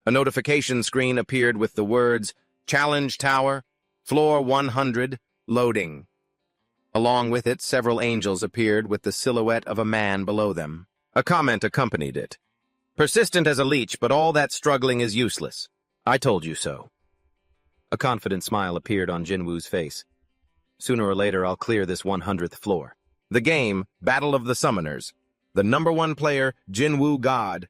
A notification screen appeared with the words, Challenge Tower, Floor 100, Loading. Along with it, several angels appeared with the silhouette of a man below them. A comment accompanied it. Persistent as a leech, but all that struggling is useless. I told you so. A confident smile appeared on Jinwoo's face. Sooner or later, I'll clear this 100th floor. The game, Battle of the Summoners. The #1 player, Jinwoo God.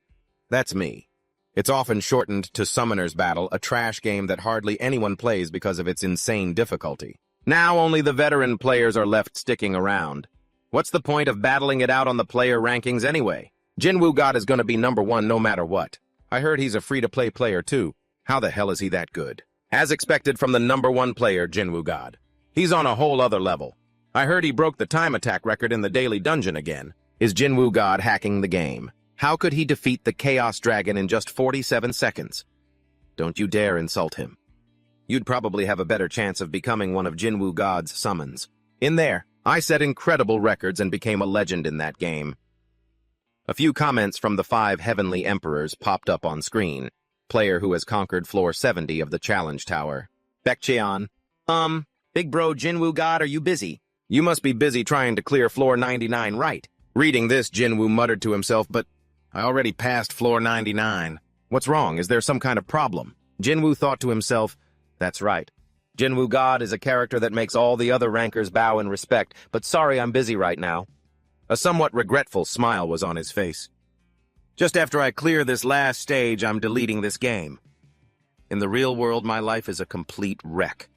That's me. It's often shortened to Summoners Battle, a trash game that hardly anyone plays because of its insane difficulty. Now only the veteran players are left sticking around. What's the point of battling it out on the player rankings anyway? Jinwoo God is going to be #1 no matter what. I heard he's a free-to-play player too. How the hell is he that good? As expected from the #1 player, Jinwoo God. He's on a whole other level. I heard he broke the time attack record in the daily dungeon again. Is Jinwoo God hacking the game? How could he defeat the Chaos Dragon in just 47 seconds? Don't you dare insult him. You'd probably have a better chance of becoming one of Jinwoo God's summons. In there, I set incredible records and became a legend in that game. A few comments from the 5 Heavenly Emperors popped up on screen. Player who has conquered floor 70 of the Challenge Tower. Baekcheon. Big bro Jinwoo God, are you busy? You must be busy trying to clear floor 99, right? Reading this, Jinwoo muttered to himself, but I already passed floor 99. What's wrong? Is there some kind of problem? Jinwoo thought to himself, that's right. Jinwoo God is a character that makes all the other rankers bow in respect, but sorry I'm busy right now. A somewhat regretful smile was on his face. Just after I clear this last stage, I'm deleting this game. In the real world, my life is a complete wreck.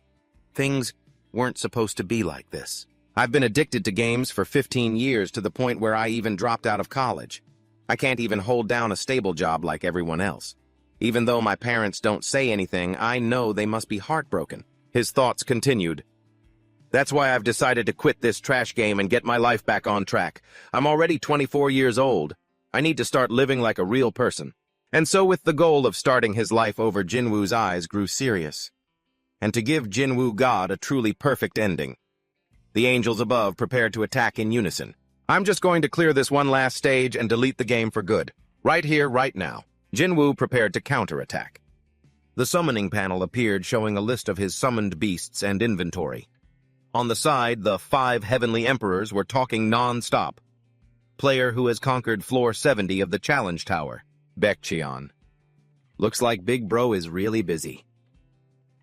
Things weren't supposed to be like this. I've been addicted to games for 15 years to the point where I even dropped out of college. I can't even hold down a stable job like everyone else. Even though my parents don't say anything, I know they must be heartbroken. His thoughts continued. That's why I've decided to quit this trash game and get my life back on track. I'm already 24 years old. I need to start living like a real person. And so with the goal of starting his life over, Jinwoo's eyes grew serious. And to give Jinwoo God a truly perfect ending. The angels above prepared to attack in unison. I'm just going to clear this one last stage and delete the game for good. Right here, right now. Jinwoo prepared to counterattack. The summoning panel appeared showing a list of his summoned beasts and inventory. On the side, the 5 Heavenly Emperors were talking non-stop. Player who has conquered floor 70 of the Challenge Tower, Baekcheon. Looks like Big Bro is really busy.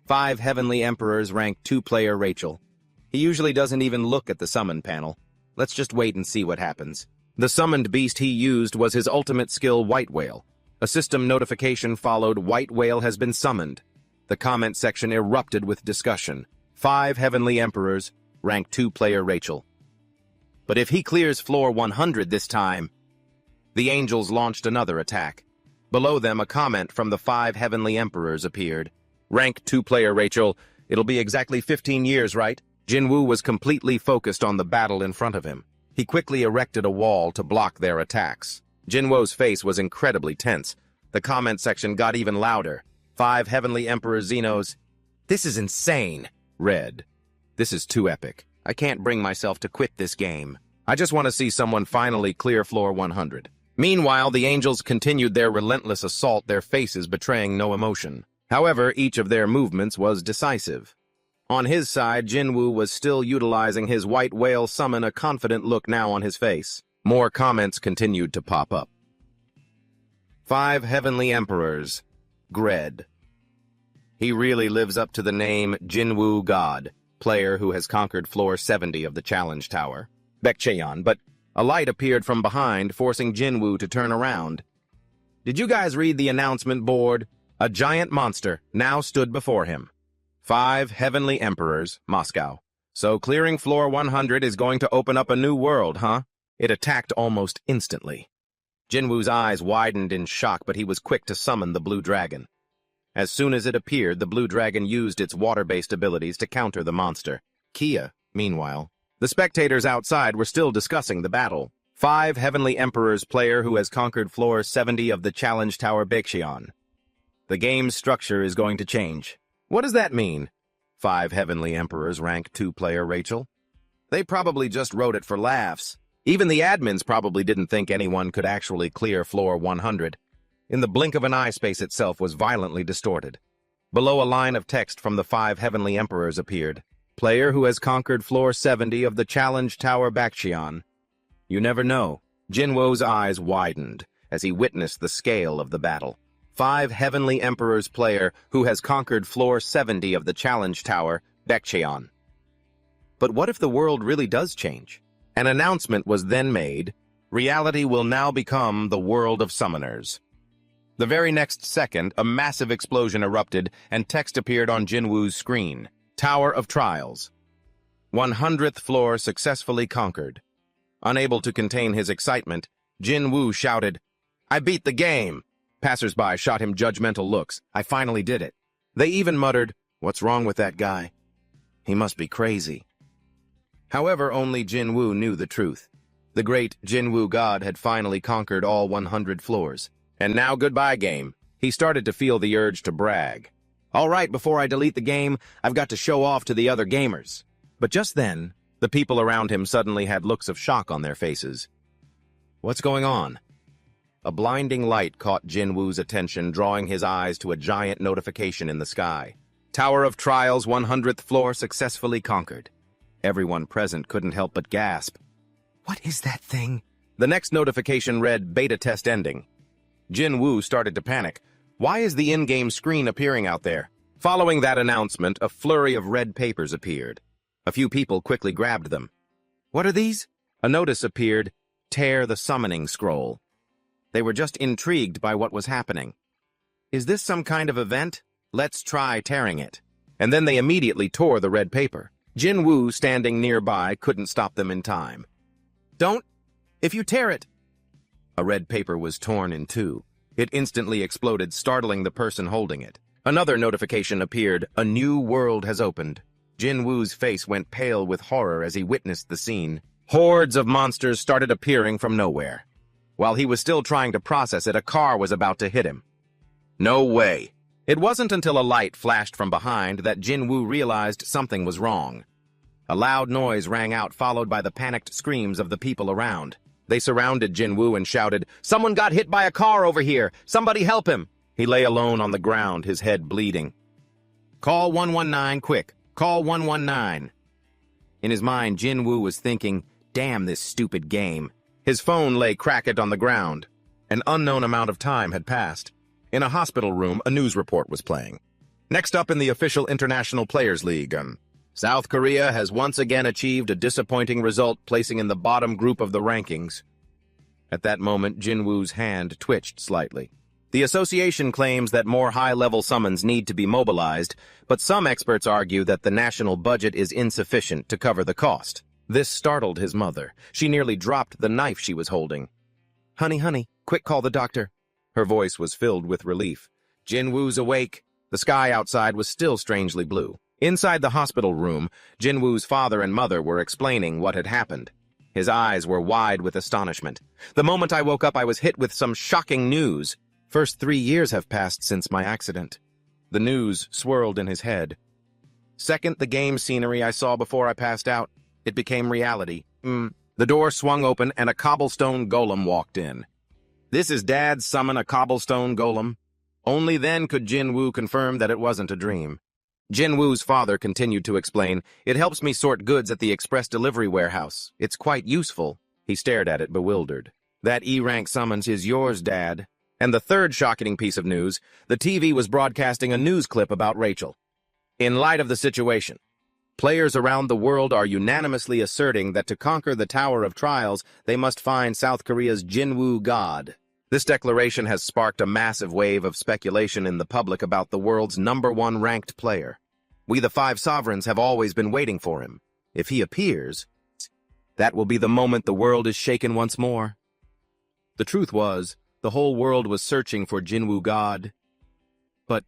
5 Heavenly Emperors rank 2 player Rachel. He usually doesn't even look at the summon panel. Let's just wait and see what happens. The summoned beast he used was his ultimate skill, White Whale. A system notification followed, White Whale has been summoned. The comment section erupted with discussion. 5 Heavenly Emperors, rank 2 player Rachel. But if he clears floor 100 this time... The angels launched another attack. Below them, a comment from the 5 Heavenly Emperors appeared. Rank 2 player Rachel, it'll be exactly 15 years, right? Jinwoo was completely focused on the battle in front of him. He quickly erected a wall to block their attacks. Jinwoo's face was incredibly tense. The comment section got even louder. 5 Heavenly Emperor Xenos. This is insane. Red. This is too epic. I can't bring myself to quit this game. I just want to see someone finally clear floor 100. Meanwhile, the angels continued their relentless assault, their faces betraying no emotion. However, each of their movements was decisive. On his side, Jinwoo was still utilizing his White Whale summon, a confident look now on his face. More comments continued to pop up. 5 Heavenly Emperors. Gred. He really lives up to the name Jinwoo God, player who has conquered floor 70 of the Challenge Tower. Baekcheon, but a light appeared from behind, forcing Jinwoo to turn around. Did you guys read the announcement board? A giant monster now stood before him. 5 Heavenly Emperors, Moscow. So clearing floor 100 is going to open up a new world, huh? It attacked almost instantly. Jinwoo's eyes widened in shock, but he was quick to summon the Blue Dragon. As soon as it appeared, the Blue Dragon used its water-based abilities to counter the monster. Kia, meanwhile. The spectators outside were still discussing the battle. 5 Heavenly Emperors player who has conquered floor 70 of the Challenge Tower, Baekcheon. The game's structure is going to change. What does that mean? 5 Heavenly Emperors rank 2 player Rachel? They probably just wrote it for laughs. Even the admins probably didn't think anyone could actually clear floor 100. In the blink of an eye, space itself was violently distorted. Below, a line of text from the 5 heavenly emperors appeared. Player who has conquered floor 70 of the Challenge Tower Baekcheon. You never know. Jinwoo's eyes widened as he witnessed the scale of the battle. 5 heavenly emperors player who has conquered floor 70 of the Challenge Tower Baekcheon. But what if the world really does change? An announcement was then made. Reality will now become the world of summoners. The very next second, a massive explosion erupted and text appeared on Jinwoo's screen. Tower of Trials. 100th floor successfully conquered. Unable to contain his excitement, Jinwoo shouted, "I beat the game!" Passers-by shot him judgmental looks. "I finally did it." They even muttered, "What's wrong with that guy? He must be crazy." However, only Jinwoo knew the truth. The great Jinwoo god had finally conquered all 100 floors. And now goodbye game. He started to feel the urge to brag. "All right, before I delete the game, I've got to show off to the other gamers." But just then, the people around him suddenly had looks of shock on their faces. What's going on? A blinding light caught Jinwoo's attention, drawing his eyes to a giant notification in the sky. Tower of Trials 100th floor successfully conquered. Everyone present couldn't help but gasp. What is that thing? The next notification read, beta test ending. Jinwoo started to panic. Why is the in-game screen appearing out there? Following that announcement, a flurry of red papers appeared. A few people quickly grabbed them. What are these? A notice appeared, tear the summoning scroll. They were just intrigued by what was happening. Is this some kind of event? Let's try tearing it. And then they immediately tore the red paper. Jinwoo, standing nearby, couldn't stop them in time. Don't! If you tear it! A red paper was torn in two. It instantly exploded, startling the person holding it. Another notification appeared. A new world has opened. Jinwoo's face went pale with horror as he witnessed the scene. Hordes of monsters started appearing from nowhere. While he was still trying to process it, a car was about to hit him. No way. It wasn't until a light flashed from behind that Jinwoo realized something was wrong. A loud noise rang out, followed by the panicked screams of the people around. They surrounded Jinwoo and shouted, "Someone got hit by a car over here! Somebody help him!" He lay alone on the ground, his head bleeding. "Call 119, quick! Call 119! In his mind, Jinwoo was thinking, "Damn this stupid game." His phone lay cracked on the ground. An unknown amount of time had passed. In a hospital room, a news report was playing. Next up in the official International Players League, South Korea has once again achieved a disappointing result, placing in the bottom group of the rankings. At that moment, Jinwoo's hand twitched slightly. The association claims that more high-level summons need to be mobilized, but some experts argue that the national budget is insufficient to cover the cost. This startled his mother. She nearly dropped the knife she was holding. Honey, quick, call the doctor." Her voice was filled with relief. Jinwoo's awake. The sky outside was still strangely blue. Inside the hospital room, Jinwoo's father and mother were explaining what had happened. His eyes were wide with astonishment. "The moment I woke up, I was hit with some shocking news. First 3 years have passed since my accident." The news swirled in his head. Second, the game scenery I saw before I passed out. It became reality. The door swung open and a cobblestone golem walked in. "This is Dad's summon a cobblestone golem." Only then could Jinwoo confirm that it wasn't a dream. Jinwoo's father continued to explain, "It helps me sort goods at the express delivery warehouse. It's quite useful." He stared at it, bewildered. "That E-rank summons is yours, Dad." And the third shocking piece of news, the TV was broadcasting a news clip about Rachel. In light of the situation, players around the world are unanimously asserting that to conquer the Tower of Trials, they must find South Korea's Jinwoo God. This declaration has sparked a massive wave of speculation in the public about the world's #1 ranked player. We, the 5 sovereigns, have always been waiting for him. If he appears, that will be the moment the world is shaken once more. The truth was, the whole world was searching for Jinwoo God. But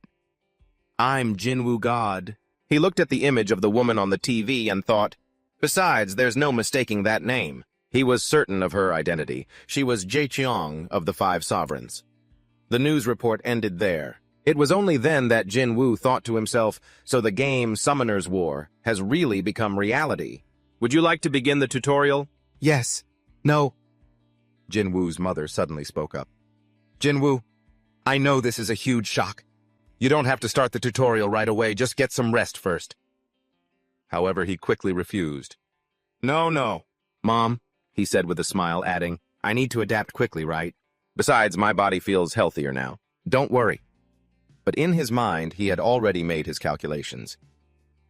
I'm Jinwoo God. He looked at the image of the woman on the TV and thought, besides, there's no mistaking that name. He was certain of her identity. She was Jaecheong of the 5 sovereigns. The news report ended there. It was only then that Jinwoo thought to himself, so the game Summoner's War has really become reality. Would you like to begin the tutorial? Yes. No. Jinwoo's mother suddenly spoke up. Jinwoo, I know this is a huge shock. You don't have to start the tutorial right away, just get some rest first. However, he quickly refused. No. Mom, he said with a smile, adding, I need to adapt quickly, right? Besides, my body feels healthier now. Don't worry. But in his mind, he had already made his calculations.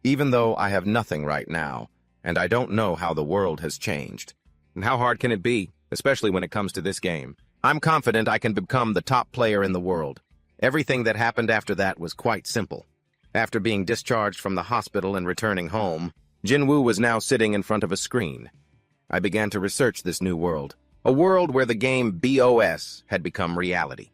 Even though I have nothing right now, and I don't know how the world has changed. And how hard can it be, especially when it comes to this game? I'm confident I can become the top player in the world. Everything that happened after that was quite simple. After being discharged from the hospital and returning home, Jinwoo was now sitting in front of a screen. I began to research this new world, a world where the game BOS had become reality.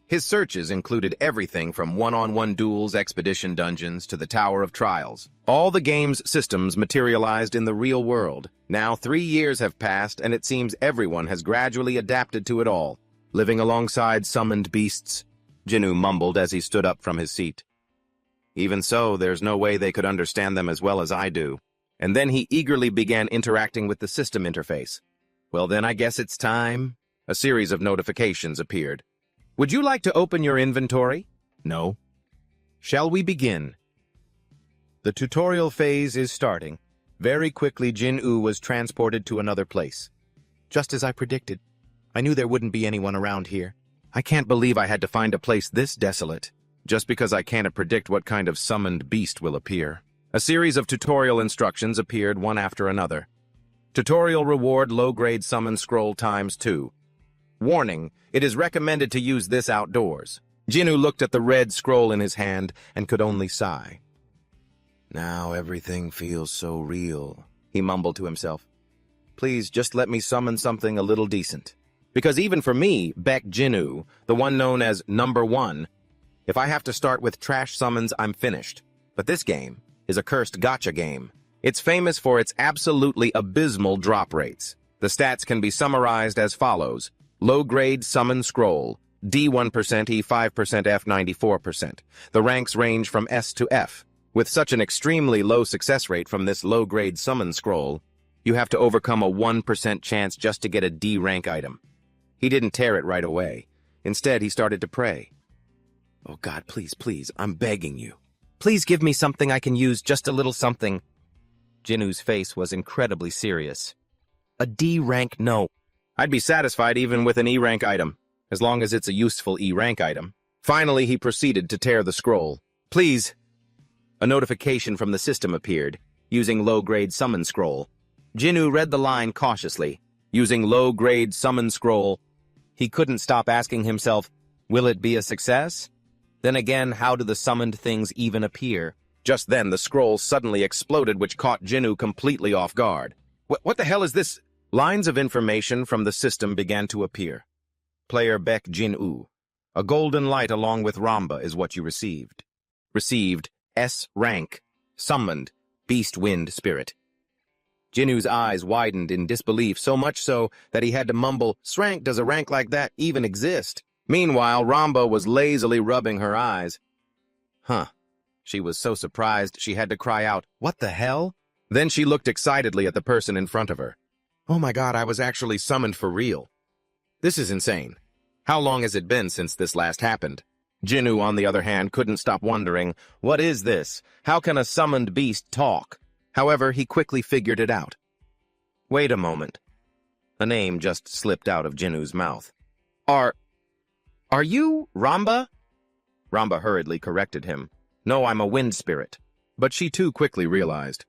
His searches included everything from one-on-one duels, expedition dungeons, to the Tower of Trials. All the game's systems materialized in the real world. Now 3 years have passed, and it seems everyone has gradually adapted to it all. Living alongside summoned beasts, Jinwoo mumbled as he stood up from his seat. Even so, there's no way they could understand them as well as I do. And then he eagerly began interacting with the system interface. Well, then I guess it's time. A series of notifications appeared. Would you like to open your inventory? No. Shall we begin? The tutorial phase is starting. Very quickly, Jinwoo was transported to another place. Just as I predicted. I knew there wouldn't be anyone around here. I can't believe I had to find a place this desolate, just because I can't predict what kind of summoned beast will appear. A series of tutorial instructions appeared one after another. Tutorial reward low-grade summon scroll ×2. Warning, it is recommended to use this outdoors. Jinwoo looked at the red scroll in his hand and could only sigh. Now everything feels so real, he mumbled to himself. Please just let me summon something a little decent. Because even for me, Baek Jinwoo, the one known as Number 1, if I have to start with trash summons, I'm finished. But this game is a cursed gacha game. It's famous for its absolutely abysmal drop rates. The stats can be summarized as follows. Low-grade summon scroll, D1%, E5%, F94%. The ranks range from S to F. With such an extremely low success rate from this low-grade summon scroll, you have to overcome a 1% chance just to get a D rank item. He didn't tear it right away. Instead, he started to pray. Oh God, please, I'm begging you. Please give me something I can use, just a little something. Jinwoo's face was incredibly serious. A D rank, no. I'd be satisfied even with an E rank item, as long as it's a useful E rank item. Finally, he proceeded to tear the scroll. Please. A notification from the system appeared, using low-grade summon scroll. Jinwoo read the line cautiously. Using low-grade summon scroll, he couldn't stop asking himself, will it be a success? Then again, how do the summoned things even appear? Just then, the scroll suddenly exploded, which caught Jinwoo completely off guard. What the hell is this? Lines of information from the system began to appear. Player Baek Jinwoo. A golden light along with Ramba is what you received. Received S rank. Summoned. Beast Wind Spirit. Jinwoo's eyes widened in disbelief, so much so that he had to mumble, "Srank, does a rank like that even exist?" Meanwhile, Ramba was lazily rubbing her eyes. Huh. She was so surprised she had to cry out, "What the hell?" Then she looked excitedly at the person in front of her. Oh my God, I was actually summoned for real. This is insane. How long has it been since this last happened? Jinwoo, on the other hand, couldn't stop wondering, what is this? How can a summoned beast talk? However, he quickly figured it out. Wait a moment. A name just slipped out of Jinwoo's mouth. Are you Ramba? Ramba hurriedly corrected him. No, I'm a wind spirit. But she too quickly realized.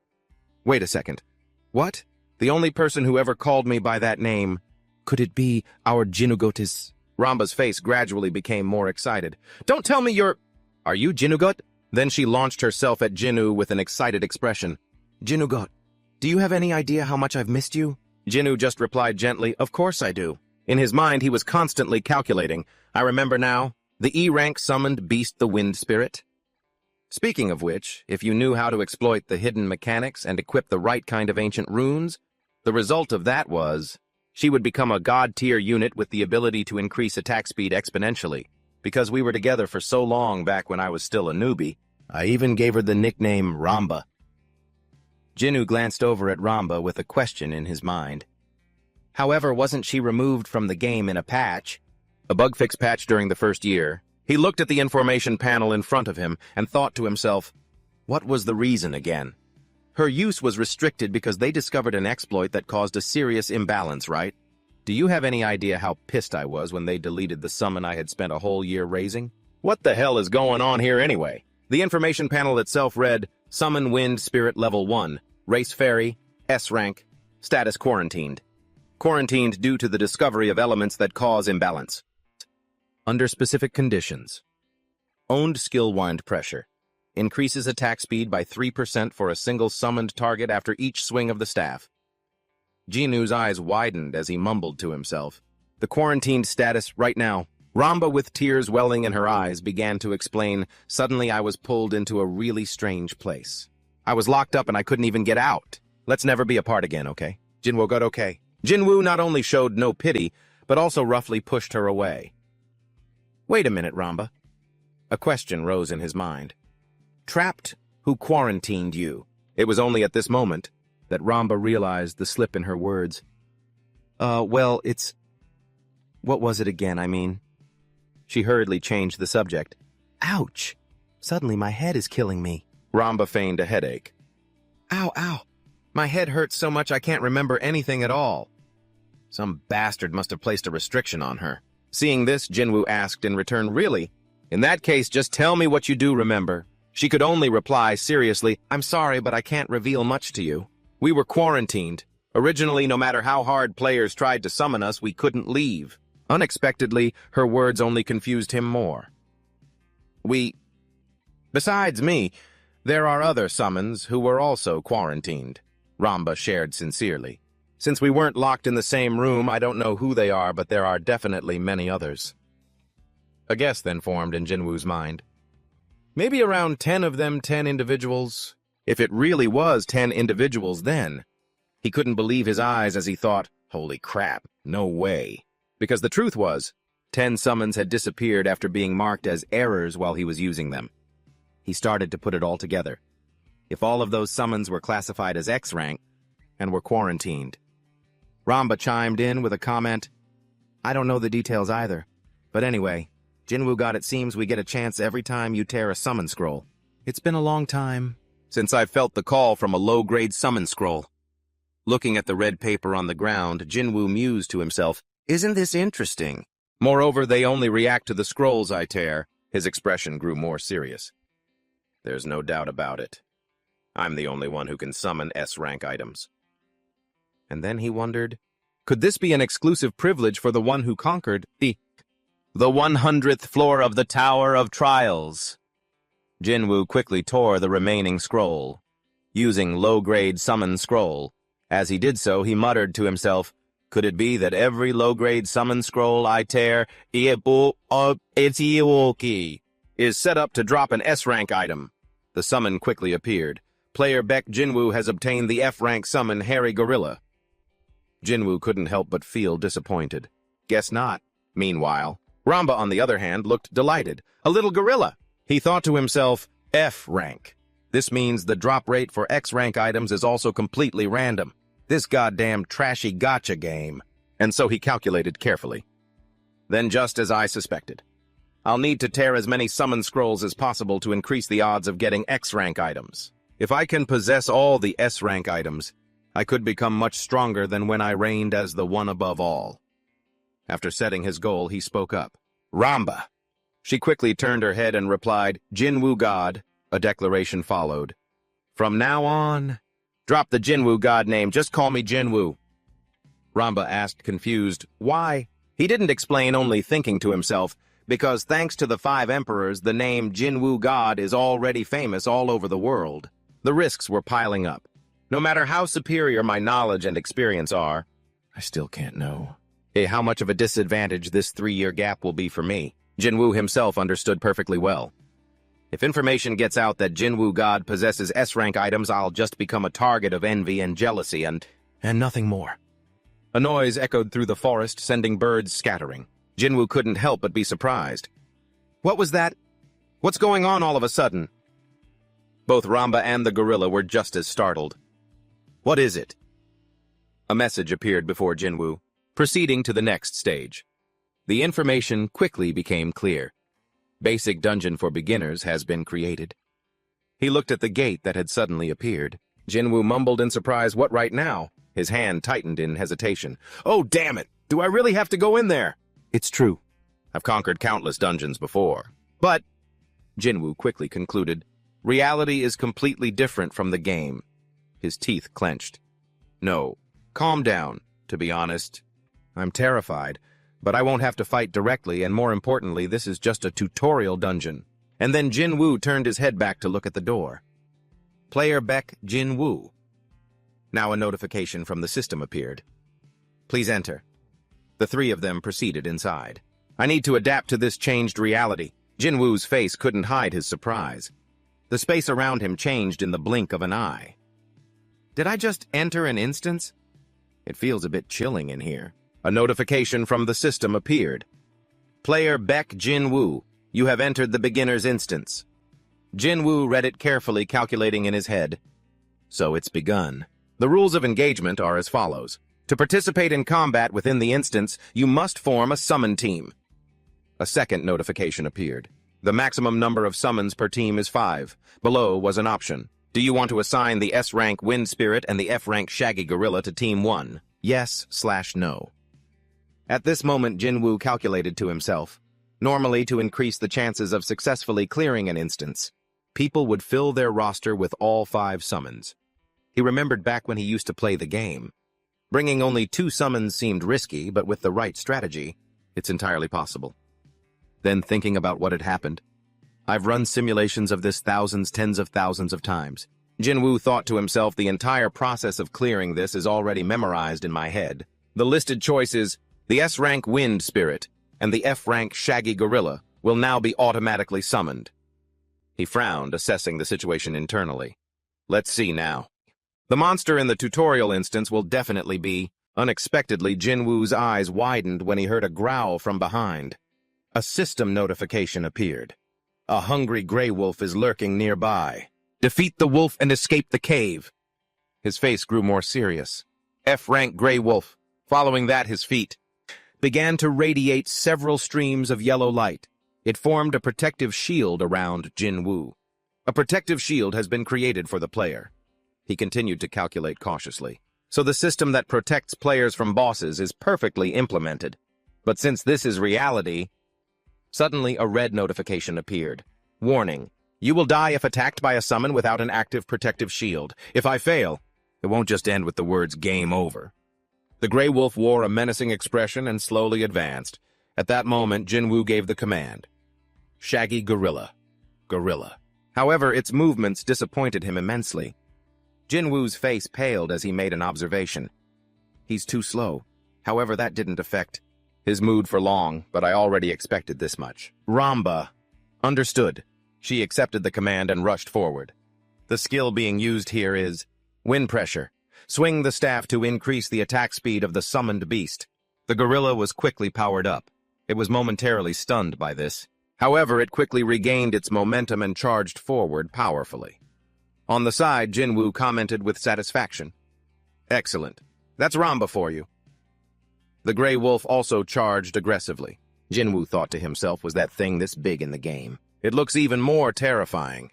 Wait a second. What? The only person who ever called me by that name. Could it be our Jinugotis? Ramba's face gradually became more excited. Don't tell me you're... Are you Jinugot? Then she launched herself at Jinwoo with an excited expression. Jinugot, do you have any idea how much I've missed you? Jinwoo just replied gently, of course I do. In his mind, he was constantly calculating. I remember now. The E-rank summoned beast the wind spirit. Speaking of which, if you knew how to exploit the hidden mechanics and equip the right kind of ancient runes, the result of that was, she would become a god-tier unit with the ability to increase attack speed exponentially. Because we were together for so long back when I was still a newbie, I even gave her the nickname Ramba. Jinwoo glanced over at Ramba with a question in his mind. However, wasn't she removed from the game in a patch? a bug fix patch during the first year. He looked at the information panel in front of him and thought to himself, what was the reason again? Her use was restricted because they discovered an exploit that caused a serious imbalance, right? Do you have any idea how pissed I was when they deleted the summon I had spent a whole year raising? What the hell is going on here anyway? The information panel itself read, Summon Wind Spirit Level 1, Race Fairy, S rank, Status Quarantined. Quarantined due to the discovery of elements that cause imbalance. Under specific conditions. Owned Skill Wind Pressure. Increases attack speed by 3% for a single summoned target after each swing of the staff. Jinu's eyes widened as he mumbled to himself. The quarantined status right now. Ramba, with tears welling in her eyes, began to explain, suddenly I was pulled into a really strange place. I was locked up and I couldn't even get out. Let's never be apart again, okay? Jinwoo got okay. Jinwoo not only showed no pity, but also roughly pushed her away. Wait a minute, Ramba. A question rose in his mind. Trapped, who quarantined you? It was only at this moment that Ramba realized the slip in her words. Well, it's... What was it again, I mean? She hurriedly changed the subject. Ouch! Suddenly my head is killing me. Ramba feigned a headache. Ow, ow! My head hurts so much I can't remember anything at all. Some bastard must have placed a restriction on her. Seeing this, Jinwoo asked in return, really? In that case, just tell me what you do remember. She could only reply seriously, I'm sorry, but I can't reveal much to you. We were quarantined. Originally, no matter how hard players tried to summon us, we couldn't leave. Unexpectedly, her words only confused him more. Besides me, there are other summons who were also quarantined, Ramba shared sincerely. Since we weren't locked in the same room, I don't know who they are, but there are definitely many others. A guess then formed in Jinwoo's mind. Maybe around 10 of them, 10 individuals. If it really was 10 individuals then. He couldn't believe his eyes as he thought, holy crap, no way. Because the truth was, 10 summons had disappeared after being marked as errors while he was using them. He started to put it all together. If all of those summons were classified as X rank and were quarantined. Ramba chimed in with a comment, I don't know the details either. But anyway, Jinwoo God, it seems we get a chance every time you tear a summon scroll. It's been a long time since I felt the call from a low-grade summon scroll. Looking at the red paper on the ground, Jinwoo mused to himself, isn't this interesting? Moreover, they only react to the scrolls I tear. His expression grew more serious. There's no doubt about it. I'm the only one who can summon S-rank items. And then he wondered, could this be an exclusive privilege for the one who conquered the 100th floor of the Tower of Trials? Jinwoo quickly tore the remaining scroll, using low-grade summon scroll. As he did so, he muttered to himself, could it be that every low-grade summon scroll I tear is set up to drop an S-rank item? The summon quickly appeared. Player Beck Jinwoo has obtained the F-rank summon Hairy Gorilla. Jinwoo couldn't help but feel disappointed. Guess not. Meanwhile, Ramba, on the other hand, looked delighted. A little gorilla. He thought to himself, F-rank. This means the drop rate for X-rank items is also completely random. This goddamn trashy gotcha game. And so he calculated carefully. Then, just as I suspected, I'll need to tear as many summon scrolls as possible to increase the odds of getting X-rank items. If I can possess all the S-rank items, I could become much stronger than when I reigned as the one above all. After setting his goal, he spoke up. Ramba! She quickly turned her head and replied, Jinwoo God. A declaration followed. From now on, drop the Jinwoo God name, just call me Jinwoo. Ramba asked, confused, why? He didn't explain, only thinking to himself, because thanks to the 5 emperors, the name Jinwoo God is already famous all over the world. The risks were piling up. No matter how superior my knowledge and experience are, I still can't know how much of a disadvantage this 3-year gap will be for me. Jinwoo himself understood perfectly well. If information gets out that Jinwoo God possesses S-rank items, I'll just become a target of envy and jealousy and nothing more. A noise echoed through the forest, sending birds scattering. Jinwoo couldn't help but be surprised. What was that? What's going on all of a sudden? Both Ramba and the gorilla were just as startled. What is it? A message appeared before Jinwoo, proceeding to the next stage. The information quickly became clear. Basic dungeon for beginners has been created. He looked at the gate that had suddenly appeared. Jinwoo mumbled in surprise, "What right now?" His hand tightened in hesitation. "Oh, damn it! Do I really have to go in there?" "It's true. I've conquered countless dungeons before. But," Jinwoo quickly concluded, "reality is completely different from the game." His teeth clenched. "No, calm down. To be honest, I'm terrified, but I won't have to fight directly, and more importantly, this is just a tutorial dungeon." And then Jinwoo turned his head back to look at the door. Player Beck Jinwoo. Now a notification from the system appeared. "Please enter." The three of them proceeded inside. "I need to adapt to this changed reality." Jinwoo's face couldn't hide his surprise. The space around him changed in the blink of an eye. "Did I just enter an instance? It feels a bit chilling in here." A notification from the system appeared. "Player Beck Jinwoo, you have entered the beginner's instance." Jinwoo read it carefully, calculating in his head. So it's begun. The rules of engagement are as follows. To participate in combat within the instance, you must form a summon team. A second notification appeared. The maximum number of summons per team is 5. Below was an option. Do you want to assign the S-rank Wind Spirit and the F-rank Shaggy Gorilla to Team 1? Yes/no. At this moment, Jinwoo calculated to himself. Normally, to increase the chances of successfully clearing an instance, people would fill their roster with all 5 summons. He remembered back when he used to play the game. Bringing only 2 summons seemed risky, but with the right strategy, it's entirely possible. Then thinking about what had happened. I've run simulations of this thousands, tens of thousands of times. Jinwoo thought to himself, the entire process of clearing this is already memorized in my head. The listed choices, the S-rank Wind Spirit and the F-rank Shaggy Gorilla, will now be automatically summoned. He frowned, assessing the situation internally. Let's see now. The monster in the tutorial instance will definitely be... Unexpectedly, Jinwoo's eyes widened when he heard a growl from behind. A system notification appeared. A hungry gray wolf is lurking nearby. Defeat the wolf and escape the cave. His face grew more serious. F-rank gray wolf. Following that, his feet began to radiate several streams of yellow light. It formed a protective shield around Jinwoo. A protective shield has been created for the player. He continued to calculate cautiously. So the system that protects players from bosses is perfectly implemented. But since this is reality... Suddenly, a red notification appeared. Warning. You will die if attacked by a summon without an active protective shield. If I fail, it won't just end with the words game over. The gray wolf wore a menacing expression and slowly advanced. At that moment, Jinwoo gave the command. Shaggy Gorilla. Gorilla. However, its movements disappointed him immensely. Jinwoo's face paled as he made an observation. He's too slow. However, that didn't affect his mood for long, but I already expected this much. Ramba. Understood. She accepted the command and rushed forward. The skill being used here is wind pressure. Swing the staff to increase the attack speed of the summoned beast. The gorilla was quickly powered up. It was momentarily stunned by this. However, it quickly regained its momentum and charged forward powerfully. On the side, Jinwoo commented with satisfaction. Excellent. That's Ramba for you. The gray wolf also charged aggressively. Jinwoo thought to himself, was that thing this big in the game? It looks even more terrifying.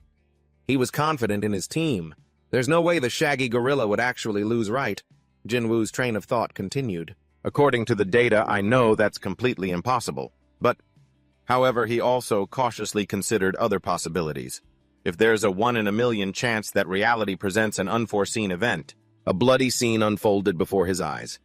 He was confident in his team. There's no way the Shaggy Gorilla would actually lose, right? Jinwoo's train of thought continued. According to the data, I know that's completely impossible. But, however, he also cautiously considered other possibilities. If there's a 1 in a million chance that reality presents an unforeseen event, a bloody scene unfolded before his eyes.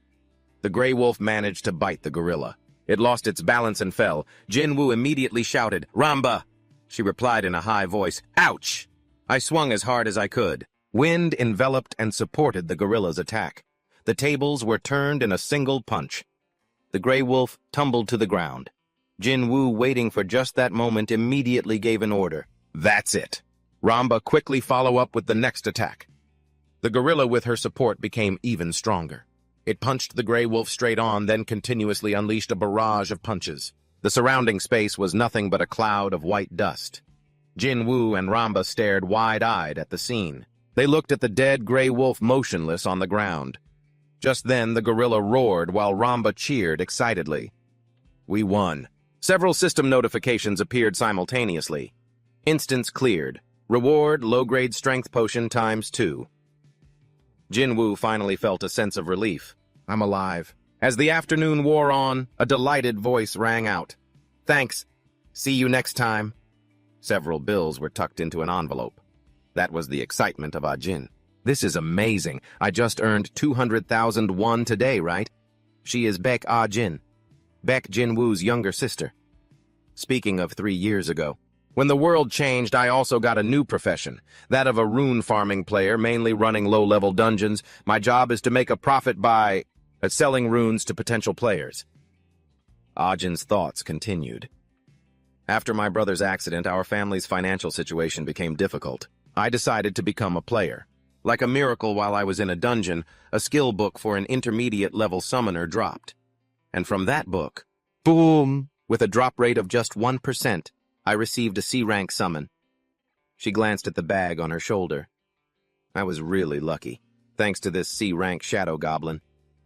The gray wolf managed to bite the gorilla. It lost its balance and fell. Jinwoo immediately shouted, Ramba! She replied in a high voice, Ouch! I swung as hard as I could. Wind enveloped and supported the gorilla's attack. The tables were turned in a single punch. The gray wolf tumbled to the ground. Jinwoo, waiting for just that moment, immediately gave an order. That's it. Ramba quickly followed up with the next attack. The gorilla with her support became even stronger. It punched the gray wolf straight on, then continuously unleashed a barrage of punches. The surrounding space was nothing but a cloud of white dust. Jinwoo and Ramba stared wide-eyed at the scene. They looked at the dead gray wolf motionless on the ground. Just then, the gorilla roared while Ramba cheered excitedly. We won. Several system notifications appeared simultaneously. Instance cleared. Reward, low-grade strength potion ×2. Jinwoo finally felt a sense of relief. I'm alive. As the afternoon wore on, a delighted voice rang out. Thanks. See you next time. Several bills were tucked into an envelope. That was the excitement of Jin. This is amazing. I just earned 200,000 won today, right? She is Baek Jin. Baek Jinwoo's younger sister. Speaking of 3 years ago, when the world changed, I also got a new profession, that of a rune farming player, mainly running low-level dungeons. My job is to make a profit by selling runes to potential players. Jin's thoughts continued. After my brother's accident, our family's financial situation became difficult. I decided to become a player. Like a miracle, while I was in a dungeon, a skill book for an intermediate-level summoner dropped. And from that book, boom, with a drop rate of just 1%, I received a C-rank summon. She glanced at the bag on her shoulder. I was really lucky. Thanks to this C-rank shadow goblin,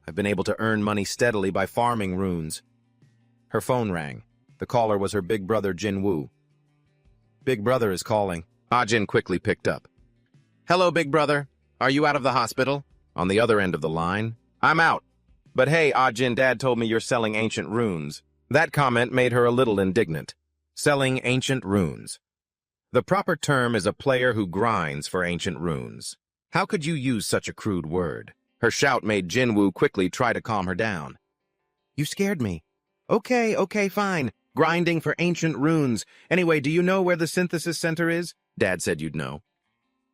I've been able to earn money steadily by farming runes. Her phone rang. The caller was her big brother, Jinwoo. Big brother is calling. Jin quickly picked up. Hello, big brother. Are you out of the hospital? On the other end of the line. I'm out. But hey, Jin, Dad told me you're selling ancient runes. That comment made her a little indignant. Selling ancient runes. The proper term is a player who grinds for ancient runes. How could you use such a crude word? Her shout made Jinwoo quickly try to calm her down. You scared me. Okay, fine. Grinding for ancient runes. Anyway, do you know where the synthesis center is? Dad said you'd know.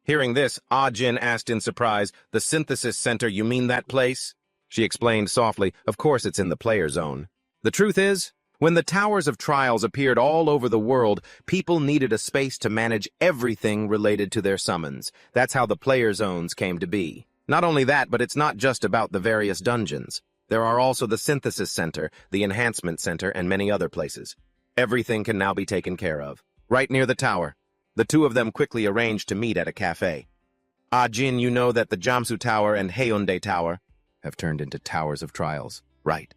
Hearing this, Jin asked in surprise, the synthesis center, you mean that place? She explained softly, of course it's in the player zone. The truth is, when the Towers of Trials appeared all over the world, people needed a space to manage everything related to their summons. That's how the player zones came to be. Not only that, but it's not just about the various dungeons. There are also the Synthesis Center, the Enhancement Center, and many other places. Everything can now be taken care of. Right near the tower. The two of them quickly arranged to meet at a cafe. Jin, you know that the Jamsu Tower and Haeundae Tower have turned into Towers of Trials, right?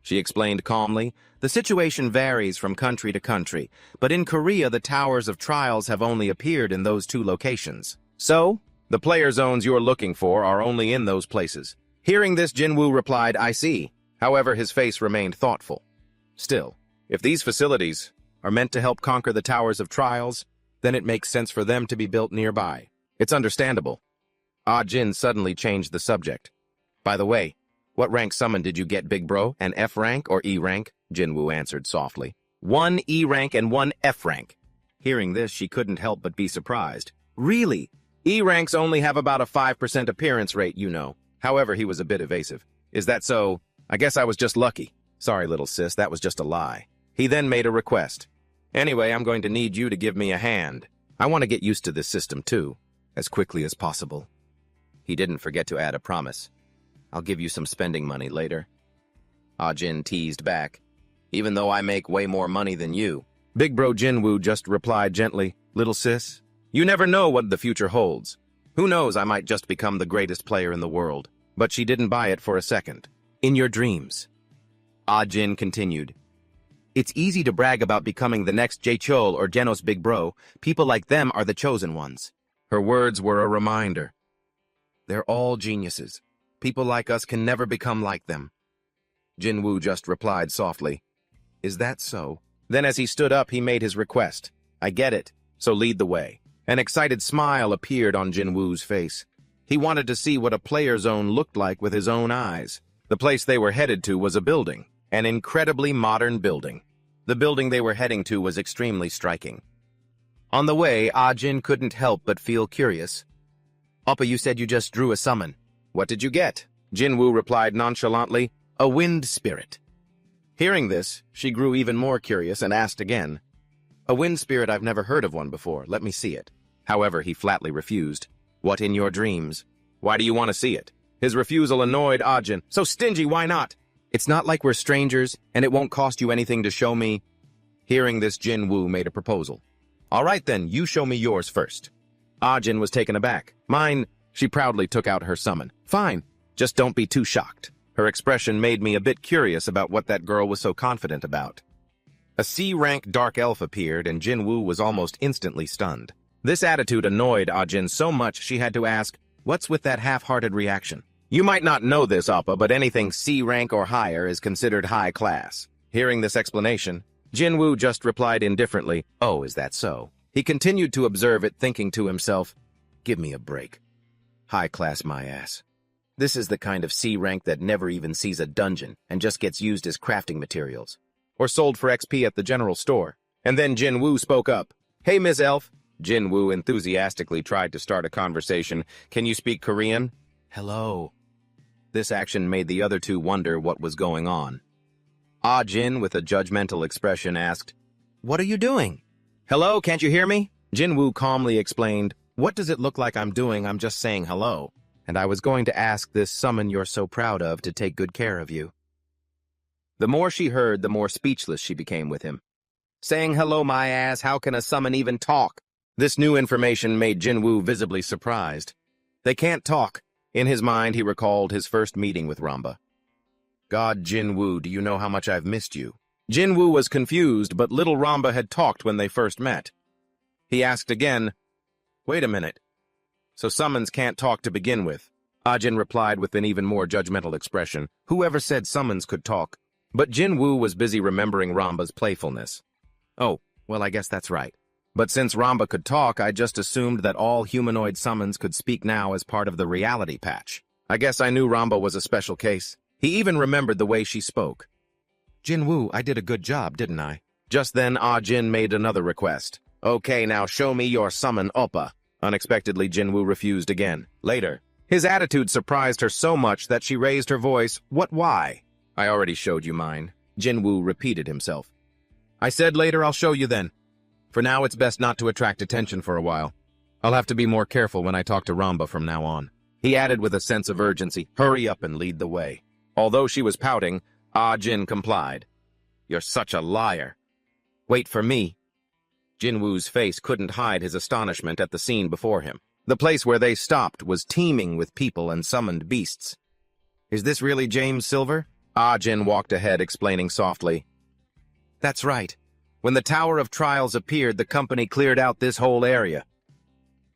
She explained calmly, the situation varies from country to country, but in Korea the Towers of Trials have only appeared in those two locations. So, the player zones you're looking for are only in those places. Hearing this, Jinwoo replied, I see. However, his face remained thoughtful. Still, if these facilities are meant to help conquer the Towers of Trials, then it makes sense for them to be built nearby. It's understandable. Jin suddenly changed the subject. By the way, what rank summon did you get, big bro? An F rank or E rank? Jinwoo answered softly. 1 E rank and 1 F rank. Hearing this, she couldn't help but be surprised. Really? E ranks only have about a 5% appearance rate, you know. However, he was a bit evasive. Is that so? I guess I was just lucky. Sorry, little sis, that was just a lie. He then made a request. Anyway, I'm going to need you to give me a hand. I want to get used to this system too, as quickly as possible. He didn't forget to add a promise. I'll give you some spending money later. Jin teased back. Even though I make way more money than you. Big bro Jinwoo just replied gently, little sis, you never know what the future holds. Who knows, I might just become the greatest player in the world. But she didn't buy it for a second. In your dreams. Jin continued. It's easy to brag about becoming the next Jaechol or Genos big bro. People like them are the chosen ones. Her words were a reminder. They're all geniuses. People like us can never become like them. Jinwoo just replied softly. Is that so? Then as he stood up, he made his request. I get it, so lead the way. An excited smile appeared on Jinwoo's face. He wanted to see what a player zone looked like with his own eyes. The place they were headed to was a building, an incredibly modern building. The building they were heading to was extremely striking. On the way, Jin couldn't help but feel curious. Oppa, you said you just drew a summon. What did you get? Jinwoo replied nonchalantly, a wind spirit. Hearing this, she grew even more curious and asked again. A wind spirit, I've never heard of one before. Let me see it. However, he flatly refused. What in your dreams? Why do you want to see it? His refusal annoyed Jin. So stingy, why not? It's not like we're strangers, and it won't cost you anything to show me. Hearing this, Jinwoo made a proposal. All right then, you show me yours first. Jin was taken aback. Mine, she proudly took out her summon. Fine, just don't be too shocked. Her expression made me a bit curious about what that girl was so confident about. A C-rank dark elf appeared, and Jinwoo was almost instantly stunned. This attitude annoyed Ah-jin so much she had to ask, "What's with that half-hearted reaction?" You might not know this, Appa, but anything C-rank or higher is considered high class. Hearing this explanation, Jinwoo just replied indifferently, "Oh, is that so?" He continued to observe it, thinking to himself, "Give me a break. High class my ass. This is the kind of C-rank that never even sees a dungeon and just gets used as crafting materials, or sold for XP at the general store." And then Jinwoo spoke up. "Hey, Ms. Elf." Jinwoo enthusiastically tried to start a conversation. "Can you speak Korean?" "Hello." This action made the other two wonder what was going on. Ah-jin, with a judgmental expression, asked, "What are you doing?" "Hello, can't you hear me?" Jinwoo calmly explained, "What does it look like I'm doing? I'm just saying hello. And I was going to ask this summon you're so proud of to take good care of you." The more she heard, the more speechless she became with him. "Saying hello, my ass, how can a summon even talk?" This new information made Jinwoo visibly surprised. They can't talk. In his mind, he recalled his first meeting with Ramba. "God, Jinwoo, do you know how much I've missed you?" Jinwoo was confused, but little Ramba had talked when they first met. He asked again, "Wait a minute. So summons can't talk to begin with?" Ah-jin replied with an even more judgmental expression. Whoever said summons could talk? But Jinwoo was busy remembering Ramba's playfulness. "Oh, well, I guess that's right. But since Ramba could talk, I just assumed that all humanoid summons could speak now as part of the reality patch. I guess I knew Ramba was a special case." He even remembered the way she spoke. "Jinwoo, I did a good job, didn't I?" Just then, Ah-jin made another request. "Okay, now show me your summon, Oppa." Unexpectedly, Jinwoo refused again. Later, his attitude surprised her so much that she raised her voice. Why?" "I already showed you mine." Jinwoo repeated himself. "I said later, I'll show you then. For now, it's best not to attract attention for a while. I'll have to be more careful when I talk to Ramba from now on." He added with a sense of urgency, "Hurry up and lead the way." Although she was pouting, Ah-jin complied. "You're such a liar." "Wait for me." Jinwoo's face couldn't hide his astonishment at the scene before him. The place where they stopped was teeming with people and summoned beasts. "Is this really James Silver?" Ah-jin walked ahead, explaining softly. "That's right. When the Tower of Trials appeared, the company cleared out this whole area."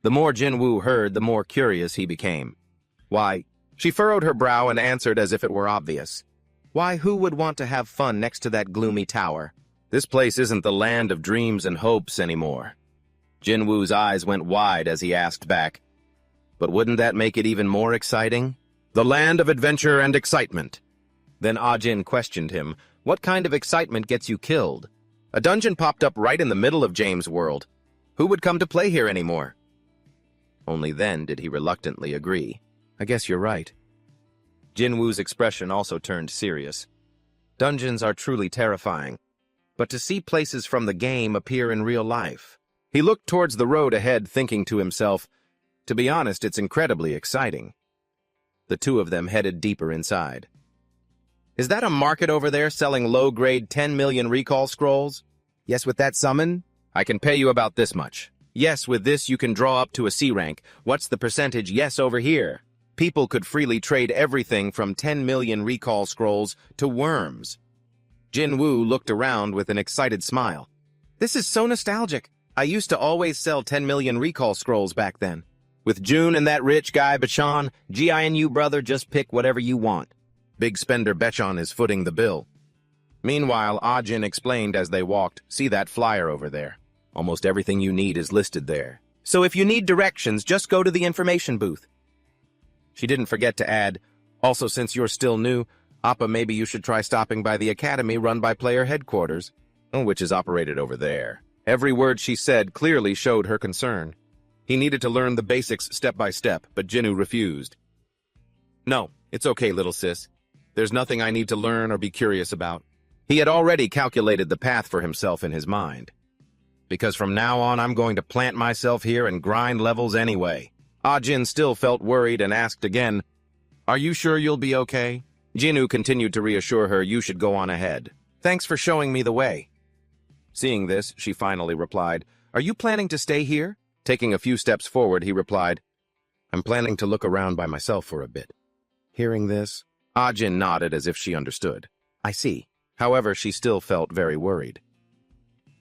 The more Jinwoo heard, the more curious he became. "Why?" She furrowed her brow and answered as if it were obvious. "Why, who would want to have fun next to that gloomy tower? This place isn't the land of dreams and hopes anymore." Jinwoo's eyes went wide as he asked back, "But wouldn't that make it even more exciting? The land of adventure and excitement." Then Ah-jin questioned him, "What kind of excitement gets you killed? A dungeon popped up right in the middle of James' world. Who would come to play here anymore?" Only then did he reluctantly agree. "I guess you're right." Jinwoo's expression also turned serious. Dungeons are truly terrifying, but to see places from the game appear in real life. He looked towards the road ahead, thinking to himself, "To be honest, it's incredibly exciting." The two of them headed deeper inside. "Is that a market over there selling low-grade 10 million recall scrolls?" "Yes, with that summon, I can pay you about this much." "Yes, with this you can draw up to a C rank. What's the percentage?" "Yes, over here." People could freely trade everything from 10 million recall scrolls to worms. Jinwoo looked around with an excited smile. "This is so nostalgic. I used to always sell 10 million recall scrolls back then. With June and that rich guy Bachon, GINU brother, just pick whatever you want. Big spender Bechon is footing the bill." Meanwhile, Ah-jin explained as they walked, "See that flyer over there? Almost everything you need is listed there. So if you need directions, just go to the information booth." She didn't forget to add, "Also, since you're still new, Appa, maybe you should try stopping by the academy run by player headquarters, which is operated over there." Every word she said clearly showed her concern. He needed to learn the basics step by step, but Jinwoo refused. "No, it's okay, little sis. There's nothing I need to learn or be curious about." He had already calculated the path for himself in his mind. "Because from now on, I'm going to plant myself here and grind levels anyway." Ah-jin still felt worried and asked again, "Are you sure you'll be okay?" Jinwoo continued to reassure her, "You should go on ahead. Thanks for showing me the way." Seeing this, she finally replied, "Are you planning to stay here?" Taking a few steps forward, he replied, "I'm planning to look around by myself for a bit." Hearing this, Ajin nodded as if she understood. I see. However, she still felt very worried.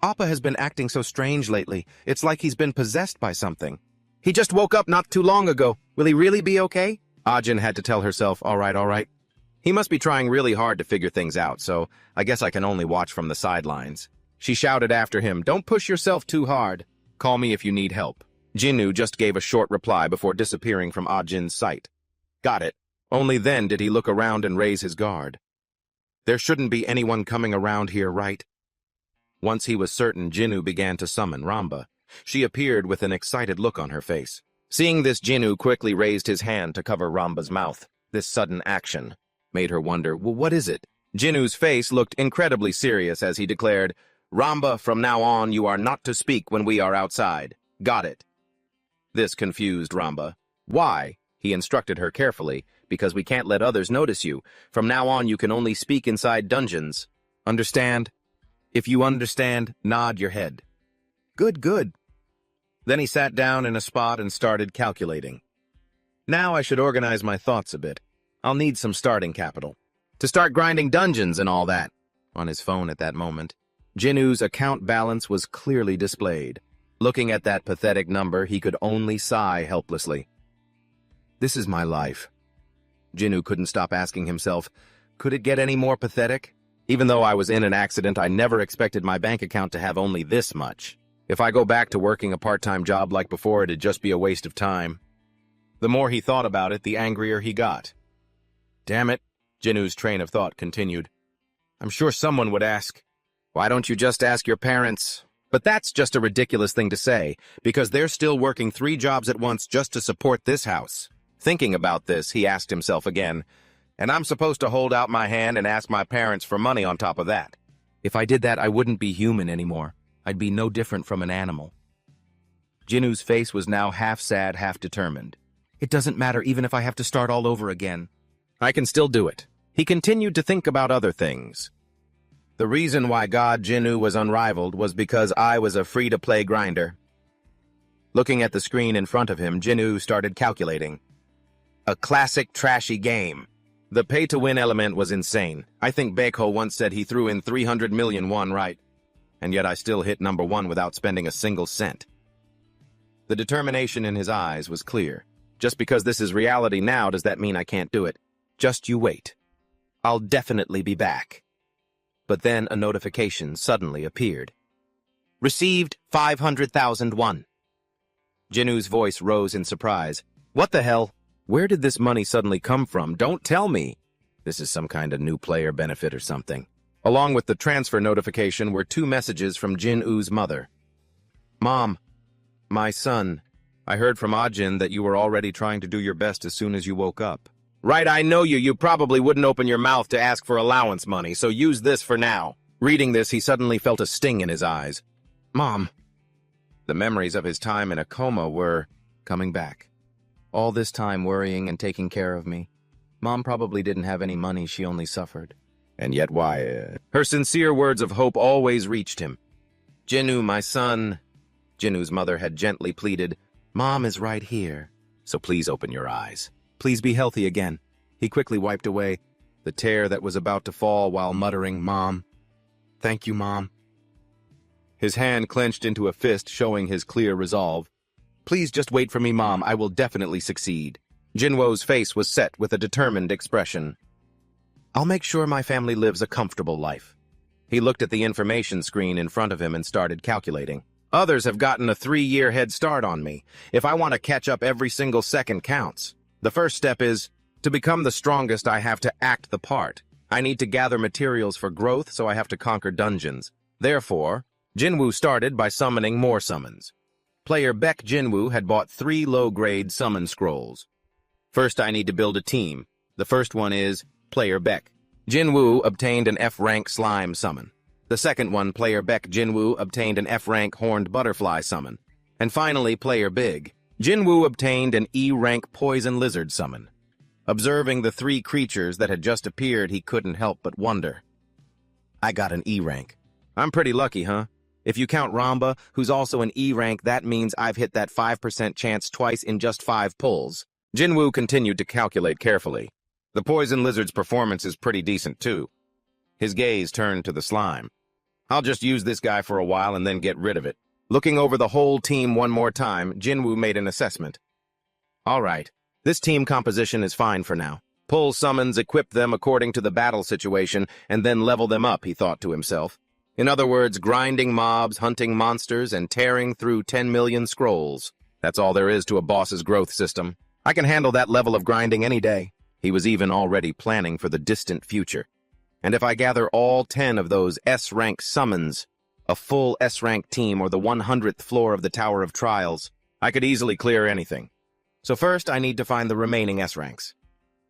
Appa has been acting so strange lately. It's like he's been possessed by something. He just woke up not too long ago. Will he really be okay? Ajin had to tell herself, all right. He must be trying really hard to figure things out, so I guess I can only watch from the sidelines. She shouted after him, don't push yourself too hard. Call me if you need help. Jinwoo just gave a short reply before disappearing from Ajin's sight. Got it. Only then did he look around and raise his guard. There shouldn't be anyone coming around here, right? Once he was certain, Jinwoo began to summon Ramba. She appeared with an excited look on her face. Seeing this, Jinwoo quickly raised his hand to cover Ramba's mouth. This sudden action made her wonder, well, what is it? Jinwoo's face looked incredibly serious as he declared, Ramba, from now on, you are not to speak when we are outside. Got it. This confused Ramba. Why? He instructed her carefully, because we can't let others notice you. From now on, you can only speak inside dungeons. Understand? If you understand, nod your head. Good. Then he sat down in a spot and started calculating. Now I should organize my thoughts a bit. I'll need some starting capital. To start grinding dungeons and all that. On his phone at that moment, Jinwoo's account balance was clearly displayed. Looking at that pathetic number, he could only sigh helplessly. This is my life. Jinwoo couldn't stop asking himself, could it get any more pathetic? Even though I was in an accident, I never expected my bank account to have only this much. If I go back to working a part-time job like before, it'd just be a waste of time. The more he thought about it, the angrier he got. Damn it, Jinwoo's train of thought continued. I'm sure someone would ask, why don't you just ask your parents? But that's just a ridiculous thing to say, because they're still working 3 jobs at once just to support this house. Thinking about this, he asked himself again, and I'm supposed to hold out my hand and ask my parents for money on top of that. If I did that, I wouldn't be human anymore. I'd be no different from an animal. Jinwoo's face was now half sad, half determined. It doesn't matter even if I have to start all over again. I can still do it. He continued to think about other things. The reason why God Jinwoo was unrivaled was because I was a free-to-play grinder. Looking at the screen in front of him, Jinwoo started calculating. A classic trashy game. The pay-to-win element was insane. I think Baekho once said he threw in 300 million won, right? And yet I still hit number 1 without spending a single cent. The determination in his eyes was clear. Just because this is reality now, does that mean I can't do it? Just you wait. I'll definitely be back. But then a notification suddenly appeared. Received 500,000 won. Jinwoo's voice rose in surprise. What the hell? Where did this money suddenly come from? Don't tell me. This is some kind of new player benefit or something. Along with the transfer notification were 2 messages from Jinwoo's mother. Mom, my son, I heard from Ajin that you were already trying to do your best as soon as you woke up. Right, I know you. You probably wouldn't open your mouth to ask for allowance money, so use this for now. Reading this, he suddenly felt a sting in his eyes. Mom. The memories of his time in a coma were coming back. All this time worrying and taking care of me. Mom probably didn't have any money, she only suffered. And yet why? Her sincere words of hope always reached him. Jinwoo, my son. Jinwoo's mother had gently pleaded, Mom is right here, so please open your eyes. Please be healthy again. He quickly wiped away the tear that was about to fall while muttering, Mom. Thank you, Mom. His hand clenched into a fist, showing his clear resolve. Please just wait for me, Mom. I will definitely succeed. Jinwoo's face was set with a determined expression. I'll make sure my family lives a comfortable life. He looked at the information screen in front of him and started calculating. Others have gotten a 3-year head start on me. If I want to catch up, every single second counts. The first step is, to become the strongest, I have to act the part. I need to gather materials for growth, so I have to conquer dungeons. Therefore, Jinwoo started by summoning more summons. Player Beck Jinwoo had bought 3 low-grade summon scrolls. First, I need to build a team. The first one is Player Beck. Jinwoo obtained an F-rank slime summon. The second one, Player Beck Jinwoo, obtained an F-rank horned butterfly summon. And finally, Player Big. Jinwoo obtained an E-rank poison lizard summon. Observing the 3 creatures that had just appeared, he couldn't help but wonder. I got an E-rank. I'm pretty lucky, huh? If you count Ramba, who's also an E-rank, that means I've hit that 5% chance twice in just 5 pulls. Jinwoo continued to calculate carefully. The poison lizard's performance is pretty decent, too. His gaze turned to the slime. I'll just use this guy for a while and then get rid of it. Looking over the whole team one more time, Jinwoo made an assessment. All right, this team composition is fine for now. Pull summons, equip them according to the battle situation, and then level them up, he thought to himself. In other words, grinding mobs, hunting monsters, and tearing through 10 million scrolls. That's all there is to a boss's growth system. I can handle that level of grinding any day. He was even already planning for the distant future. And if I gather all 10 of those S-rank summons, a full S-rank team or the 100th floor of the Tower of Trials, I could easily clear anything. So first, I need to find the remaining S-ranks.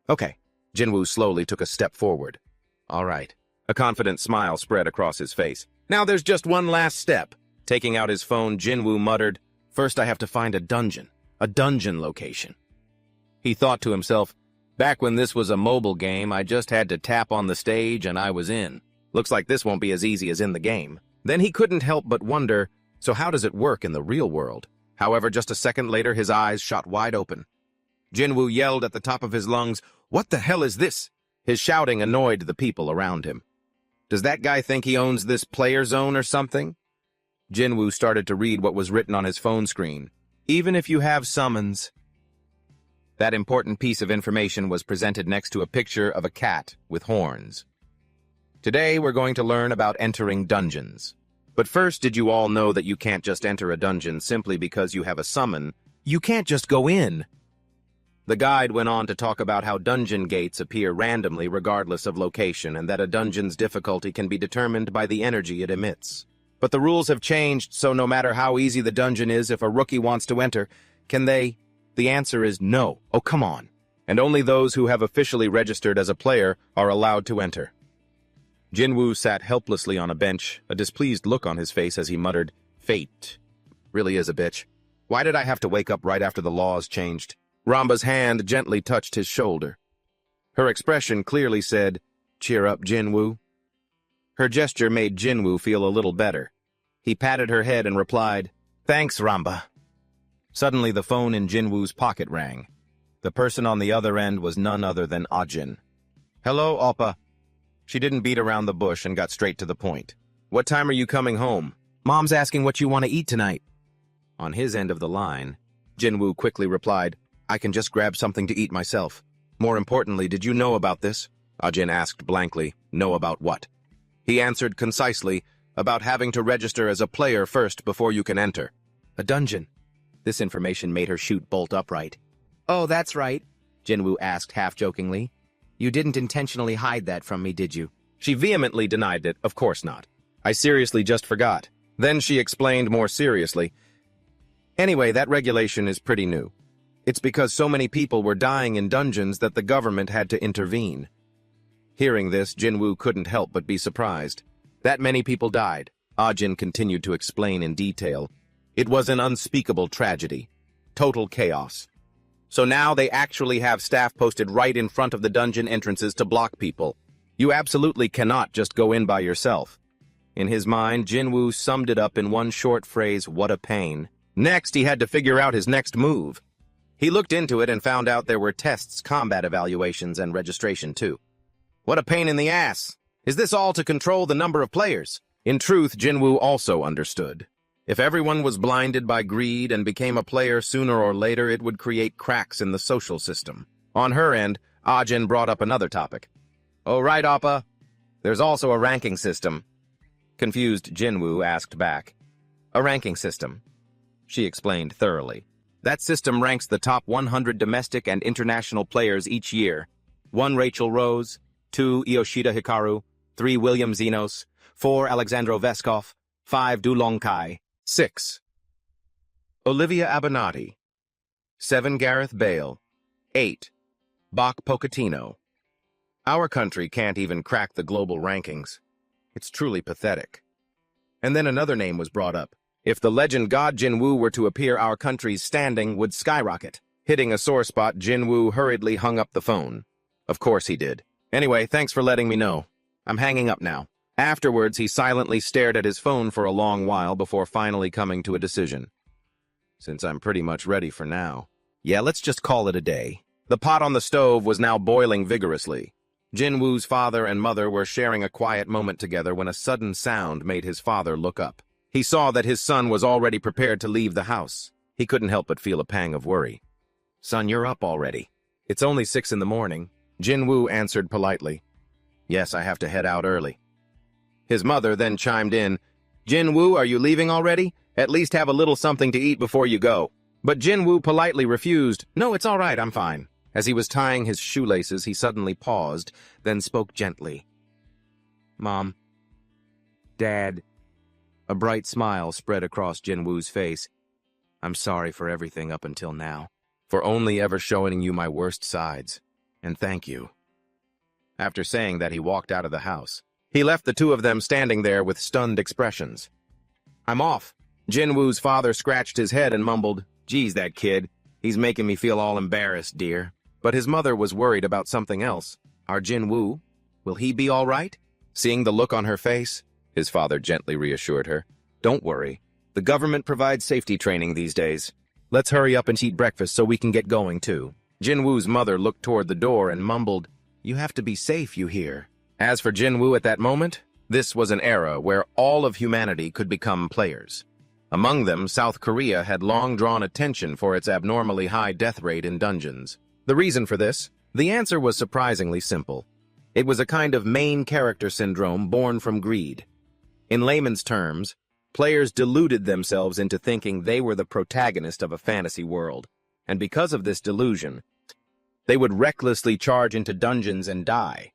Okay. Jinwoo slowly took a step forward. All right. A confident smile spread across his face. Now there's just one last step. Taking out his phone, Jinwoo muttered, "First I have to find a dungeon location." He thought to himself, back when this was a mobile game, I just had to tap on the stage and I was in. Looks like this won't be as easy as in the game. Then he couldn't help but wonder, so how does it work in the real world? However, just a second later, his eyes shot wide open. Jinwoo yelled at the top of his lungs, "What the hell is this?" His shouting annoyed the people around him. Does that guy think he owns this player zone or something? Jinwoo started to read what was written on his phone screen. Even if you have summons. That important piece of information was presented next to a picture of a cat with horns. Today, we're going to learn about entering dungeons. But first, did you all know that you can't just enter a dungeon simply because you have a summon? You can't just go in. The guide went on to talk about how dungeon gates appear randomly regardless of location and that a dungeon's difficulty can be determined by the energy it emits. But the rules have changed, so no matter how easy the dungeon is, if a rookie wants to enter, can they? The answer is no. Oh, come on. And only those who have officially registered as a player are allowed to enter. Jinwoo sat helplessly on a bench, a displeased look on his face as he muttered, "Fate really is a bitch. Why did I have to wake up right after the laws changed?" Ramba's hand gently touched his shoulder. Her expression clearly said, "Cheer up, Jinwoo." Her gesture made Jinwoo feel a little better. He patted her head and replied, "Thanks, Ramba." Suddenly, the phone in Jinwoo's pocket rang. The person on the other end was none other than Ajin. "Hello, Oppa." She didn't beat around the bush and got straight to the point. "What time are you coming home?" "Mom's asking what you want to eat tonight." On his end of the line, Jinwoo quickly replied, "I can just grab something to eat myself." "More importantly, did you know about this?" Ajin asked blankly. "Know about what?" He answered concisely, "About having to register as a player first before you can enter." "A dungeon." This information made her shoot bolt upright. "Oh, that's right," Jinwoo asked half-jokingly. "You didn't intentionally hide that from me, did you?" She vehemently denied it. "Of course not. I seriously just forgot." Then she explained more seriously. "Anyway, that regulation is pretty new. It's because so many people were dying in dungeons that the government had to intervene." Hearing this, Jinwoo couldn't help but be surprised. That many people died, Ajin continued to explain in detail. It was an unspeakable tragedy. Total chaos. So now they actually have staff posted right in front of the dungeon entrances to block people. You absolutely cannot just go in by yourself. In his mind, Jinwoo summed it up in one short phrase, "What a pain." Next, he had to figure out his next move. He looked into it and found out there were tests, combat evaluations, and registration too. What a pain in the ass! Is this all to control the number of players? In truth, Jinwoo also understood. If everyone was blinded by greed and became a player sooner or later, it would create cracks in the social system. On her end, Ajin brought up another topic. "Oh, right, Appa. There's also a ranking system." Confused Jinwoo asked back. "A ranking system," she explained thoroughly. "That system ranks the top 100 domestic and international players each year. 1 Rachel Rose, 2 Yoshida Hikaru, 3 William Zenos, 4 Alexandro Veskov, 5 Dulong Kai, 6 Olivia Abenati, 7 Gareth Bale, 8 Bach Pochettino. Our country can't even crack the global rankings. It's truly pathetic." And then another name was brought up. If the legend god Jinwoo were to appear, our country's standing would skyrocket. Hitting a sore spot, Jinwoo hurriedly hung up the phone. Of course he did. "Anyway, thanks for letting me know. I'm hanging up now." Afterwards, he silently stared at his phone for a long while before finally coming to a decision. "Since I'm pretty much ready for now, yeah, let's just call it a day. The pot on the stove was now boiling vigorously. Jinwoo's father and mother were sharing a quiet moment together when a sudden sound made his father look up. He saw that his son was already prepared to leave the house. He couldn't help but feel a pang of worry. "Son, you're up already." "It's only 6 in the morning." Jinwoo answered politely. "Yes, I have to head out early." His mother then chimed in, "Jinwoo, are you leaving already? At least have a little something to eat before you go." But Jinwoo politely refused. "No, it's all right, I'm fine." As he was tying his shoelaces, he suddenly paused, then spoke gently. "Mom. Dad." A bright smile spread across Jinwoo's face. "I'm sorry for everything up until now, for only ever showing you my worst sides. And thank you." After saying that, he walked out of the house. He left the two of them standing there with stunned expressions. "I'm off." Jinwoo's father scratched his head and mumbled, "Geez, that kid. He's making me feel all embarrassed, dear." But his mother was worried about something else. "Our Jinwoo, will he be all right?" Seeing the look on her face, his father gently reassured her. "Don't worry. The government provides safety training these days. Let's hurry up and eat breakfast so we can get going, too." Jinwoo's mother looked toward the door and mumbled, "You have to be safe, you hear." As for Jinwoo at that moment, this was an era where all of humanity could become players. Among them, South Korea had long drawn attention for its abnormally high death rate in dungeons. The reason for this? The answer was surprisingly simple. It was a kind of main character syndrome born from greed. In layman's terms, players deluded themselves into thinking they were the protagonist of a fantasy world, and because of this delusion, they would recklessly charge into dungeons and die.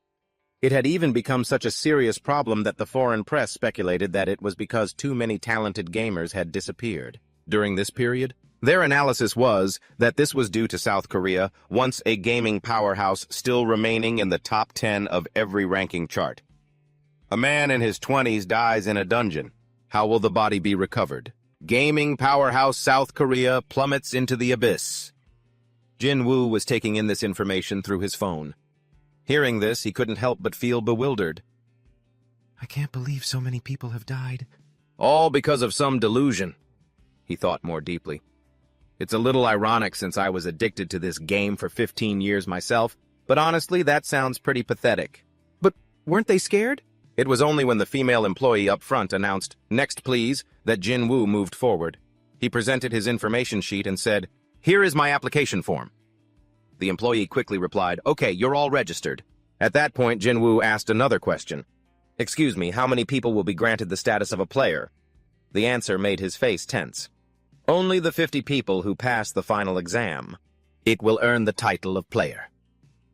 It had even become such a serious problem that the foreign press speculated that it was because too many talented gamers had disappeared. During this period, their analysis was that this was due to South Korea, once a gaming powerhouse, still remaining in the top 10 of every ranking chart. A man in his 20s dies in a dungeon. How will the body be recovered? Gaming powerhouse South Korea plummets into the abyss. Jinwoo was taking in this information through his phone. Hearing this, he couldn't help but feel bewildered. "I can't believe so many people have died." "All because of some delusion," he thought more deeply. "It's a little ironic since I was addicted to this game for 15 years myself, but honestly, that sounds pretty pathetic." "But weren't they scared?" It was only when the female employee up front announced, "Next, please," that Jinwoo moved forward. He presented his information sheet and said, "Here is my application form." The employee quickly replied, "Okay, you're all registered." At that point, Jinwoo asked another question. "Excuse me, how many people will be granted the status of a player?" The answer made his face tense. "Only the 50 people who pass the final exam. It will earn the title of player."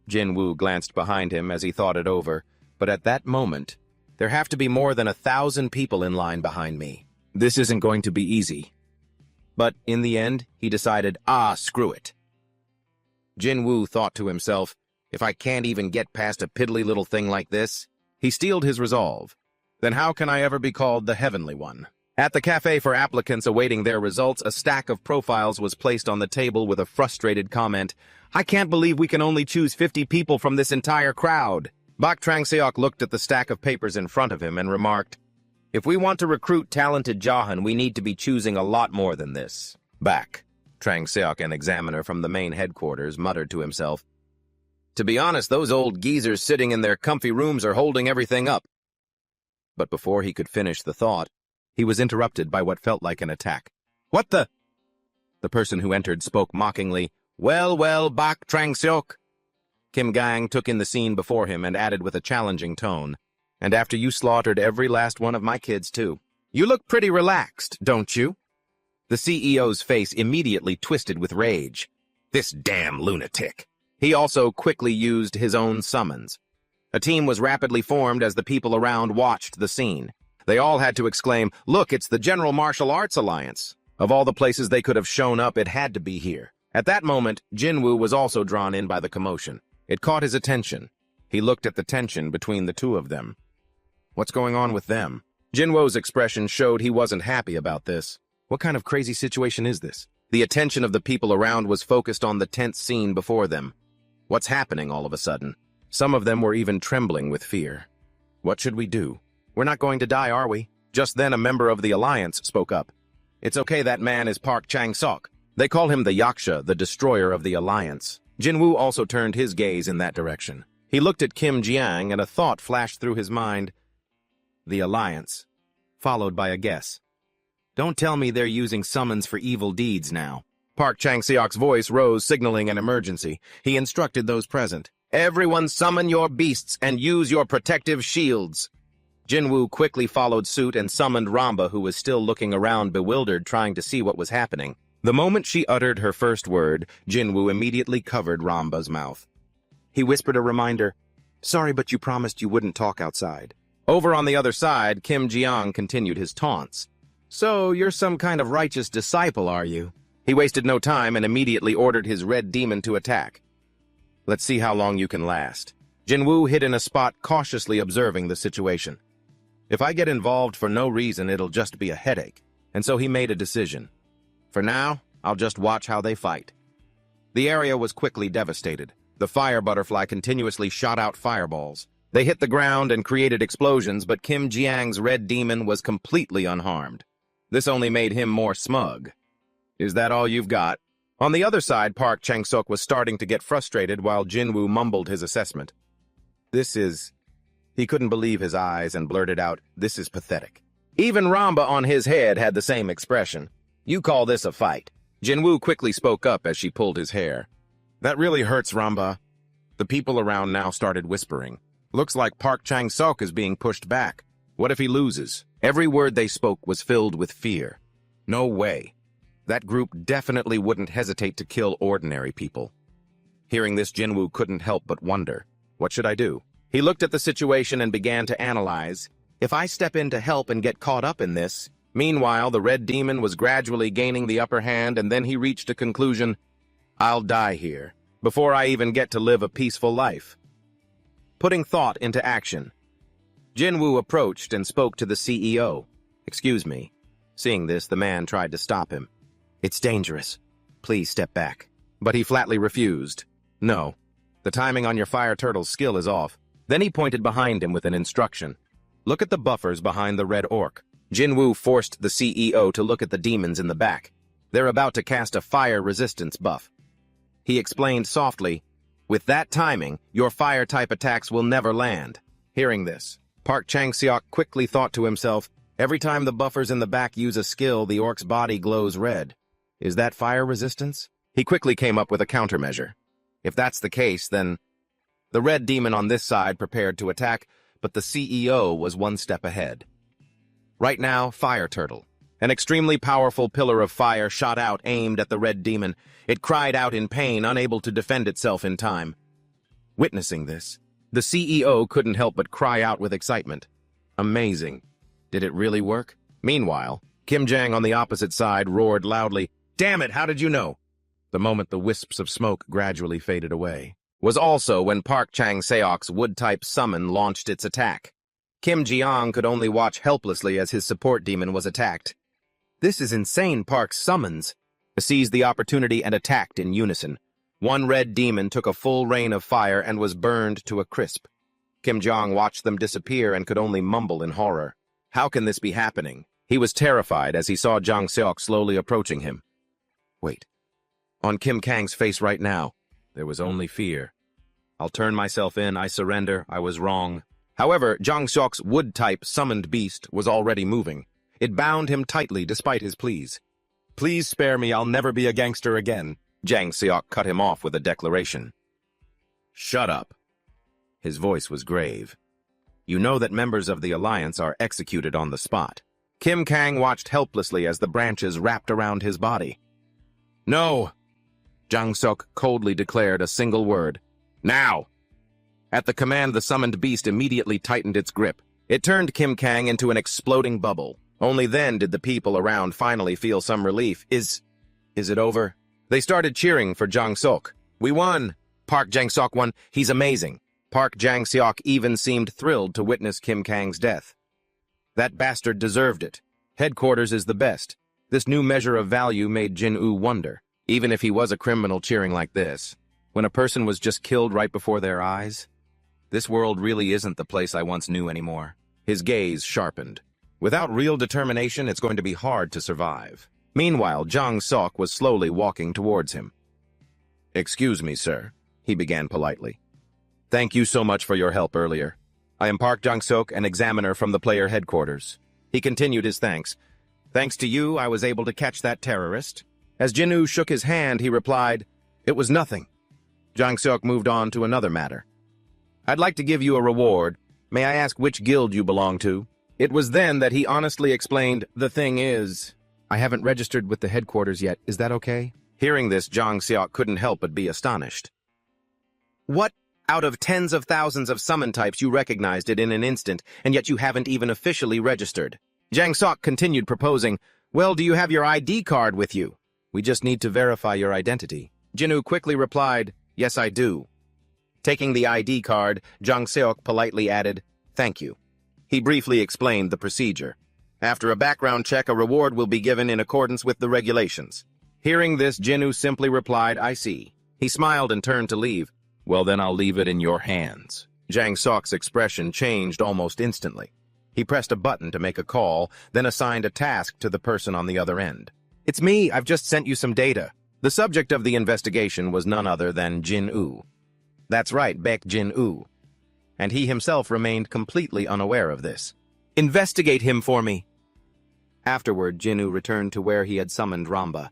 Jinwoo glanced behind him as he thought it over, but at that moment, there have to be more than 1,000 people in line behind me. This isn't going to be easy. But in the end, he decided, screw it. Jinwoo thought to himself, if I can't even get past a piddly little thing like this, he steeled his resolve. Then how can I ever be called the Heavenly One? At the cafe for applicants awaiting their results, a stack of profiles was placed on the table with a frustrated comment, "I can't believe we can only choose 50 people from this entire crowd." Bak Trangseok looked at the stack of papers in front of him and remarked, "If we want to recruit talented Jahan, we need to be choosing a lot more than this." Bak Trangseok, an examiner from the main headquarters, muttered to himself, "To be honest, those old geezers sitting in their comfy rooms are holding everything up." But before he could finish the thought, he was interrupted by what felt like an attack. "What the?" The person who entered spoke mockingly, Well, Bak Trangseok." Kim Gang took in the scene before him and added with a challenging tone, "And after you slaughtered every last one of my kids, too. You look pretty relaxed, don't you?" The CEO's face immediately twisted with rage. This damn lunatic. He also quickly used his own summons. A team was rapidly formed as the people around watched the scene. They all had to exclaim, "Look, it's the General Martial Arts Alliance." Of all the places they could have shown up, it had to be here. At that moment, Jinwoo was also drawn in by the commotion. It caught his attention. He looked at the tension between the two of them. What's going on with them? Jinwoo's expression showed he wasn't happy about this. What kind of crazy situation is this? The attention of the people around was focused on the tense scene before them. What's happening all of a sudden? Some of them were even trembling with fear. What should we do? We're not going to die, are we? Just then a member of the Alliance spoke up. It's okay, that man is Park Chang-sok. They call him the Yaksha, the destroyer of the Alliance. Jinwoo also turned his gaze in that direction. He looked at Kim Jiang, and a thought flashed through his mind. The Alliance, followed by a guess. Don't tell me they're using summons for evil deeds now. Park Chang-seok's voice rose, signaling an emergency. He instructed those present. Everyone summon your beasts and use your protective shields. Jinwoo quickly followed suit and summoned Ramba, who was still looking around bewildered, trying to see what was happening. The moment she uttered her first word, Jinwoo immediately covered Ramba's mouth. He whispered a reminder, "Sorry, but you promised you wouldn't talk outside." Over on the other side, Kim Jiang continued his taunts. "So, you're some kind of righteous disciple, are you?" He wasted no time and immediately ordered his red demon to attack. "Let's see how long you can last." Jinwoo hid in a spot, cautiously observing the situation. If I get involved for no reason, it'll just be a headache. And so he made a decision. For now, I'll just watch how they fight. The area was quickly devastated. The fire butterfly continuously shot out fireballs. They hit the ground and created explosions, but Kim Jiang's red demon was completely unharmed. This only made him more smug. "Is that all you've got?" On the other side, Park Chang-seok was starting to get frustrated while Jinwoo mumbled his assessment. He couldn't believe his eyes and blurted out, "This is pathetic." Even Ramba on his head had the same expression. "You call this a fight?" Jinwoo quickly spoke up as she pulled his hair. "That really hurts, Ramba." The people around now started whispering. "Looks like Park Chang-seok is being pushed back. What if he loses?" Every word they spoke was filled with fear. No way. That group definitely wouldn't hesitate to kill ordinary people. Hearing this, Jinwoo couldn't help but wonder, what should I do? He looked at the situation and began to analyze. If I step in to help and get caught up in this... Meanwhile, the red demon was gradually gaining the upper hand, and then he reached a conclusion. I'll die here, before I even get to live a peaceful life. Putting thought into action, Jinwoo approached and spoke to the CEO. "Excuse me." Seeing this, the man tried to stop him. "It's dangerous. Please step back." But he flatly refused. "No. The timing on your fire turtle's skill is off." Then he pointed behind him with an instruction. "Look at the buffers behind the red orc." Jinwoo forced the CEO to look at the demons in the back. They're about to cast a fire resistance buff. He explained softly, "With that timing, your fire-type attacks will never land." Hearing this, Park Chang-seok quickly thought to himself, every time the buffers in the back use a skill, the orc's body glows red. Is that fire resistance? He quickly came up with a countermeasure. If that's the case, then... The red demon on this side prepared to attack, but the CEO was one step ahead. Right now, Fire Turtle. An extremely powerful pillar of fire shot out, aimed at the red demon. It cried out in pain, unable to defend itself in time. Witnessing this, the CEO couldn't help but cry out with excitement. Amazing. Did it really work? Meanwhile, Kim Jang on the opposite side roared loudly, "Damn it, how did you know?" The moment the wisps of smoke gradually faded away was also when Park Chang-seok's wood-type summon launched its attack. Kim Jiang could only watch helplessly as his support demon was attacked. "This is insane, Park's summons." Seized the opportunity and attacked in unison. One red demon took a full rain of fire and was burned to a crisp. Kim Jiang watched them disappear and could only mumble in horror. How can this be happening? He was terrified as he saw Jang Seok slowly approaching him. Wait. On Kim Kang's face right now, there was only fear. "I'll turn myself in, I surrender, I was wrong." However, Jang Seok's wood-type summoned beast was already moving. It bound him tightly despite his pleas. "Please spare me, I'll never be a gangster again." Jang Seok cut him off with a declaration. "Shut up." His voice was grave. "You know that members of the Alliance are executed on the spot." Kim Kang watched helplessly as the branches wrapped around his body. "No!" Jang Seok coldly declared a single word. "Now!" At the command, the summoned beast immediately tightened its grip. It turned Kim Kang into an exploding bubble. Only then did the people around finally feel some relief. Is it over? They started cheering for Jang Seok. "We won! Park Jang-seok won! He's amazing!" Park Jang-seok even seemed thrilled to witness Kim Kang's death. That bastard deserved it. Headquarters is the best. This new measure of value made Jinwoo wonder, even if he was a criminal cheering like this. When a person was just killed right before their eyes? This world really isn't the place I once knew anymore. His gaze sharpened. Without real determination, it's going to be hard to survive. Meanwhile, Jang Seok was slowly walking towards him. "Excuse me, sir," he began politely. "Thank you so much for your help earlier. I am Park Jung-seok, an examiner from the player headquarters." He continued his thanks. "Thanks to you, I was able to catch that terrorist." As Jin-woo shook his hand, he replied, "It was nothing." Jung-seok moved on to another matter. "I'd like to give you a reward. May I ask which guild you belong to?" It was then that he honestly explained, "The thing is, I haven't registered with the headquarters yet. Is that okay?" Hearing this, Jung-seok couldn't help but be astonished. "What? Out of tens of thousands of summon types, you recognized it in an instant, and yet you haven't even officially registered." Jang-seok continued proposing, "Well, do you have your ID card with you? We just need to verify your identity." Jin-woo quickly replied, "Yes, I do." Taking the ID card, Jang-seok politely added, "Thank you." He briefly explained the procedure. After a background check, a reward will be given in accordance with the regulations. Hearing this, Jin-woo simply replied, "I see." He smiled and turned to leave. "Well, then I'll leave it in your hands." Jang-seok's expression changed almost instantly. He pressed a button to make a call, then assigned a task to the person on the other end. "It's me. I've just sent you some data." The subject of the investigation was none other than Jin-woo. That's right, Baek Jin-woo. And he himself remained completely unaware of this. "Investigate him for me." Afterward, Jin-woo returned to where he had summoned Ramba.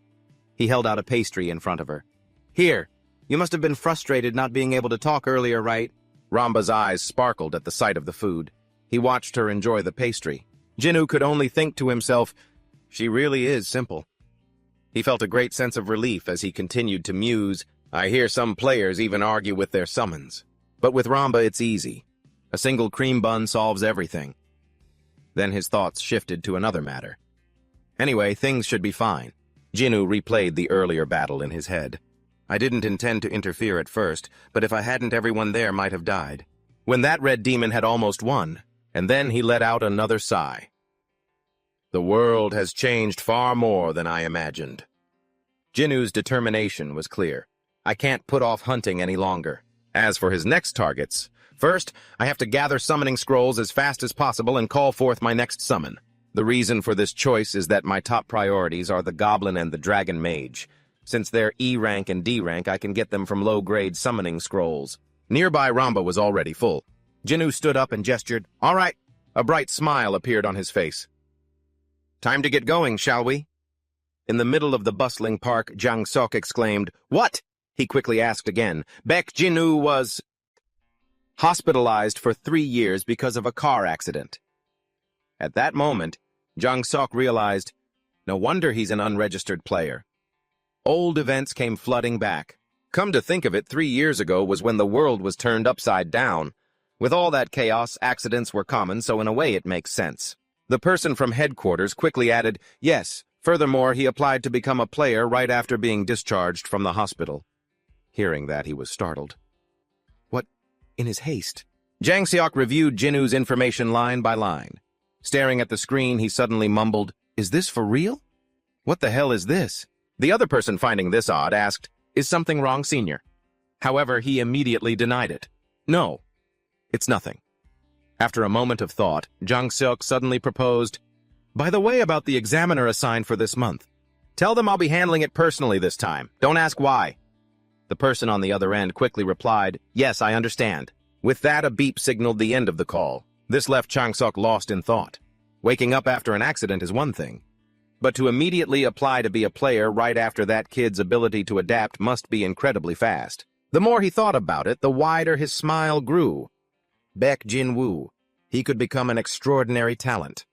He held out a pastry in front of her. "Here. You must have been frustrated not being able to talk earlier, right?" Ramba's eyes sparkled at the sight of the food. He watched her enjoy the pastry. Jin-woo could only think to himself, "She really is simple." He felt a great sense of relief as he continued to muse, "I hear some players even argue with their summons. But with Ramba it's easy. A single cream bun solves everything." Then his thoughts shifted to another matter. Anyway, things should be fine. Jin-woo replayed the earlier battle in his head. "I didn't intend to interfere at first, but if I hadn't, everyone there might have died." When that red demon had almost won, and then he let out another sigh. "The world has changed far more than I imagined." Jin-woo's determination was clear. "I can't put off hunting any longer." As for his next targets, first, I have to gather summoning scrolls as fast as possible and call forth my next summon. The reason for this choice is that my top priorities are the Goblin and the Dragon Mage. Since they're E rank and D rank, I can get them from low-grade summoning scrolls. Nearby Ramba was already full. Jin-woo stood up and gestured, "All right." A bright smile appeared on his face. "Time to get going, shall we?" In the middle of the bustling park, Jang-seok exclaimed, "What?" He quickly asked again. Baek Jin-woo was hospitalized for 3 years because of a car accident. At that moment, Jang-seok realized, no wonder he's an unregistered player. Old events came flooding back. Come to think of it, 3 years ago was when the world was turned upside down. With all that chaos, accidents were common, so in a way it makes sense. The person from headquarters quickly added, "Yes, furthermore, he applied to become a player right after being discharged from the hospital." Hearing that, he was startled. What? In his haste? Jang-seok reviewed Jin-woo's information line by line. Staring at the screen, he suddenly mumbled, "Is this for real? What the hell is this?" The other person finding this odd asked, "Is something wrong, senior?" However, he immediately denied it. "No, it's nothing." After a moment of thought, Jang-seok suddenly proposed, "By the way, about the examiner assigned for this month. Tell them I'll be handling it personally this time. Don't ask why." The person on the other end quickly replied, "Yes, I understand." With that, a beep signaled the end of the call. This left Jang-seok lost in thought. Waking up after an accident is one thing, but to immediately apply to be a player right after that kid's ability to adapt must be incredibly fast. The more he thought about it, the wider his smile grew. Baek Jin-woo. He could become an extraordinary talent.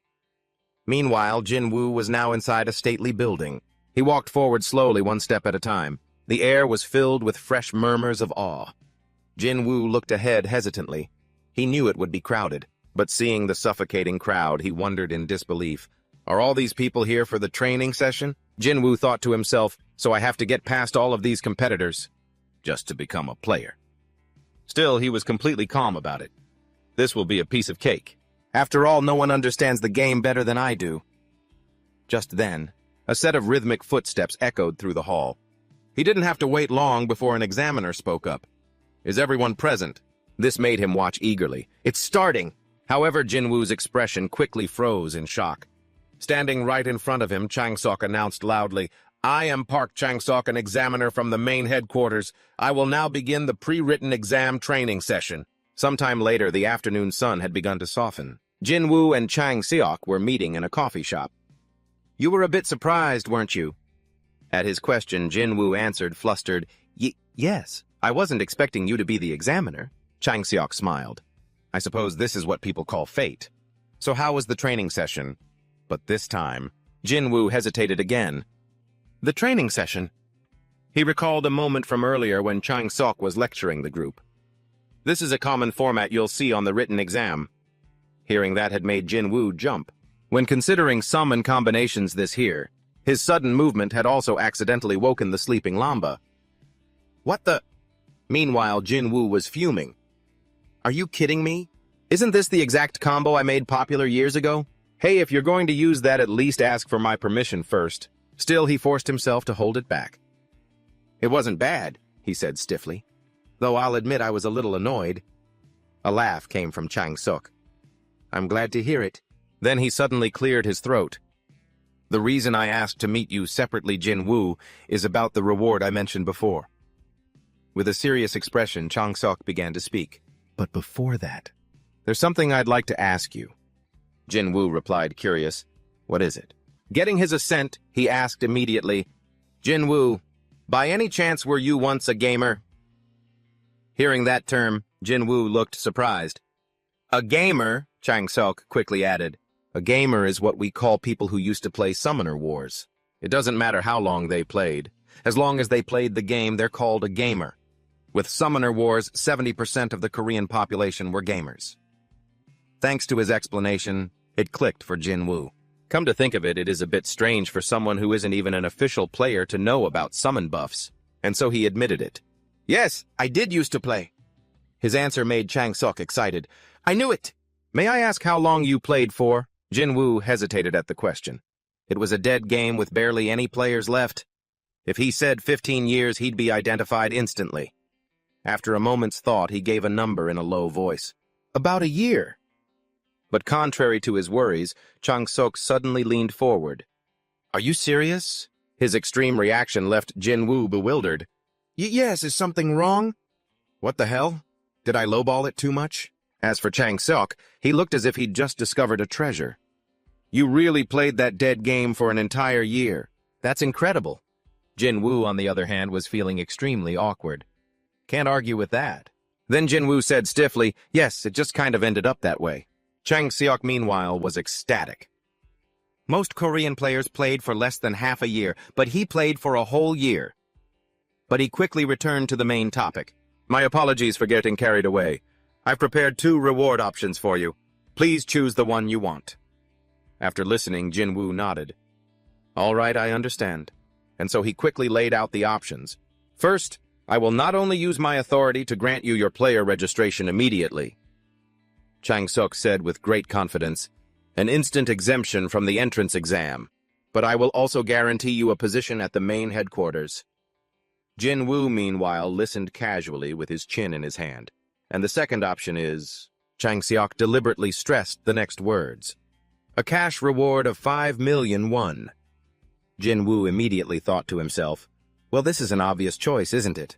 Meanwhile, Jin-woo was now inside a stately building. He walked forward slowly, one step at a time. The air was filled with fresh murmurs of awe. Jin-woo looked ahead hesitantly. He knew it would be crowded, but seeing the suffocating crowd, he wondered in disbelief. Are all these people here for the training session? Jin-woo thought to himself, so I have to get past all of these competitors just to become a player. Still, he was completely calm about it. This will be a piece of cake. After all, no one understands the game better than I do. Just then, a set of rhythmic footsteps echoed through the hall. He didn't have to wait long before an examiner spoke up. "Is everyone present?" This made him watch eagerly. "It's starting!" However, Jin-woo's expression quickly froze in shock. Standing right in front of him, Jang-seok announced loudly, I am Park Chang-sok, an examiner from the main headquarters. I will now begin the pre-written exam training session. Sometime later, the afternoon sun had begun to soften. Jin-woo and Chang-seok were meeting in a coffee shop. You were a bit surprised, weren't you? At his question, Jin-woo answered, flustered, Yes, I wasn't expecting you to be the examiner. Chang-seok smiled. I suppose this is what people call fate. So how was the training session? But this time, Jin-woo hesitated again. The training session? He recalled a moment from earlier when Chang-seok was lecturing the group. This is a common format you'll see on the written exam. Hearing that had made Jin-woo jump. When considering sum and combinations this here, his sudden movement had also accidentally woken the sleeping Lamba. What the? Meanwhile, Jin-woo was fuming. Are you kidding me? Isn't this the exact combo I made popular years ago? Hey, if you're going to use that, at least ask for my permission first. Still, he forced himself to hold it back. It wasn't bad, he said stiffly, though I'll admit I was a little annoyed. A laugh came from Chang-seok. I'm glad to hear it. Then he suddenly cleared his throat. The reason I asked to meet you separately, Jin-woo, is about the reward I mentioned before. With a serious expression, Chang-seok began to speak. But before that, there's something I'd like to ask you. Jin-woo replied, curious. What is it? Getting his assent, he asked immediately, Jin-woo, by any chance were you once a gamer? Hearing that term, Jin-woo looked surprised. A gamer, Chang-seok quickly added. A gamer is what we call people who used to play Summoner Wars. It doesn't matter how long they played. As long as they played the game, they're called a gamer. With Summoner Wars, 70% of the Korean population were gamers. Thanks to his explanation, it clicked for Jin-woo. Come to think of it, it is a bit strange for someone who isn't even an official player to know about summon buffs, and so he admitted it. Yes, I did used to play. His answer made Chang-seok excited. I knew it! May I ask how long you played for? Jin-woo hesitated at the question. It was a dead game with barely any players left. If he said 15 years, he'd be identified instantly. After a moment's thought, he gave a number in a low voice. About a year. But contrary to his worries, Chang-seok suddenly leaned forward. Are you serious? His extreme reaction left Jin-woo bewildered. Yes, is something wrong? What the hell? Did I lowball it too much? As for Chang-seok, he looked as if he'd just discovered a treasure. You really played that dead game for an entire year. That's incredible. Jin-woo, on the other hand, was feeling extremely awkward. Can't argue with that. Then Jin-woo said stiffly, yes, it just kind of ended up that way. Chang-seok, meanwhile, was ecstatic. Most Korean players played for less than half a year, but he played for a whole year. But he quickly returned to the main topic. My apologies for getting carried away. I've prepared 2 reward options for you. Please choose the one you want. After listening, Jin-woo nodded. All right, I understand. And so he quickly laid out the options. First, I will not only use my authority to grant you your player registration immediately, Chang-seok said with great confidence, an instant exemption from the entrance exam, but I will also guarantee you a position at the main headquarters. Jin-woo, meanwhile, listened casually with his chin in his hand. And the second option is, Chang-seok deliberately stressed the next words, a cash reward of 5 million won. Jin-woo immediately thought to himself, well, this is an obvious choice, isn't it?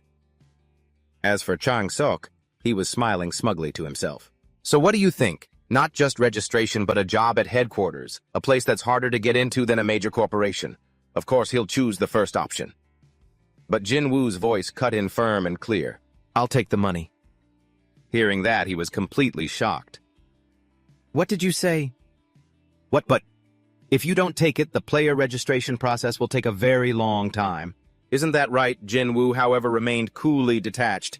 As for Chang-seok, he was smiling smugly to himself. So what do you think? Not just registration, but a job at headquarters, a place that's harder to get into than a major corporation. Of course, he'll choose the first option. But Jin-woo's voice cut in firm and clear. I'll take the money. Hearing that, he was completely shocked. What did you say? What, but if you don't take it, the player registration process will take a very long time. Isn't that right? Jin-woo, however, remained coolly detached.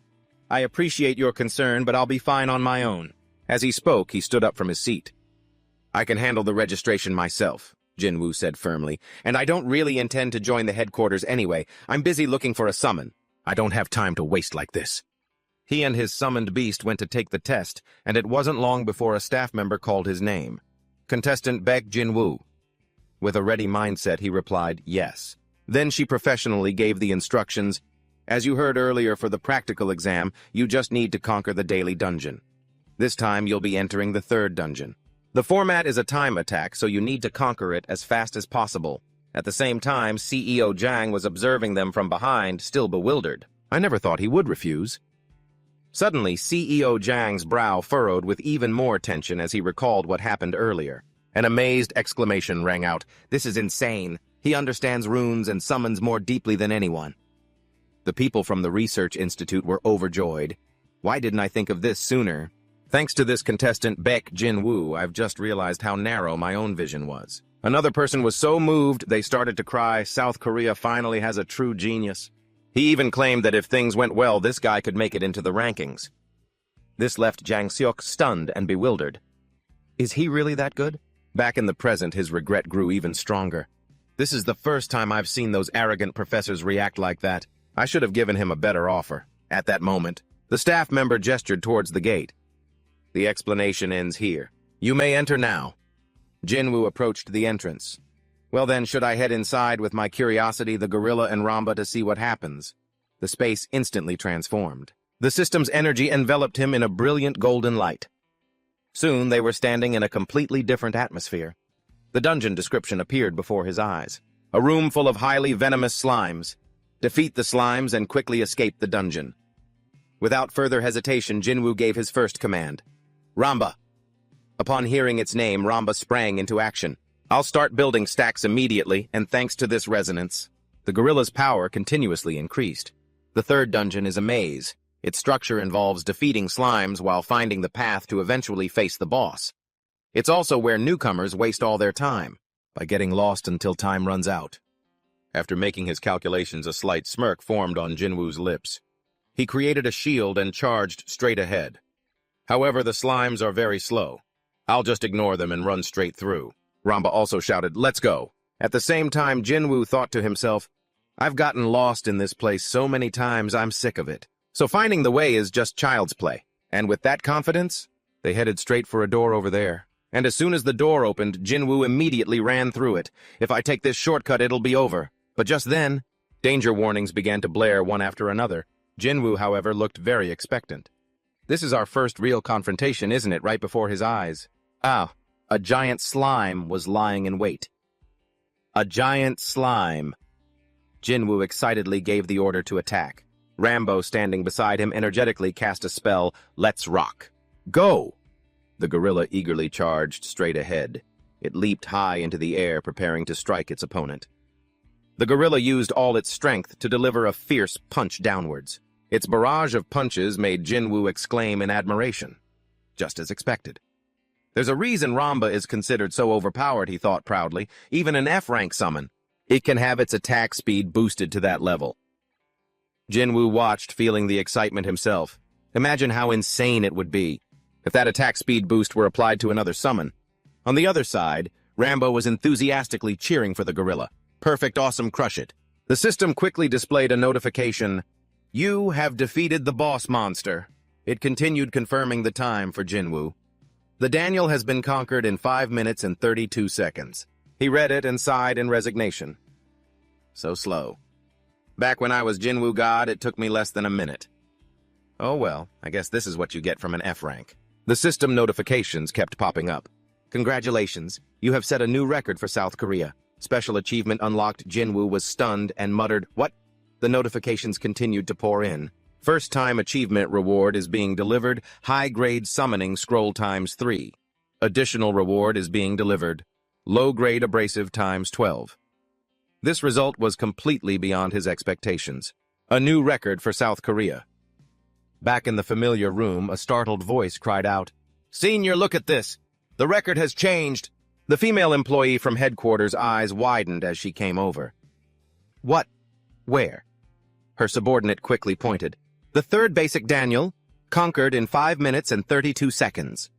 I appreciate your concern, but I'll be fine on my own. As he spoke, he stood up from his seat. I can handle the registration myself, Jin-woo said firmly, and I don't really intend to join the headquarters anyway. I'm busy looking for a summon. I don't have time to waste like this. He and his summoned beast went to take the test, and it wasn't long before a staff member called his name. Contestant Baek Jin-woo. With a ready mindset, he replied, yes. Then she professionally gave the instructions. As you heard earlier, for the practical exam, you just need to conquer the daily dungeon. This time, you'll be entering the 3rd dungeon. The format is a time attack, so you need to conquer it as fast as possible. At the same time, CEO Jang was observing them from behind, still bewildered. I never thought he would refuse. Suddenly, CEO Jang's brow furrowed with even more tension as he recalled what happened earlier. An amazed exclamation rang out. This is insane. He understands runes and summons more deeply than anyone. The people from the research institute were overjoyed. Why didn't I think of this sooner? Thanks to this contestant Baek Jin-woo, I've just realized how narrow my own vision was. Another person was so moved they started to cry, South Korea finally has a true genius. He even claimed that if things went well, this guy could make it into the rankings. This left Jang Seok stunned and bewildered. Is he really that good? Back in the present, his regret grew even stronger. This is the first time I've seen those arrogant professors react like that. I should have given him a better offer. At that moment, the staff member gestured towards the gate. The explanation ends here. You may enter now. Jinwoo approached the entrance. Well then, should I head inside with my curiosity, the gorilla and Ramba to see what happens? The space instantly transformed. The system's energy enveloped him in a brilliant golden light. Soon they were standing in a completely different atmosphere. The dungeon description appeared before his eyes. A room full of highly venomous slimes. Defeat the slimes and quickly escape the dungeon. Without further hesitation, Jinwoo gave his first command. Ramba. Upon hearing its name, Ramba sprang into action. I'll start building stacks immediately, and thanks to this resonance, the gorilla's power continuously increased. The third dungeon is a maze. Its structure involves defeating slimes while finding the path to eventually face the boss. It's also where newcomers waste all their time, by getting lost until time runs out. After making his calculations, a slight smirk formed on Jinwoo's lips. He created a shield and charged straight ahead. However, the slimes are very slow. I'll just ignore them and run straight through. Ramba also shouted, let's go. At the same time, Jinwoo thought to himself, I've gotten lost in this place so many times I'm sick of it. So finding the way is just child's play. And with that confidence, they headed straight for a door over there. And as soon as the door opened, Jinwoo immediately ran through it. If I take this shortcut, it'll be over. But just then, danger warnings began to blare one after another. Jinwoo, however, looked very expectant. This is our first real confrontation, isn't it, right before his eyes? Ah, a giant slime was lying in wait. A giant slime. Jinwoo excitedly gave the order to attack. Rambo, standing beside him, energetically cast a spell, Let's Rock. Go! The gorilla eagerly charged straight ahead. It leaped high into the air, preparing to strike its opponent. The gorilla used all its strength to deliver a fierce punch downwards. Its barrage of punches made Jinwoo exclaim in admiration. Just as expected. There's a reason Ramba is considered so overpowered, he thought proudly. Even an F-rank summon, it can have its attack speed boosted to that level. Jinwoo watched, feeling the excitement himself. Imagine how insane it would be if that attack speed boost were applied to another summon. On the other side, Rambo was enthusiastically cheering for the gorilla. Perfect, awesome, crush it. The system quickly displayed a notification. You have defeated the boss monster. It continued, confirming the time for Jinwoo. The Daniel has been conquered in 5 minutes and 32 seconds. He read it and sighed in resignation. So slow. Back when I was Jinwoo God, it took me less than a minute. Oh well, I guess this is what you get from an F rank. The system notifications kept popping up. Congratulations, you have set a new record for South Korea. Special achievement unlocked. Jinwoo was stunned and muttered, What? The notifications continued to pour in. First-time achievement reward is being delivered. High-grade summoning scroll ×3. Additional reward is being delivered. Low-grade abrasive ×12. This result was completely beyond his expectations. A new record for South Korea. Back in the familiar room, a startled voice cried out, Senior, look at this! The record has changed! The female employee from headquarters' eyes widened as she came over. What? Where? Her subordinate quickly pointed. The third basic Daniel, conquered in 5 minutes and 32 seconds.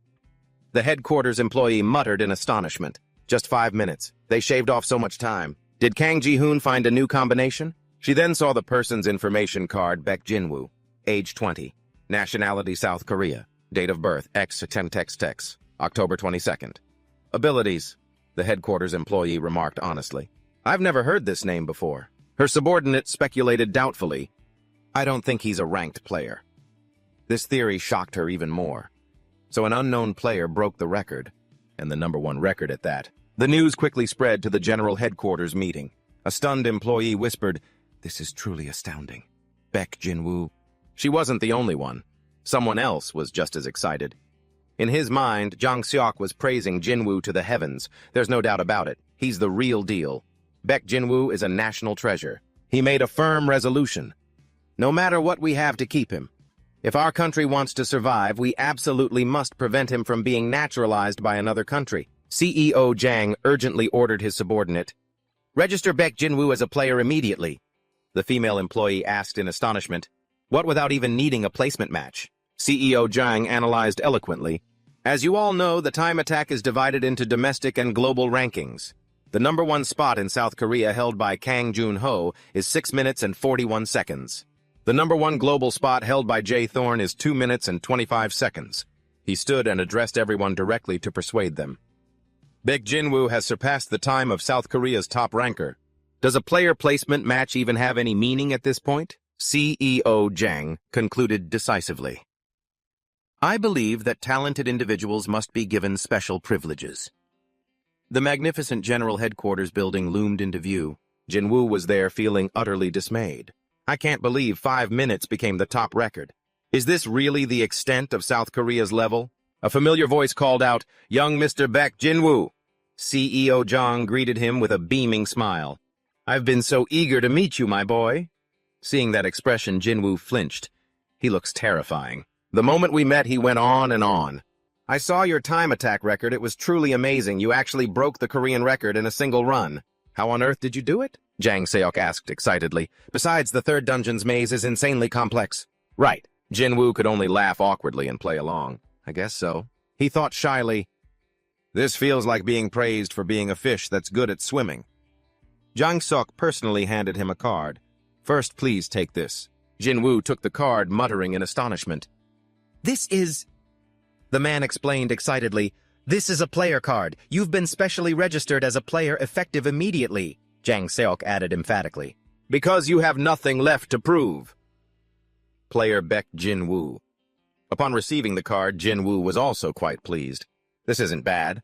The headquarters employee muttered in astonishment. Just 5 minutes. They shaved off so much time. Did Kang Ji-hoon find a new combination? She then saw the person's information card, Baek Jinwoo. Age 20. Nationality South Korea. Date of birth, X10XX, October 22nd. Abilities, the headquarters employee remarked honestly. I've never heard this name before. Her subordinate speculated doubtfully. I don't think he's a ranked player. This theory shocked her even more. So an unknown player broke the record, and the #1 record at that. The news quickly spread to the general headquarters meeting. A stunned employee whispered, "This is truly astounding. Baek Jin-woo." She wasn't the only one. Someone else was just as excited. In his mind, Jang Seok was praising Jin-woo to the heavens. There's no doubt about it. He's the real deal. Baek Jin-woo is a national treasure. He made a firm resolution. No matter what we have to keep him. If our country wants to survive, we absolutely must prevent him from being naturalized by another country. CEO Jang urgently ordered his subordinate. "Register Baek Jin-woo as a player immediately." The female employee asked in astonishment. What without even needing a placement match? CEO Jang analyzed eloquently. As you all know, the time attack is divided into domestic and global rankings. The #1 spot in South Korea held by Kang Jun-ho is 6 minutes and 41 seconds. The #1 global spot held by Jae Thorne is 2 minutes and 25 seconds. He stood and addressed everyone directly to persuade them. Baek Jin-woo has surpassed the time of South Korea's top ranker. Does a player placement match even have any meaning at this point? CEO Jang concluded decisively. I believe that talented individuals must be given special privileges. The magnificent general headquarters building loomed into view. Jin-woo was there feeling utterly dismayed. I can't believe 5 minutes became the top record. Is this really the extent of South Korea's level? A familiar voice called out, "Young Mr. Baek Jin-woo." CEO Jang greeted him with a beaming smile. "I've been so eager to meet you, my boy." Seeing that expression, Jin-woo flinched. He looks terrifying. The moment we met, he went on and on. "I saw your time attack record. It was truly amazing. You actually broke the Korean record in a single run. How on earth did you do it?" Jang Seok asked excitedly. "Besides, the third dungeon's maze is insanely complex." "Right." Jin-woo could only laugh awkwardly and play along. "I guess so." He thought shyly, "This feels like being praised for being a fish that's good at swimming." Jang Seok personally handed him a card. "First, please take this." Jin-woo took the card, muttering in astonishment. "This is..." The man explained excitedly, "This is a player card. You've been specially registered as a player effective immediately," Jang Seok added emphatically. "Because you have nothing left to prove." Player Baek Jin-woo. Upon receiving the card, Jin-woo was also quite pleased. "This isn't bad."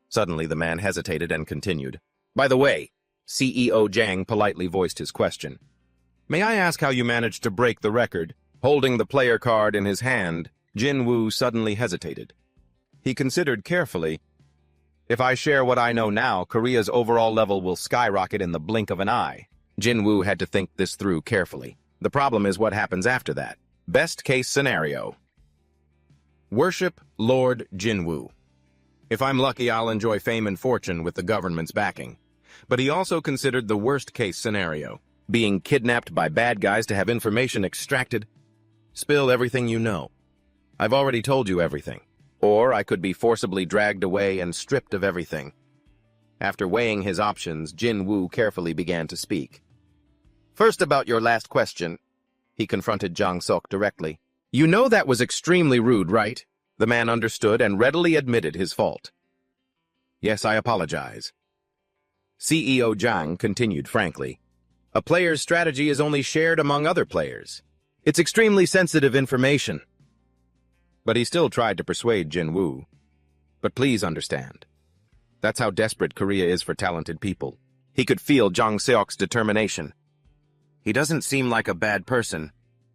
Suddenly, the man hesitated and continued. "By the way," CEO Jang politely voiced his question. "May I ask how you managed to break the record?" Holding the player card in his hand, Jin-woo suddenly hesitated. He considered carefully. "If I share what I know now, Korea's overall level will skyrocket in the blink of an eye." Jin-woo had to think this through carefully. The problem is what happens after that. Best case scenario. Worship Lord Jin-woo. If I'm lucky, I'll enjoy fame and fortune with the government's backing. But he also considered the worst case scenario. Being kidnapped by bad guys to have information extracted. Spill everything you know. I've already told you everything. Or I could be forcibly dragged away and stripped of everything. After weighing his options, Jin-woo carefully began to speak. "First, about your last question," he confronted Jang Seok directly. "You know that was extremely rude, right?" The man understood and readily admitted his fault. "Yes, I apologize." CEO Jang continued frankly. "A player's strategy is only shared among other players. It's extremely sensitive information." But he still tried to persuade Jin-woo. "But please understand. That's how desperate Korea is for talented people." He could feel Jang Seok's determination. "He doesn't seem like a bad person."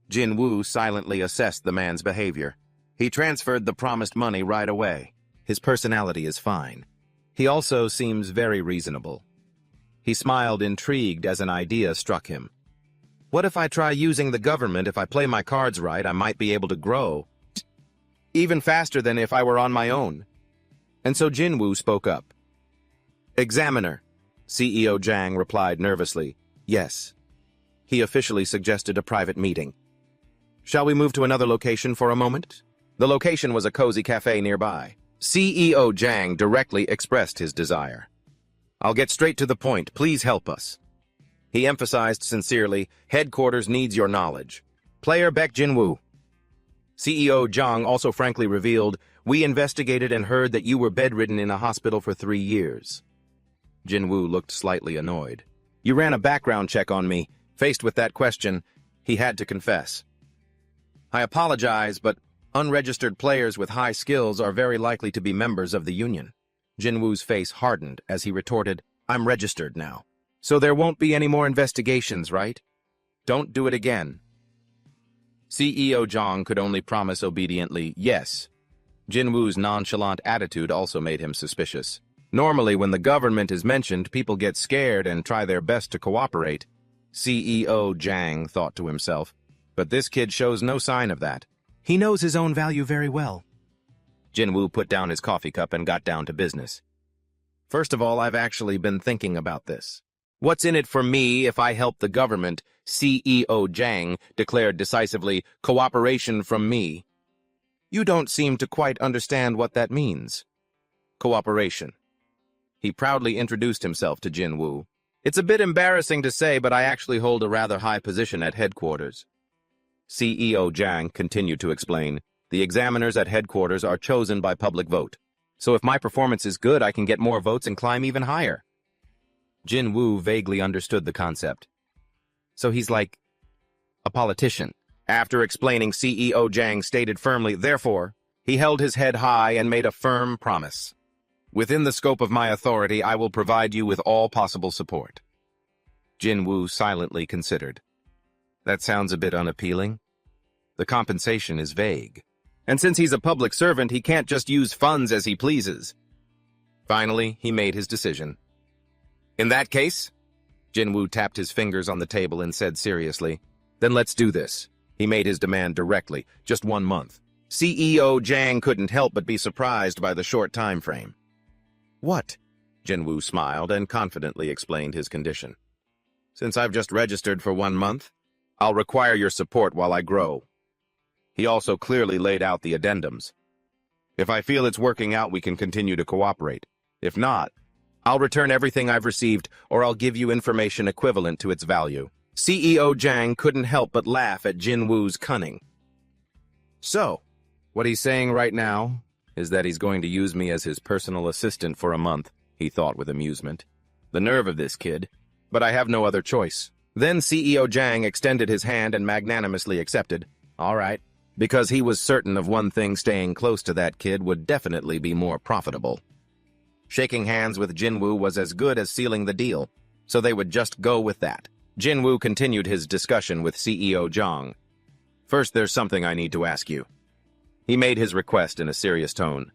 Jin-woo silently assessed the man's behavior. He transferred the promised money right away. His personality is fine. He also seems very reasonable. He smiled, intrigued, as an idea struck him. "What if I try using the government? If I play my cards right, I might be able to grow. Even faster than if I were on my own." And so Jin-woo spoke up. "Examiner." CEO Jang replied nervously, "Yes." He officially suggested a private meeting. "Shall we move to another location for a moment?" The location was a cozy cafe nearby. CEO Jang directly expressed his desire. "I'll get straight to the point. Please help us." He emphasized sincerely, "Headquarters needs your knowledge." Player Baek Jin-woo. CEO Jang also frankly revealed, "We investigated and heard that you were bedridden in a hospital for 3 years. Jin-woo looked slightly annoyed. "You ran a background check on me." Faced with that question, he had to confess. "I apologize, but unregistered players with high skills are very likely to be members of the union." Jinwoo's face hardened as he retorted, I'm registered now. So there won't be any more investigations, right? Don't do it again. CEO Zhang could only promise obediently, yes. Jinwoo's nonchalant attitude also made him suspicious. Normally, when the government is mentioned, people get scared and try their best to cooperate. CEO Zhang thought to himself. But this kid shows no sign of that. He knows his own value very well. Jinwoo put down his coffee cup and got down to business. First of all, I've actually been thinking about this. What's in it for me if I help the government? CEO Zhang declared decisively, cooperation from me. You don't seem to quite understand what that means. Cooperation. He proudly introduced himself to Jinwoo. It's a bit embarrassing to say, but I actually hold a rather high position at headquarters. CEO Zhang continued to explain. The examiners at headquarters are chosen by public vote. So if my performance is good, I can get more votes and climb even higher. Jinwoo vaguely understood the concept. So he's like a politician. After explaining, CEO Zhang stated firmly, therefore, he held his head high and made a firm promise. Within the scope of my authority, I will provide you with all possible support. Jinwoo silently considered. That sounds a bit unappealing. The compensation is vague. And since he's a public servant, he can't just use funds as he pleases. Finally, he made his decision. In that case, Jinwoo tapped his fingers on the table and said seriously, then let's do this. He made his demand directly, just 1 month. CEO Zhang couldn't help but be surprised by the short time frame. What? Jinwoo smiled and confidently explained his condition. Since I've just registered for 1 month, I'll require your support while I grow. He also clearly laid out the addendums. If I feel it's working out, we can continue to cooperate. If not, I'll return everything I've received, or I'll give you information equivalent to its value. CEO Zhang couldn't help but laugh at Jinwoo's cunning. So, what he's saying right now is that he's going to use me as his personal assistant for a month, he thought with amusement. The nerve of this kid, but I have no other choice. Then CEO Zhang extended his hand and magnanimously accepted. All right. Because he was certain of one thing, staying close to that kid would definitely be more profitable. Shaking hands with Jinwoo was as good as sealing the deal, so they would just go with that. Jinwoo continued his discussion with CEO Zhang. First, there's something I need to ask you. He made his request in a serious tone.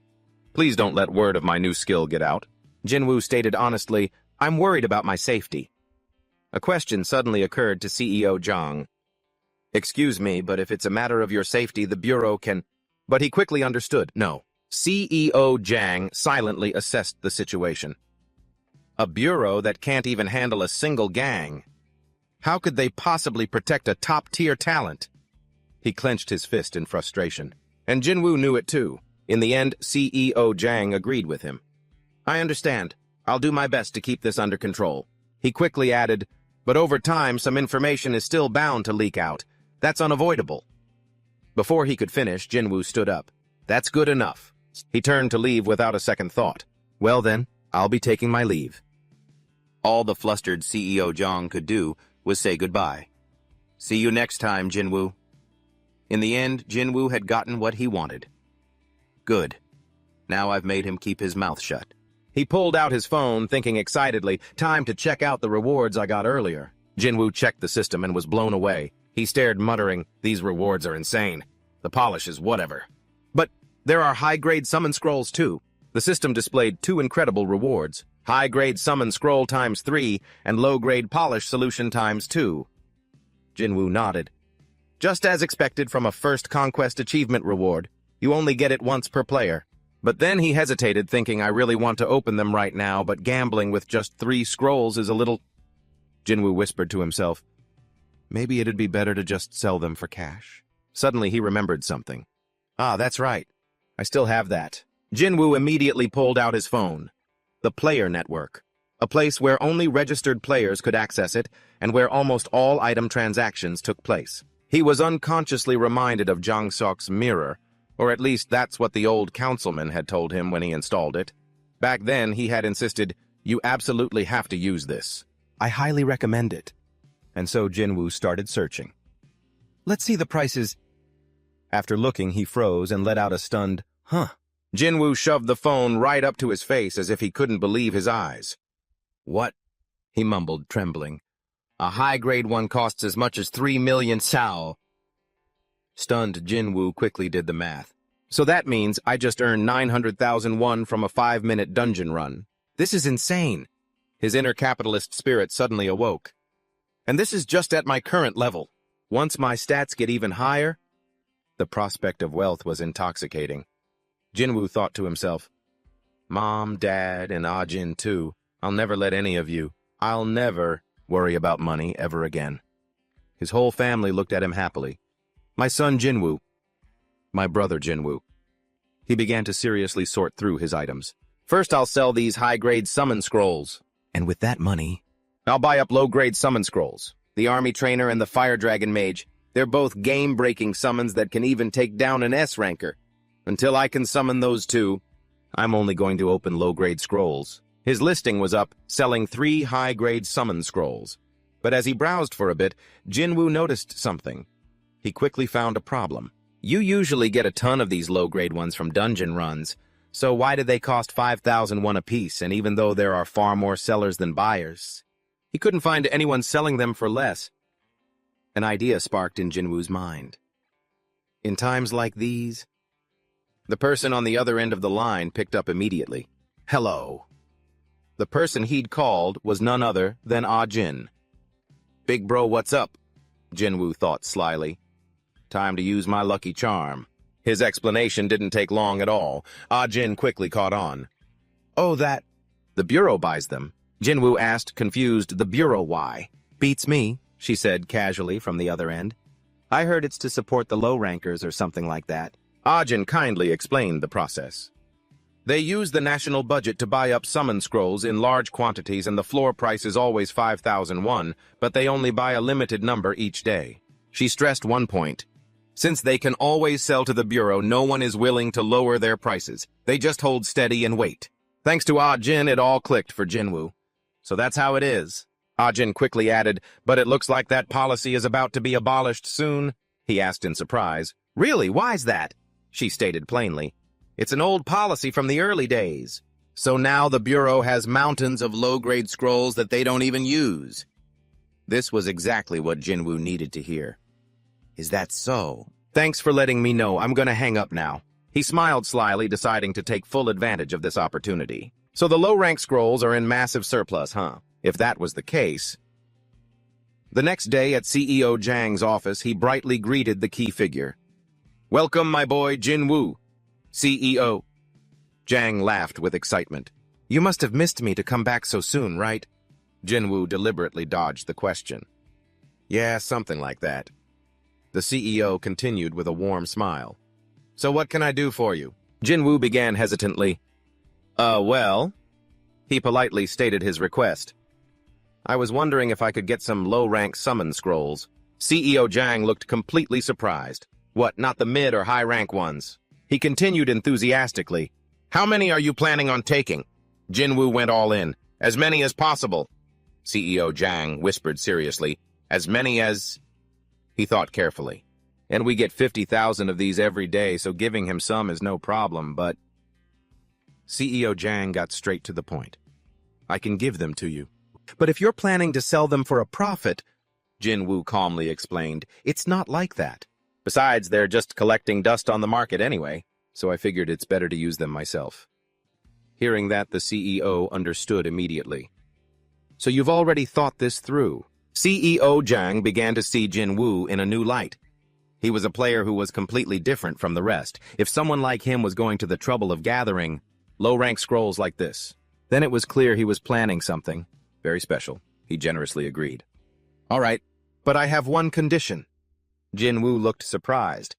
Please don't let word of my new skill get out. Jinwoo stated honestly, I'm worried about my safety. A question suddenly occurred to CEO Zhang. Excuse me, but if it's a matter of your safety, the Bureau can... But he quickly understood. No. CEO Zhang silently assessed the situation. A bureau that can't even handle a single gang. How could they possibly protect a top-tier talent? He clenched his fist in frustration. And Jinwoo knew it too. In the end, CEO Zhang agreed with him. I understand. I'll do my best to keep this under control. He quickly added, but over time, some information is still bound to leak out. That's unavoidable. Before he could finish, Jinwoo stood up. That's good enough. He turned to leave without a second thought. Well then, I'll be taking my leave. All the flustered CEO Zhang could do was say goodbye. See you next time, Jinwoo. In the end, Jinwoo had gotten what he wanted. Good. Now I've made him keep his mouth shut. He pulled out his phone, thinking excitedly, time to check out the rewards I got earlier. Jinwoo checked the system and was blown away. He stared, muttering, these rewards are insane. The polish is whatever. But there are high-grade summon scrolls too. The system displayed 2 incredible rewards. High-grade summon scroll times 3 and low-grade polish solution times 2. Jinwoo nodded. Just as expected from a first conquest achievement reward, you only get it once per player. But then he hesitated, thinking I really want to open them right now, but gambling with just 3 scrolls is a little... Jinwoo whispered to himself. Maybe it'd be better to just sell them for cash. Suddenly he remembered something. Ah, that's right. I still have that. Jinwoo immediately pulled out his phone. The Player Network. A place where only registered players could access it, and where almost all item transactions took place. He was unconsciously reminded of Jang Sok's mirror, or at least that's what the old councilman had told him when he installed it. Back then, he had insisted, you absolutely have to use this. I highly recommend it. And so Jinwoo started searching. Let's see the prices. After looking, he froze and let out a stunned, huh. Jinwoo shoved the phone right up to his face as if he couldn't believe his eyes. "What?" he mumbled, trembling. "A high-grade one costs as much as 3 million sao." Stunned, Jinwoo quickly did the math. "So that means I just earned 900,000 won from a 5-minute dungeon run. This is insane." His inner capitalist spirit suddenly awoke. "And this is just at my current level. Once my stats get even higher..." The prospect of wealth was intoxicating. Jinwoo thought to himself, "Mom, Dad, and Ah-jin too. I'll never let any of you. I'll never worry about money ever again." His whole family looked at him happily. "My son Jinwoo. My brother Jinwoo." He began to seriously sort through his items. "First I'll sell these high-grade summon scrolls. And with that money, I'll buy up low-grade summon scrolls. The Army Trainer and the Fire Dragon Mage. They're both game-breaking summons that can even take down an S-ranker. Until I can summon those two, I'm only going to open low-grade scrolls." His listing was up, selling 3 high-grade summon scrolls. But as he browsed for a bit, Jinwoo noticed something. He quickly found a problem. "You usually get a ton of these low-grade ones from dungeon runs, so why do they cost 5,000 won apiece, and even though there are far more sellers than buyers?" He couldn't find anyone selling them for less. An idea sparked in Jinwoo's mind. In times like these... The person on the other end of the line picked up immediately. "Hello." The person he'd called was none other than Ah-jin. "Big bro, what's up?" Jinwoo thought slyly. "Time to use my lucky charm." His explanation didn't take long at all. Ah-jin quickly caught on. "Oh, that... the Bureau buys them." Jinwoo asked, confused, "The Bureau why?" "Beats me," she said casually from the other end. "I heard it's to support the low-rankers or something like that." Ah-jin kindly explained the process. "They use the national budget to buy up summon scrolls in large quantities, and the floor price is always 5,000 won, but they only buy a limited number each day." She stressed one point. Since they can always sell to the Bureau, no one is willing to lower their prices. They just hold steady and wait. Thanks to Ah-jin, it all clicked for Jinwoo. "So that's how it is." Ah-jin quickly added, "But it looks like that policy is about to be abolished soon." He asked in surprise. "Really? Why's that?" She stated plainly. "It's an old policy from the early days. So now the Bureau has mountains of low-grade scrolls that they don't even use." This was exactly what Jinwoo needed to hear. "Is that so? Thanks for letting me know. I'm gonna hang up now." He smiled slyly, deciding to take full advantage of this opportunity. "So the low-rank scrolls are in massive surplus, huh?" If that was the case... The next day at CEO Jang's office, he brightly greeted the key figure. "Welcome, my boy Jinwoo, CEO." Jang laughed with excitement. "You must have missed me to come back so soon, right?" Jinwoo deliberately dodged the question. "Yeah, something like that." The CEO continued with a warm smile. "So what can I do for you?" Jinwoo began hesitantly. Well..." He politely stated his request. "I was wondering if I could get some low-rank summon scrolls." CEO Jang looked completely surprised. "What, not the mid or high-rank ones?" He continued enthusiastically. "How many are you planning on taking?" Jinwoo went all in. "As many as possible." CEO Jang whispered seriously. "As many as..." He thought carefully. "And we get 50,000 of these every day, so giving him some is no problem, but..." CEO Jang got straight to the point. "I can give them to you. But if you're planning to sell them for a profit," Jinwoo calmly explained, "it's not like that. Besides, they're just collecting dust on the market anyway, so I figured it's better to use them myself." Hearing that, the CEO understood immediately. "So you've already thought this through." CEO Jang began to see Jinwoo in a new light. He was a player who was completely different from the rest. If someone like him was going to the trouble of gathering low-rank scrolls like this, then it was clear he was planning something very special. He generously agreed. "All right, but I have one condition." Jinwoo looked surprised.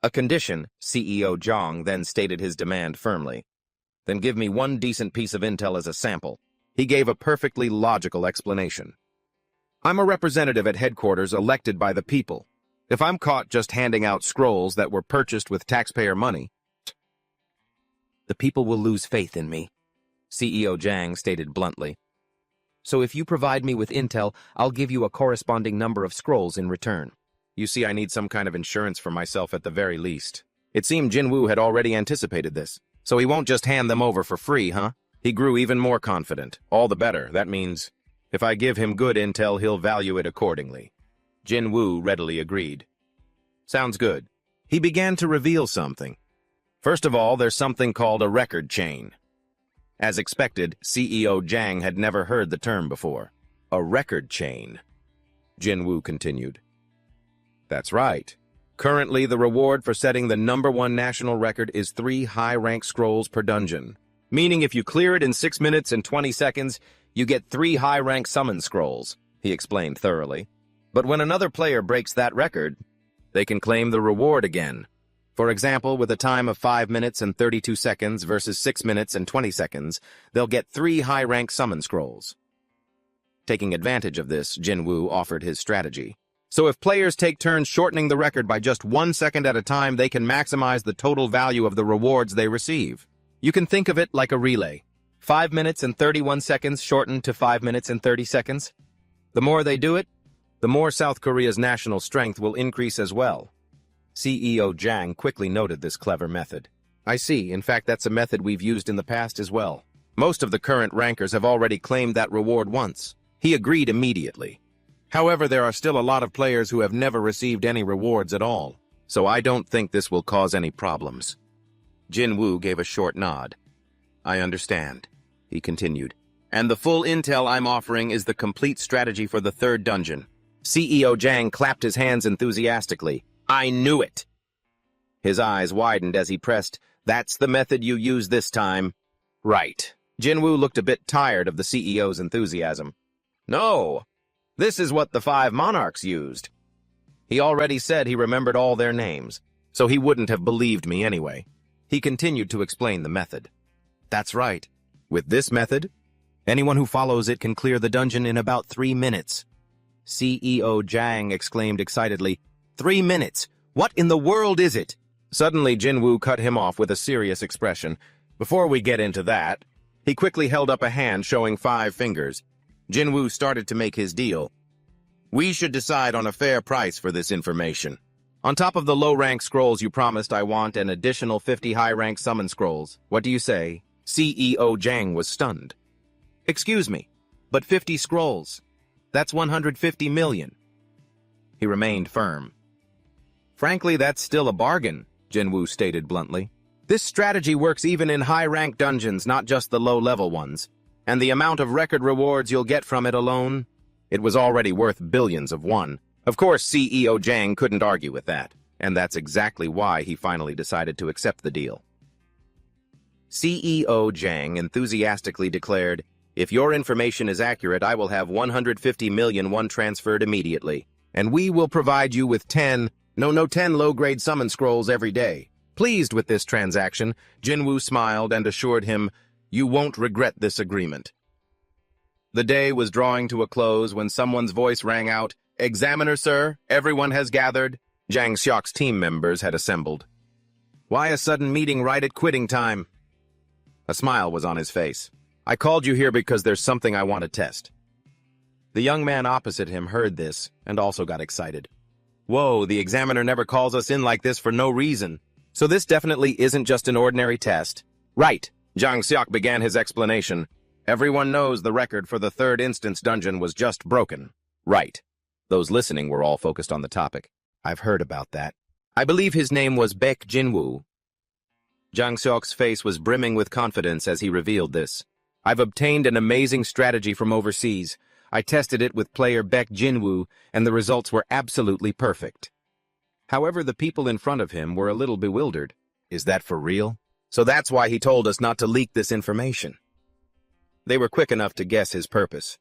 "A condition," CEO Jang then stated his demand firmly. "Then give me one decent piece of intel as a sample." He gave a perfectly logical explanation. "I'm a representative at headquarters elected by the people. If I'm caught just handing out scrolls that were purchased with taxpayer money, the people will lose faith in me," CEO Jang stated bluntly. "So if you provide me with intel, I'll give you a corresponding number of scrolls in return. You see, I need some kind of insurance for myself at the very least." It seemed Jinwoo had already anticipated this. So he won't just hand them over for free, huh? He grew even more confident. All the better. That means if I give him good intel, he'll value it accordingly. Jin Woo readily agreed. Sounds good. He began to reveal something. First of all, there's something called a record chain. As expected, CEO Jang had never heard the term before. A record chain. Jin Woo continued. That's right. Currently, the reward for setting the #1 national record is 3 high-rank scrolls per dungeon. Meaning if you clear it in 6 minutes and 20 seconds, you get 3 high-rank summon scrolls, he explained thoroughly. But when another player breaks that record, they can claim the reward again. For example, with a time of 5 minutes and 32 seconds versus 6 minutes and 20 seconds, they'll get 3 high-rank summon scrolls. Taking advantage of this, Jin Woo offered his strategy. So if players take turns shortening the record by just 1 second at a time, they can maximize the total value of the rewards they receive. You can think of it like a relay. 5 minutes and 31 seconds shortened to 5 minutes and 30 seconds. The more they do it, the more South Korea's national strength will increase as well. CEO Jang quickly noted this clever method. I see. In fact, that's a method we've used in the past as well. Most of the current rankers have already claimed that reward once. He agreed immediately. However, there are still a lot of players who have never received any rewards at all, so I don't think this will cause any problems. Jin Woo gave a short nod. I understand, he continued. And the full intel I'm offering is the complete strategy for the 3rd dungeon. CEO Jang clapped his hands enthusiastically. I knew it! His eyes widened as he pressed, That's the method you use this time. Right. Jin Woo looked a bit tired of the CEO's enthusiasm. No, this is what the 5 monarchs used. He already said he remembered all their names, so he wouldn't have believed me anyway. He continued to explain the method. That's right. With this method, anyone who follows it can clear the dungeon in about 3 minutes. CEO Jang exclaimed excitedly, 3 minutes? What in the world is it? Suddenly, Jin Woo cut him off with a serious expression. Before we get into that, he quickly held up a hand showing 5 fingers. Jin Woo started to make his deal. We should decide on a fair price for this information. On top of the low-rank scrolls you promised, I want an additional 50 high-rank summon scrolls. What do you say? CEO Jang was stunned. Excuse me, but 50 scrolls. That's 150 million. He remained firm. Frankly, that's still a bargain, Jin Woo stated bluntly. This strategy works even in high-rank dungeons, not just the low-level ones. And the amount of record rewards you'll get from it alone, it was already worth billions of won. Of course, CEO Jang couldn't argue with that, and that's exactly why he finally decided to accept the deal. CEO Jang enthusiastically declared, If your information is accurate, I will have 150 million won transferred immediately, and we will provide you with 10 low-grade summon scrolls every day. Pleased with this transaction, Jin Woo smiled and assured him, You won't regret this agreement. The day was drawing to a close when someone's voice rang out, Examiner, sir, everyone has gathered. Jang Xiok's team members had assembled. Why a sudden meeting right at quitting time? A smile was on his face. I called you here because there's something I want to test. The young man opposite him heard this and also got excited. Whoa, the examiner never calls us in like this for no reason. So this definitely isn't just an ordinary test. Right, Jang Xiok began his explanation. Everyone knows the record for the 3rd instance dungeon was just broken. Right. Those listening were all focused on the topic. I've heard about that. I believe his name was Baek Jinwoo. Jang Xiok's face was brimming with confidence as he revealed this. I've obtained an amazing strategy from overseas. I tested it with player Baek Jinwoo, and the results were absolutely perfect. However, the people in front of him were a little bewildered. Is that for real? So that's why he told us not to leak this information. They were quick enough to guess his purpose.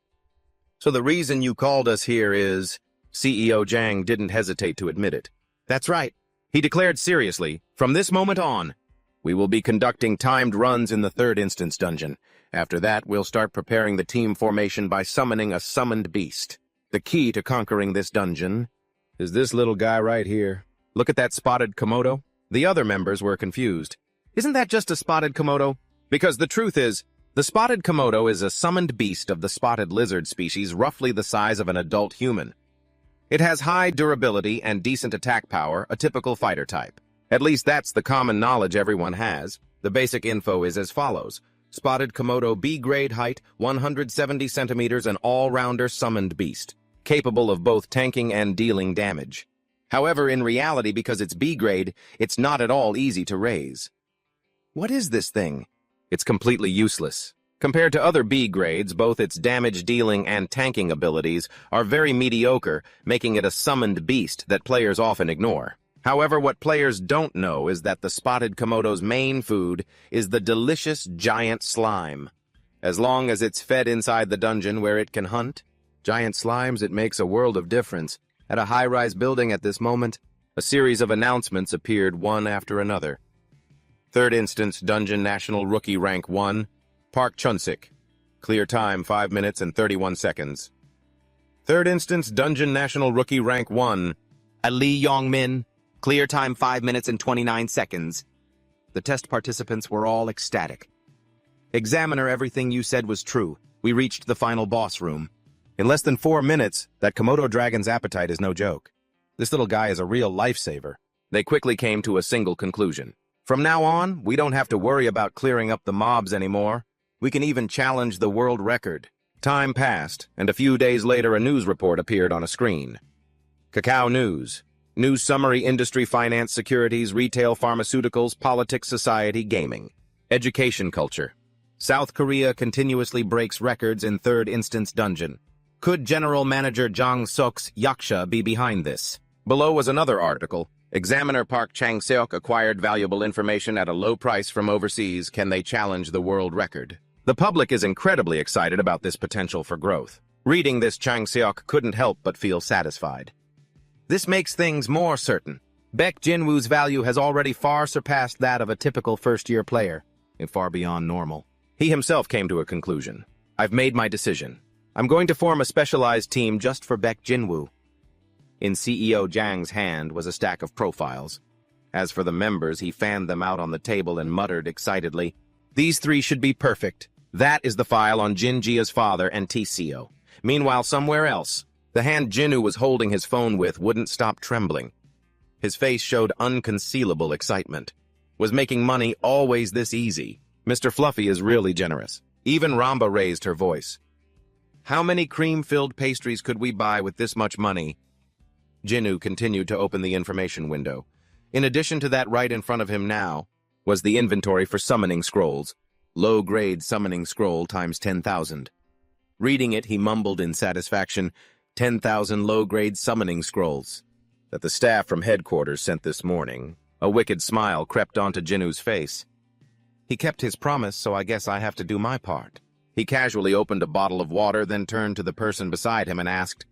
So the reason you called us here is... CEO Jang didn't hesitate to admit it. That's right. He declared seriously, from this moment on, we will be conducting timed runs in the 3rd instance dungeon. After that, we'll start preparing the team formation by summoning a summoned beast. The key to conquering this dungeon is this little guy right here. Look at that spotted Komodo. The other members were confused. Isn't that just a spotted Komodo? Because the truth is, the spotted Komodo is a summoned beast of the spotted lizard species roughly the size of an adult human. It has high durability and decent attack power, a typical fighter type. At least that's the common knowledge everyone has. The basic info is as follows. Spotted Komodo B-grade height, 170 centimeters, an all-rounder summoned beast, capable of both tanking and dealing damage. However, in reality, because it's B-grade, it's not at all easy to raise. What is this thing? It's completely useless. Compared to other B grades, both its damage-dealing and tanking abilities are very mediocre, making it a summoned beast that players often ignore. However, what players don't know is that the spotted Komodo's main food is the delicious giant slime. As long as it's fed inside the dungeon where it can hunt, giant slimes, it makes a world of difference. At a high-rise building at this moment, a series of announcements appeared one after another. Third instance Dungeon National Rookie Rank 1, Park Chunsik. Clear time 5 minutes and 31 seconds. Third instance Dungeon National Rookie Rank 1, Ali Yongmin. Clear time 5 minutes and 29 seconds. The test participants were all ecstatic. Examiner, everything you said was true. We reached the final boss room. In less than 4 minutes, that Komodo dragon's appetite is no joke. This little guy is a real lifesaver. They quickly came to a single conclusion. From now on, we don't have to worry about clearing up the mobs anymore. We can even challenge the world record. Time passed, and a few days later a news report appeared on a screen. Cacao News. News summary: industry, finance, securities, retail, pharmaceuticals, politics, society, gaming. Education culture. South Korea continuously breaks records in third instance dungeon. Could General Manager Jang Suk's Yaksha be behind this? Below was another article. Examiner Park Chang-seok acquired valuable information at a low price from overseas. Can they challenge the world record? The public is incredibly excited about this potential for growth. Reading this, Chang-seok couldn't help but feel satisfied. This makes things more certain. Baek Jinwoo's value has already far surpassed that of a typical first-year player, and far beyond normal. He himself came to a conclusion. I've made my decision. I'm going to form a specialized team just for Baek Jinwoo. In CEO Jang's hand was a stack of profiles. As for the members, he fanned them out on the table and muttered excitedly, "These three should be perfect. That is the file on Jin Jia's father and TCO. Meanwhile, somewhere else, the hand Jinwoo was holding his phone with wouldn't stop trembling. His face showed unconcealable excitement. Was making money always this easy? Mr. Fluffy is really generous." Even Ramba raised her voice. "How many cream-filled pastries could we buy with this much money?" Jinwoo continued to open the information window. In addition to that, right in front of him now was the inventory for summoning scrolls. Low-grade summoning scroll times 10,000. Reading it, he mumbled in satisfaction, 10,000 low-grade summoning scrolls that the staff from headquarters sent this morning. A wicked smile crept onto Jinwoo's face. He kept his promise, so I guess I have to do my part. He casually opened a bottle of water, then turned to the person beside him and asked,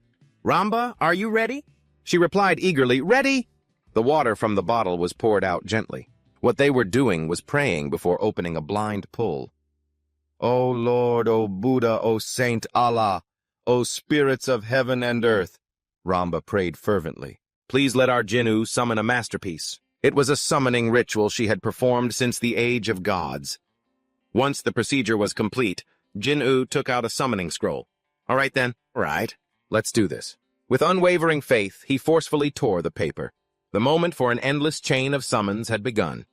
"Ramba, are you ready?" She replied eagerly, "Ready?" The water from the bottle was poured out gently. What they were doing was praying before opening a blind pull. "O Lord, O Buddha, O Saint Allah, O spirits of heaven and earth," Ramba prayed fervently. "Please let our Jinwoo summon a masterpiece." It was a summoning ritual she had performed since the age of gods. Once the procedure was complete, Jinwoo took out a summoning scroll. "All right then, right. Let's do this." With unwavering faith, he forcefully tore the paper. The moment for an endless chain of summons had begun.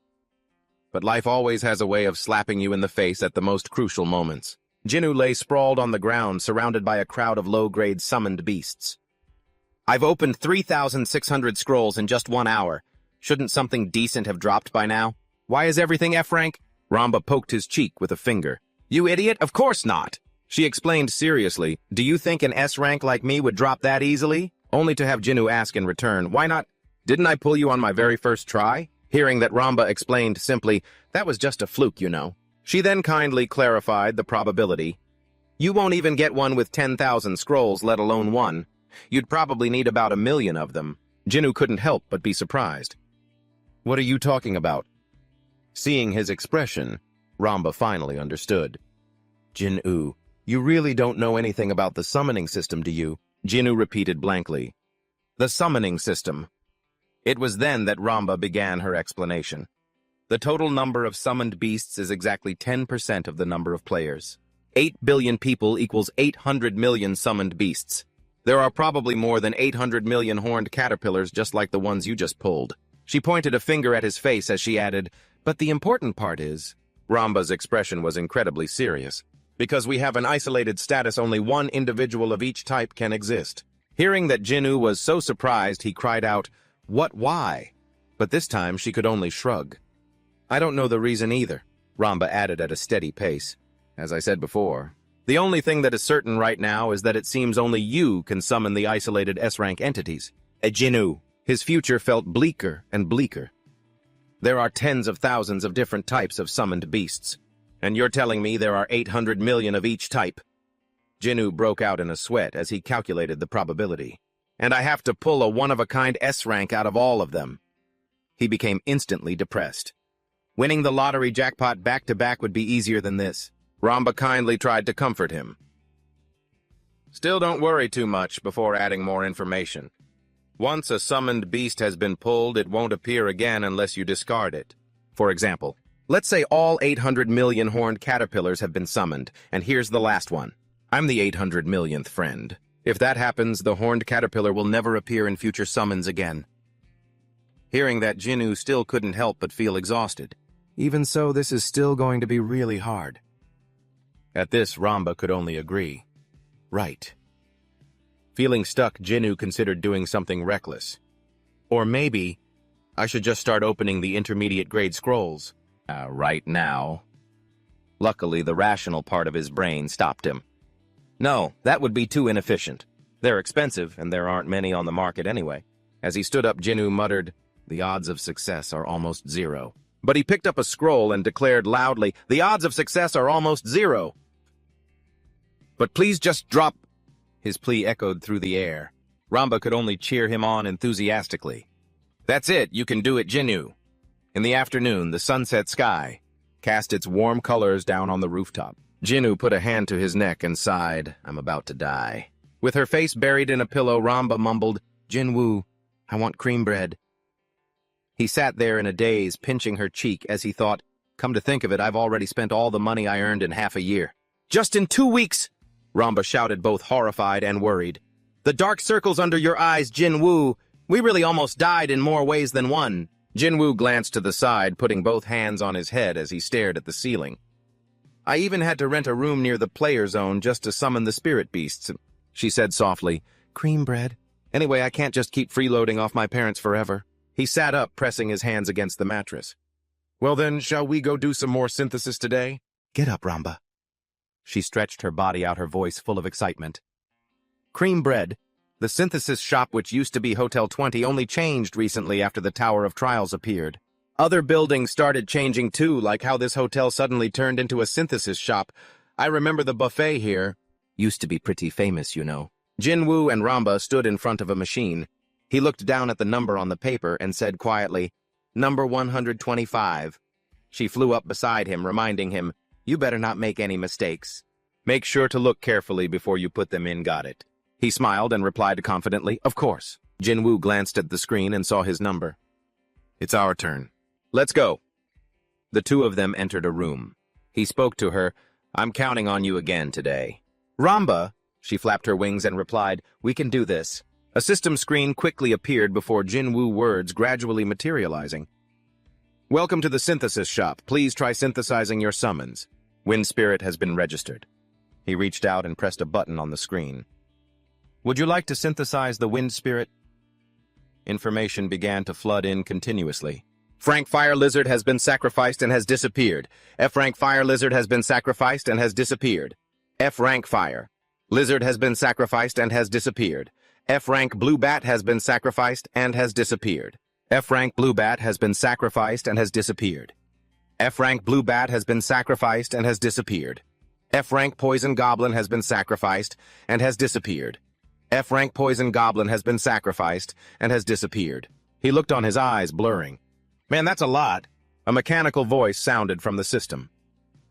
But life always has a way of slapping you in the face at the most crucial moments. Jinwoo lay sprawled on the ground, surrounded by a crowd of low-grade summoned beasts. "I've opened 3,600 scrolls in just 1 hour. Shouldn't something decent have dropped by now? Why is everything F rank?" Ramba poked his cheek with a finger. "You idiot, of course not." She explained seriously, "Do you think an S rank like me would drop that easily?" Only to have Jinwoo ask in return, "Why not? Didn't I pull you on my very first try?" Hearing that, Ramba explained simply, "That was just a fluke, you know." She then kindly clarified the probability. "You won't even get one with 10,000 scrolls, let alone one. You'd probably need about 1,000,000 of them." Jinwoo couldn't help but be surprised. "What are you talking about?" Seeing his expression, Ramba finally understood. "Jinwoo, you really don't know anything about the summoning system, do you?" Jinwoo repeated blankly. "The summoning system." It was then that Ramba began her explanation. The total number of summoned beasts is exactly 10% of the number of players. 8 billion people equals 800 million summoned beasts. There are probably more than 800 million horned caterpillars just like the ones you just pulled. She pointed a finger at his face as she added, But the important part is, Ramba's expression was incredibly serious. Because we have an isolated status, only one individual of each type can exist. Hearing that Jinwoo was so surprised, he cried out, "What, why?" But this time she could only shrug. "I don't know the reason either," Ramba added at a steady pace. "As I said before, the only thing that is certain right now is that it seems only you can summon the isolated S-rank entities." Jinwoo, his future felt bleaker and bleaker. "There are tens of thousands of different types of summoned beasts. And you're telling me there are 800 million of each type?" Jinwoo broke out in a sweat as he calculated the probability. "And I have to pull a one-of-a-kind S-rank out of all of them." He became instantly depressed. Winning the lottery jackpot back-to-back would be easier than this. Ramba kindly tried to comfort him. "Still don't worry too much before adding more information. Once a summoned beast has been pulled, it won't appear again unless you discard it. For example, let's say all 800 million horned caterpillars have been summoned, and here's the last one. I'm the 800 millionth friend. If that happens, the horned caterpillar will never appear in future summons again." Hearing that, Jinwoo still couldn't help but feel exhausted. Even so, this is still going to be really hard. At this, Ramba could only agree. Right. Feeling stuck, Jinwoo considered doing something reckless. Or maybe, I should just start opening the intermediate grade scrolls. Right now. Luckily, the rational part of his brain stopped him. No, that would be too inefficient. They're expensive, and there aren't many on the market anyway. As he stood up, Jinwoo muttered, "The odds of success are almost zero." But he picked up a scroll and declared loudly, "The odds of success are almost zero. But please just drop." His plea echoed through the air. Ramba could only cheer him on enthusiastically. "That's it, you can do it, Jinwoo." In the afternoon, the sunset sky cast its warm colors down on the rooftop. Jinwoo put a hand to his neck and sighed, "I'm about to die." With her face buried in a pillow, Ramba mumbled, "Jinwoo, I want cream bread." He sat there in a daze, pinching her cheek as he thought, "Come to think of it, I've already spent all the money I earned in half a year." "Just in 2 weeks!" Ramba shouted, both horrified and worried. "The dark circles under your eyes, Jinwoo. We really almost died in more ways than one." Jinwoo glanced to the side, putting both hands on his head as he stared at the ceiling. "I even had to rent a room near the player zone just to summon the spirit beasts," she said softly. "Cream bread. Anyway, I can't just keep freeloading off my parents forever." He sat up, pressing his hands against the mattress. "Well then, shall we go do some more synthesis today?" "Get up, Ramba." She stretched her body out, her voice full of excitement. Cream bread. The synthesis shop, which used to be Hotel 20, only changed recently after the Tower of Trials appeared. Other buildings started changing too, like how this hotel suddenly turned into a synthesis shop. I remember the buffet here. Used to be pretty famous, you know. Jinwoo and Ramba stood in front of a machine. He looked down at the number on the paper and said quietly, "Number 125. She flew up beside him, reminding him, "You better not make any mistakes. Make sure to look carefully before you put them in, got it?" He smiled and replied confidently, "Of course." Jinwoo glanced at the screen and saw his number. "It's our turn. Let's go." The two of them entered a room. He spoke to her, "I'm counting on you again today." "Ramba," she flapped her wings and replied, "We can do this." A system screen quickly appeared before Jinwoo, words gradually materializing. "Welcome to the synthesis shop. Please try synthesizing your summons. Wind Spirit has been registered." He reached out and pressed a button on the screen. "Would you like to synthesize the Wind Spirit?" Information began to flood in continuously. "Frank Fire Lizard has been sacrificed and has disappeared. F-rank Fire Lizard has been sacrificed and has disappeared. F-rank Fire Lizard has been sacrificed and has disappeared. F-rank Blue Bat has been sacrificed and has disappeared. F-rank Blue Bat has been sacrificed and has disappeared. F-rank Blue Bat has been sacrificed and has disappeared. F-rank Poison Goblin has been sacrificed and has disappeared. F-rank Poison Goblin has been sacrificed and has disappeared." He looked on, his eyes blurring. "Man, that's a lot." A mechanical voice sounded from the system.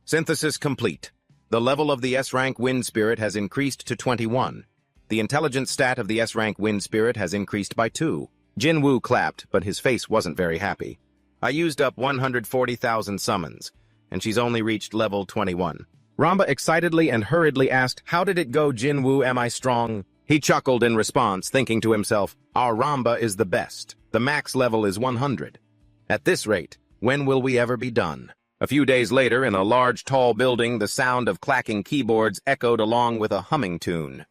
"Synthesis complete. The level of the S-rank Wind Spirit has increased to 21. The intelligence stat of the S-rank Wind Spirit has increased by 2. Jinwoo clapped, but his face wasn't very happy. "I used up 140,000 summons, and she's only reached level 21. Ramba excitedly and hurriedly asked, "How did it go, Jinwoo? Am I strong?" He chuckled in response, thinking to himself, "Our Ramba is the best. The max level is 100. At this rate, When will we ever be done? A few days later, in a large, tall building, the sound of clacking keyboards echoed along with a humming tune.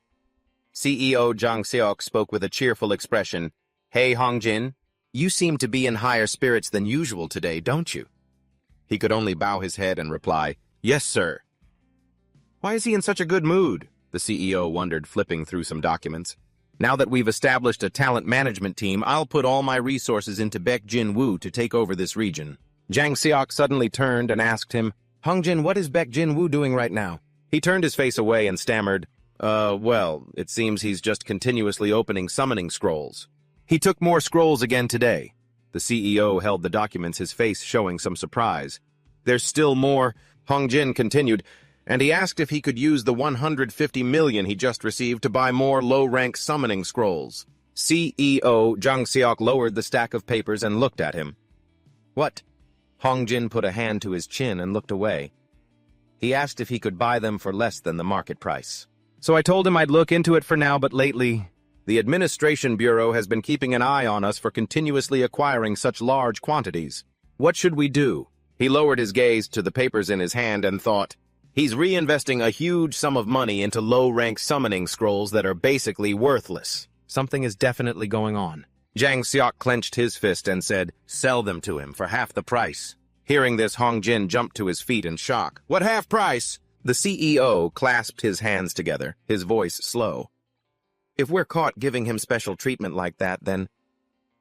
CEO Jang Seok spoke with a cheerful expression. Hey, Hongjin, you seem to be in higher spirits than usual today, don't you? He could only bow his head and reply, Yes, sir. Why is he in such a good mood? The CEO wondered, flipping through some documents. Now that we've established a talent management team, I'll put all my resources into Baek Jin-woo to take over this region. Jang Seok suddenly turned and asked him, Hongjin, what is Baek Jin-woo doing right now? He turned his face away and stammered, well, it seems he's just continuously opening summoning scrolls. He took more scrolls again today. The CEO held the documents, his face showing some surprise. There's still more, Hongjin continued, and he asked if he could use the 150 million he just received to buy more low-rank summoning scrolls. CEO Jang Seok lowered the stack of papers and looked at him. What? Hongjin put a hand to his chin and looked away. He asked if he could buy them for less than the market price. So I told him I'd look into it for now, but lately, the Administration Bureau has been keeping an eye on us for continuously acquiring such large quantities. What should we do? He lowered his gaze to the papers in his hand and thought, he's reinvesting a huge sum of money into low-rank summoning scrolls that are basically worthless. Something is definitely going on. Jang Seok clenched his fist and said, Sell them to him for half the price. Hearing this, Hongjin jumped to his feet in shock. What half price? The CEO clasped his hands together, his voice slow. If we're caught giving him special treatment like that, then...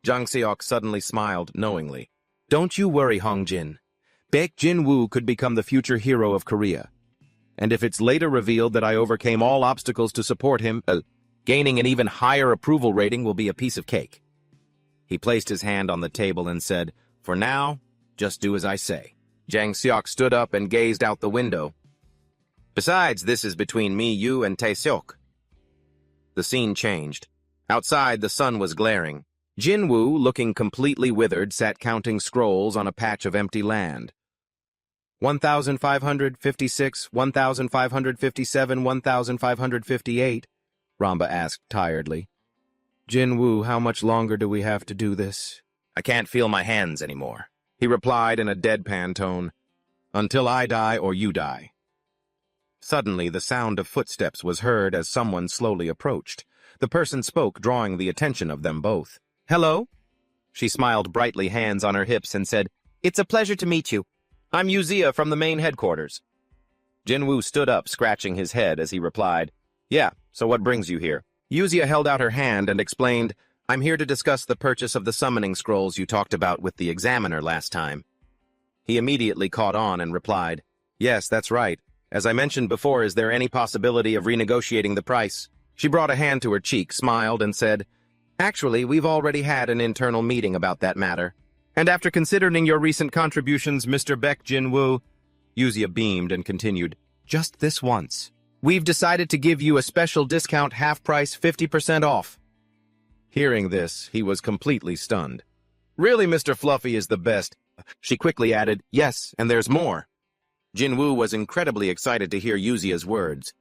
Jang Seok suddenly smiled knowingly. Don't you worry, Hongjin. Baek Jin-woo could become the future hero of Korea. And if it's later revealed that I overcame all obstacles to support him, gaining an even higher approval rating will be a piece of cake. He placed his hand on the table and said, For now, just do as I say. Jang Seok stood up and gazed out the window. Besides, this is between me, you, and Tae-seok. The scene changed. Outside, the sun was glaring. Jin-woo, looking completely withered, sat counting scrolls on a patch of empty land. 1,556, 1,557, 1,558, Ramba asked tiredly. Jin-woo, how much longer do we have to do this? I can't feel my hands anymore, he replied in a deadpan tone. Until I die or you die. Suddenly, the sound of footsteps was heard as someone slowly approached. The person spoke, drawing the attention of them both. Hello? She smiled brightly, hands on her hips, and said, It's a pleasure to meet you. I'm Yuzia from the main headquarters. Jin-woo stood up, scratching his head as he replied, Yeah, so what brings you here? Yuzia held out her hand and explained, I'm here to discuss the purchase of the summoning scrolls you talked about with the examiner last time. He immediately caught on and replied, Yes, that's right. As I mentioned before, is there any possibility of renegotiating the price? She brought a hand to her cheek, smiled, and said, Actually, we've already had an internal meeting about that matter. And after considering your recent contributions, Mr. Baek Jin-woo, Yuzia beamed and continued, Just this once. We've decided to give you a special discount, half price, 50% off. Hearing this, he was completely stunned. Really, Mr. Fluffy is the best. She quickly added, Yes, and there's more. Jin-woo was incredibly excited to hear Yuzia's words.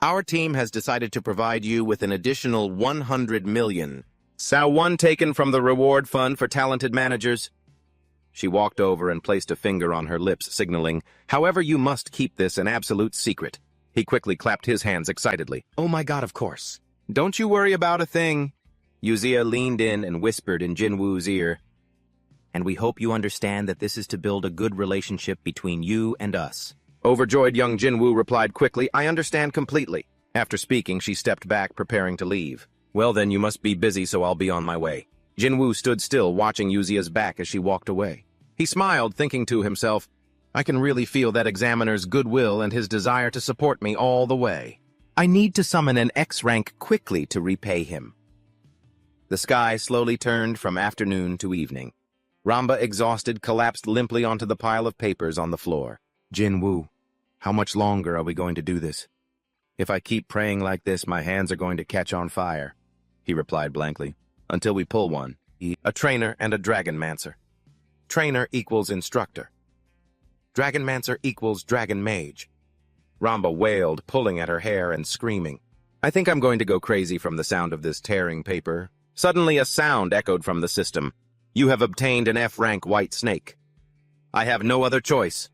Our team has decided to provide you with an additional 100 million. Sao-1 taken from the reward fund for talented managers. She walked over and placed a finger on her lips, signaling, However, you must keep this an absolute secret. He quickly clapped his hands excitedly. Oh my god, of course. Don't you worry about a thing. Yuzia leaned in and whispered in Jin-woo's ear. And we hope you understand that this is to build a good relationship between you and us. Overjoyed young Jin-woo replied quickly, I understand completely. After speaking, she stepped back, preparing to leave. Well then, you must be busy, so I'll be on my way. Jin-woo stood still, watching Yuzia's back as she walked away. He smiled, thinking to himself, I can really feel that examiner's goodwill and his desire to support me all the way. I need to summon an X rank quickly to repay him. The sky slowly turned from afternoon to evening. Ramba, exhausted, collapsed limply onto the pile of papers on the floor. Jin-woo, how much longer are we going to do this? If I keep praying like this, my hands are going to catch on fire, he replied blankly. Until we pull one. A trainer and a dragonmancer. Trainer equals instructor. Dragonmancer equals dragon mage. Ramba wailed, pulling at her hair and screaming. I think I'm going to go crazy from the sound of this tearing paper. Suddenly a sound echoed from the system. You have obtained an F-rank white snake. I have no other choice.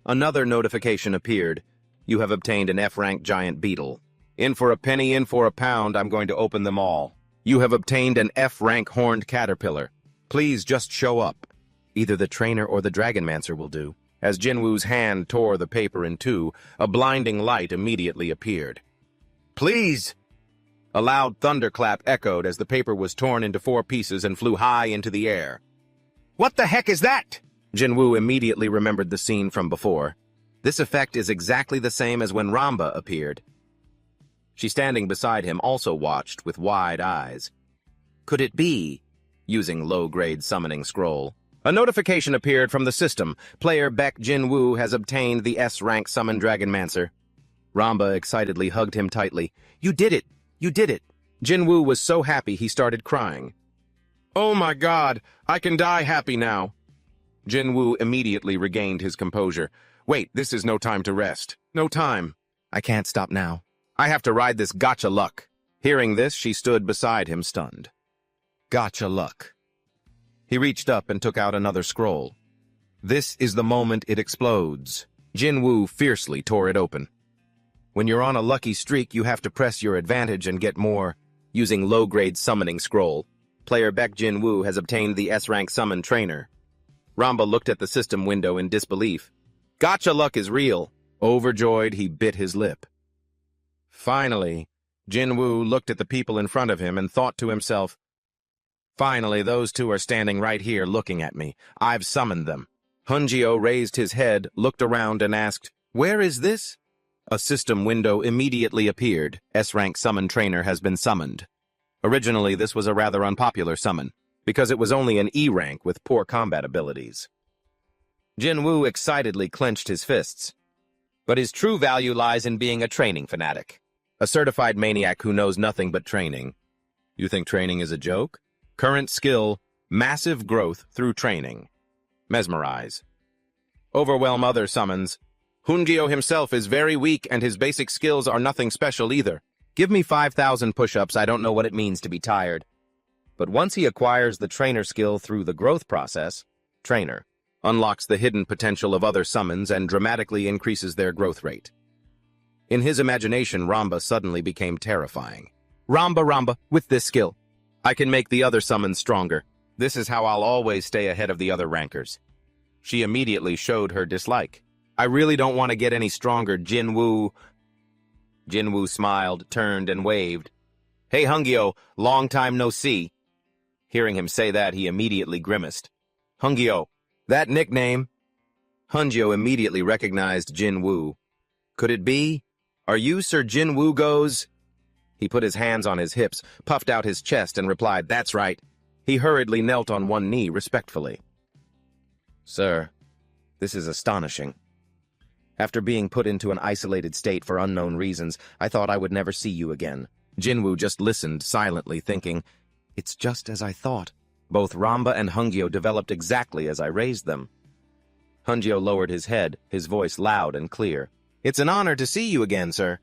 Another notification appeared. You have obtained an F-rank giant beetle. In for a penny, in for a pound, I'm going to open them all. You have obtained an F-rank horned caterpillar. Please just show up. Either the trainer or the dragonmancer will do. As Jinwoo's hand tore the paper in two, a blinding light immediately appeared. Please! A loud thunderclap echoed as the paper was torn into 4 pieces and flew high into the air. What the heck is that? Jinwoo immediately remembered the scene from before. This effect is exactly the same as when Ramba appeared. She standing beside him also watched with wide eyes. Could it be? Using low-grade summoning scroll. A notification appeared from the system. Player Baek Jinwoo has obtained the S-rank summon Dragonmancer. Ramba excitedly hugged him tightly. You did it! You did it! Jinwoo was so happy he started crying. Oh my god, I can die happy now. Jinwoo immediately regained his composure. Wait, this is no time to rest. No time. I can't stop now. I have to ride this gotcha luck. Hearing this, she stood beside him stunned. Gotcha luck. He reached up and took out another scroll. This is the moment it explodes. Jinwoo fiercely tore it open. When you're on a lucky streak, you have to press your advantage and get more. Using low-grade summoning scroll, player Baek Jinwoo has obtained the S-rank summon trainer. Ramba looked at the system window in disbelief. Gotcha luck is real. Overjoyed, he bit his lip. Finally, Jinwoo looked at the people in front of him and thought to himself, finally, those two are standing right here looking at me. I've summoned them. Hunjio raised his head, looked around, and asked, where is this? A system window immediately appeared. S-rank summon trainer has been summoned. Originally, this was a rather unpopular summon, because it was only an E rank with poor combat abilities. Jinwoo excitedly clenched his fists. But his true value lies in being a training fanatic. A certified maniac who knows nothing but training. You think training is a joke? Current skill, massive growth through training. Mesmerize. Overwhelm other summons. Hunjio himself is very weak and his basic skills are nothing special either. Give me 5,000 push-ups, I don't know what it means to be tired. But once he acquires the trainer skill through the growth process, trainer unlocks the hidden potential of other summons and dramatically increases their growth rate. In his imagination, Ramba suddenly became terrifying. Ramba, with this skill, I can make the other summons stronger. This is how I'll always stay ahead of the other rankers. She immediately showed her dislike. I really don't want to get any stronger, Jinwoo. Jinwoo smiled, turned, and waved. Hey, Hunjio, long time no see. Hearing him say that, he immediately grimaced. Hunjio, that nickname? Hunjio immediately recognized Jinwoo. Could it be? Are you Sir Jinwoo Goes? He put his hands on his hips, puffed out his chest, and replied, that's right. He hurriedly knelt on one knee respectfully. Sir, this is astonishing. After being put into an isolated state for unknown reasons, I thought I would never see you again. Jinwoo just listened silently, thinking, it's just as I thought. Both Ramba and Hunjio developed exactly as I raised them. Hunjio lowered his head, his voice loud and clear. It's an honor to see you again, sir.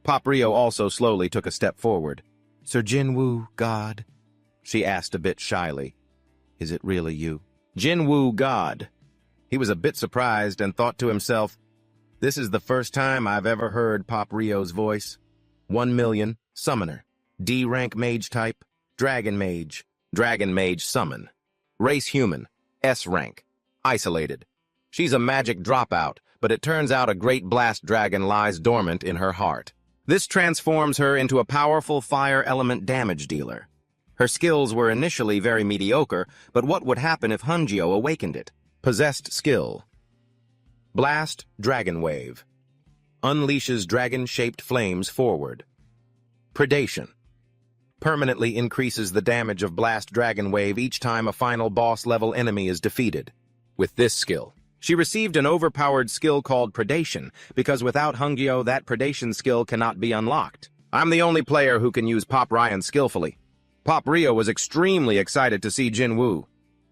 Pop Rio also slowly took a step forward. Sir Jinwoo, God? She asked a bit shyly. Is it really you? Jinwoo, God. He was a bit surprised and thought to himself, this is the first time I've ever heard Pop Rio's voice. 1 million, summoner. D-rank mage type, dragon mage summon. Race human, S-rank, isolated. She's a magic dropout, but it turns out a great blast dragon lies dormant in her heart. This transforms her into a powerful fire element damage dealer. Her skills were initially very mediocre, but what would happen if Hunjio awakened it? Possessed skill. Blast Dragon Wave. Unleashes dragon-shaped flames forward. Predation. Permanently increases the damage of Blast Dragon Wave each time a final boss-level enemy is defeated. With this skill, she received an overpowered skill called Predation, because without Hunjio, that Predation skill cannot be unlocked. I'm the only player who can use Pop Ryan skillfully. Pop Rio was extremely excited to see Jinwoo.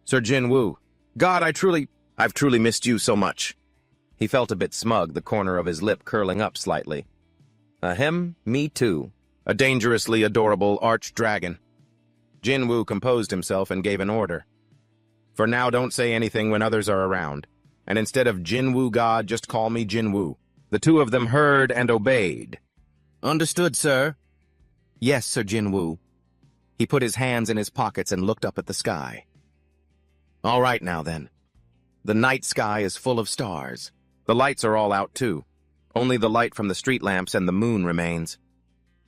Sir Jinwoo, God, I've truly missed you so much. He felt a bit smug, the corner of his lip curling up slightly. Ahem, me too. A dangerously adorable arch-dragon. Jinwoo composed himself and gave an order. For now, don't say anything when others are around. And instead of Jinwoo God, just call me Jinwoo." The two of them heard and obeyed. "Understood, sir." "Yes, Sir Jinwoo." He put his hands in his pockets and looked up at the sky. "All right now, then. The night sky is full of stars. The lights are all out, too. Only the light from the street lamps and the moon remains.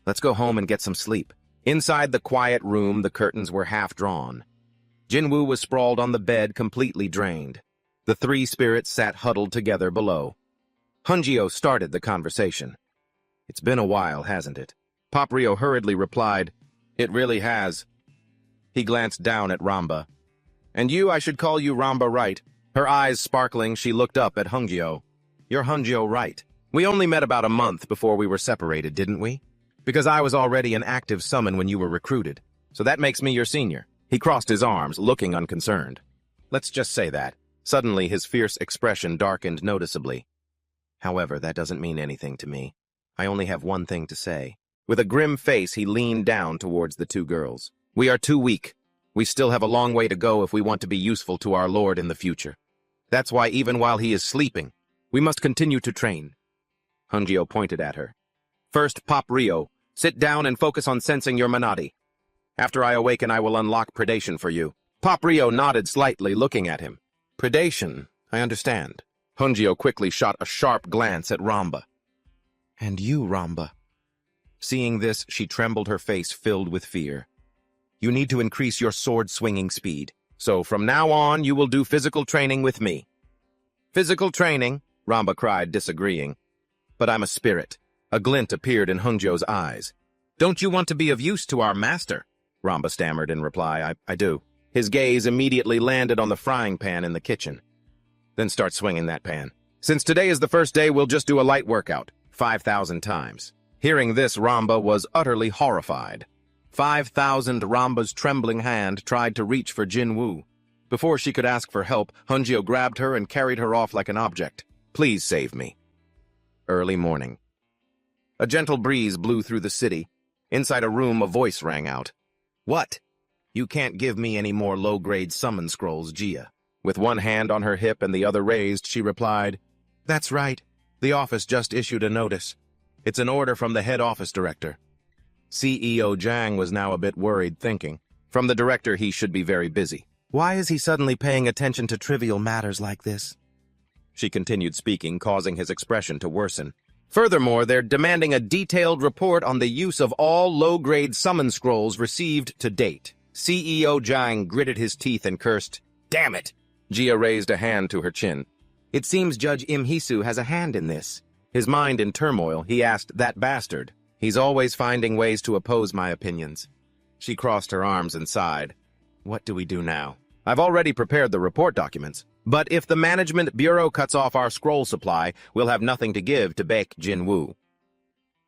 Let's go home and get some sleep." Inside the quiet room, the curtains were half drawn. Jinwoo was sprawled on the bed, completely drained. The three spirits sat huddled together below. Hunjio started the conversation. "It's been a while, hasn't it?" Paprio hurriedly replied, "It really has." He glanced down at Ramba. "And you, I should call you Ramba, right?" Her eyes sparkling, she looked up at Hunjio. "You're Hunjio, right? We only met about a month before we were separated, didn't we? Because I was already an active summon when you were recruited. So that makes me your senior." He crossed his arms, looking unconcerned. "Let's just say that." Suddenly, his fierce expression darkened noticeably. "However, that doesn't mean anything to me. I only have one thing to say." With a grim face, he leaned down towards the two girls. "We are too weak. We still have a long way to go if we want to be useful to our Lord in the future. That's why even while he is sleeping, we must continue to train." Hunjio pointed at her. "First, Pop Rio, sit down and focus on sensing your Manati. After I awaken, I will unlock predation for you." Pop Rio nodded slightly, looking at him. "Predation, I understand." Hunjio quickly shot a sharp glance at Ramba. "And you, Ramba?" Seeing this, she trembled, her face filled with fear. "You need to increase your sword-swinging speed. So from now on, you will do physical training with me." "Physical training?" Ramba cried, disagreeing. "But I'm a spirit." A glint appeared in Hunjio's eyes. "Don't you want to be of use to our master?" Ramba stammered in reply. I do." His gaze immediately landed on the frying pan in the kitchen. "Then start swinging that pan. Since today is the first day, we'll just do a light workout, 5,000 times." Hearing this, Ramba was utterly horrified. 5,000. Ramba's trembling hand tried to reach for Jinwoo. Before she could ask for help, Hunjio grabbed her and carried her off like an object. "Please save me." Early morning. A gentle breeze blew through the city. Inside a room, a voice rang out. "What? You can't give me any more low-grade summon scrolls, Gia." With one hand on her hip and the other raised, she replied, "That's right. The office just issued a notice. It's an order from the head office director." CEO Jang was now a bit worried, thinking, from the director he should be very busy. Why is he suddenly paying attention to trivial matters like this? She continued speaking, causing his expression to worsen. "Furthermore, they're demanding a detailed report on the use of all low-grade summon scrolls received to date." CEO Jang gritted his teeth and cursed, "Damn it!" Gia raised a hand to her chin. "It seems Judge Im Hisu has a hand in this." His mind in turmoil, he asked, "That bastard? He's always finding ways to oppose my opinions." She crossed her arms and sighed. "What do we do now? I've already prepared the report documents. But if the Management Bureau cuts off our scroll supply, we'll have nothing to give to Baek Jinwoo."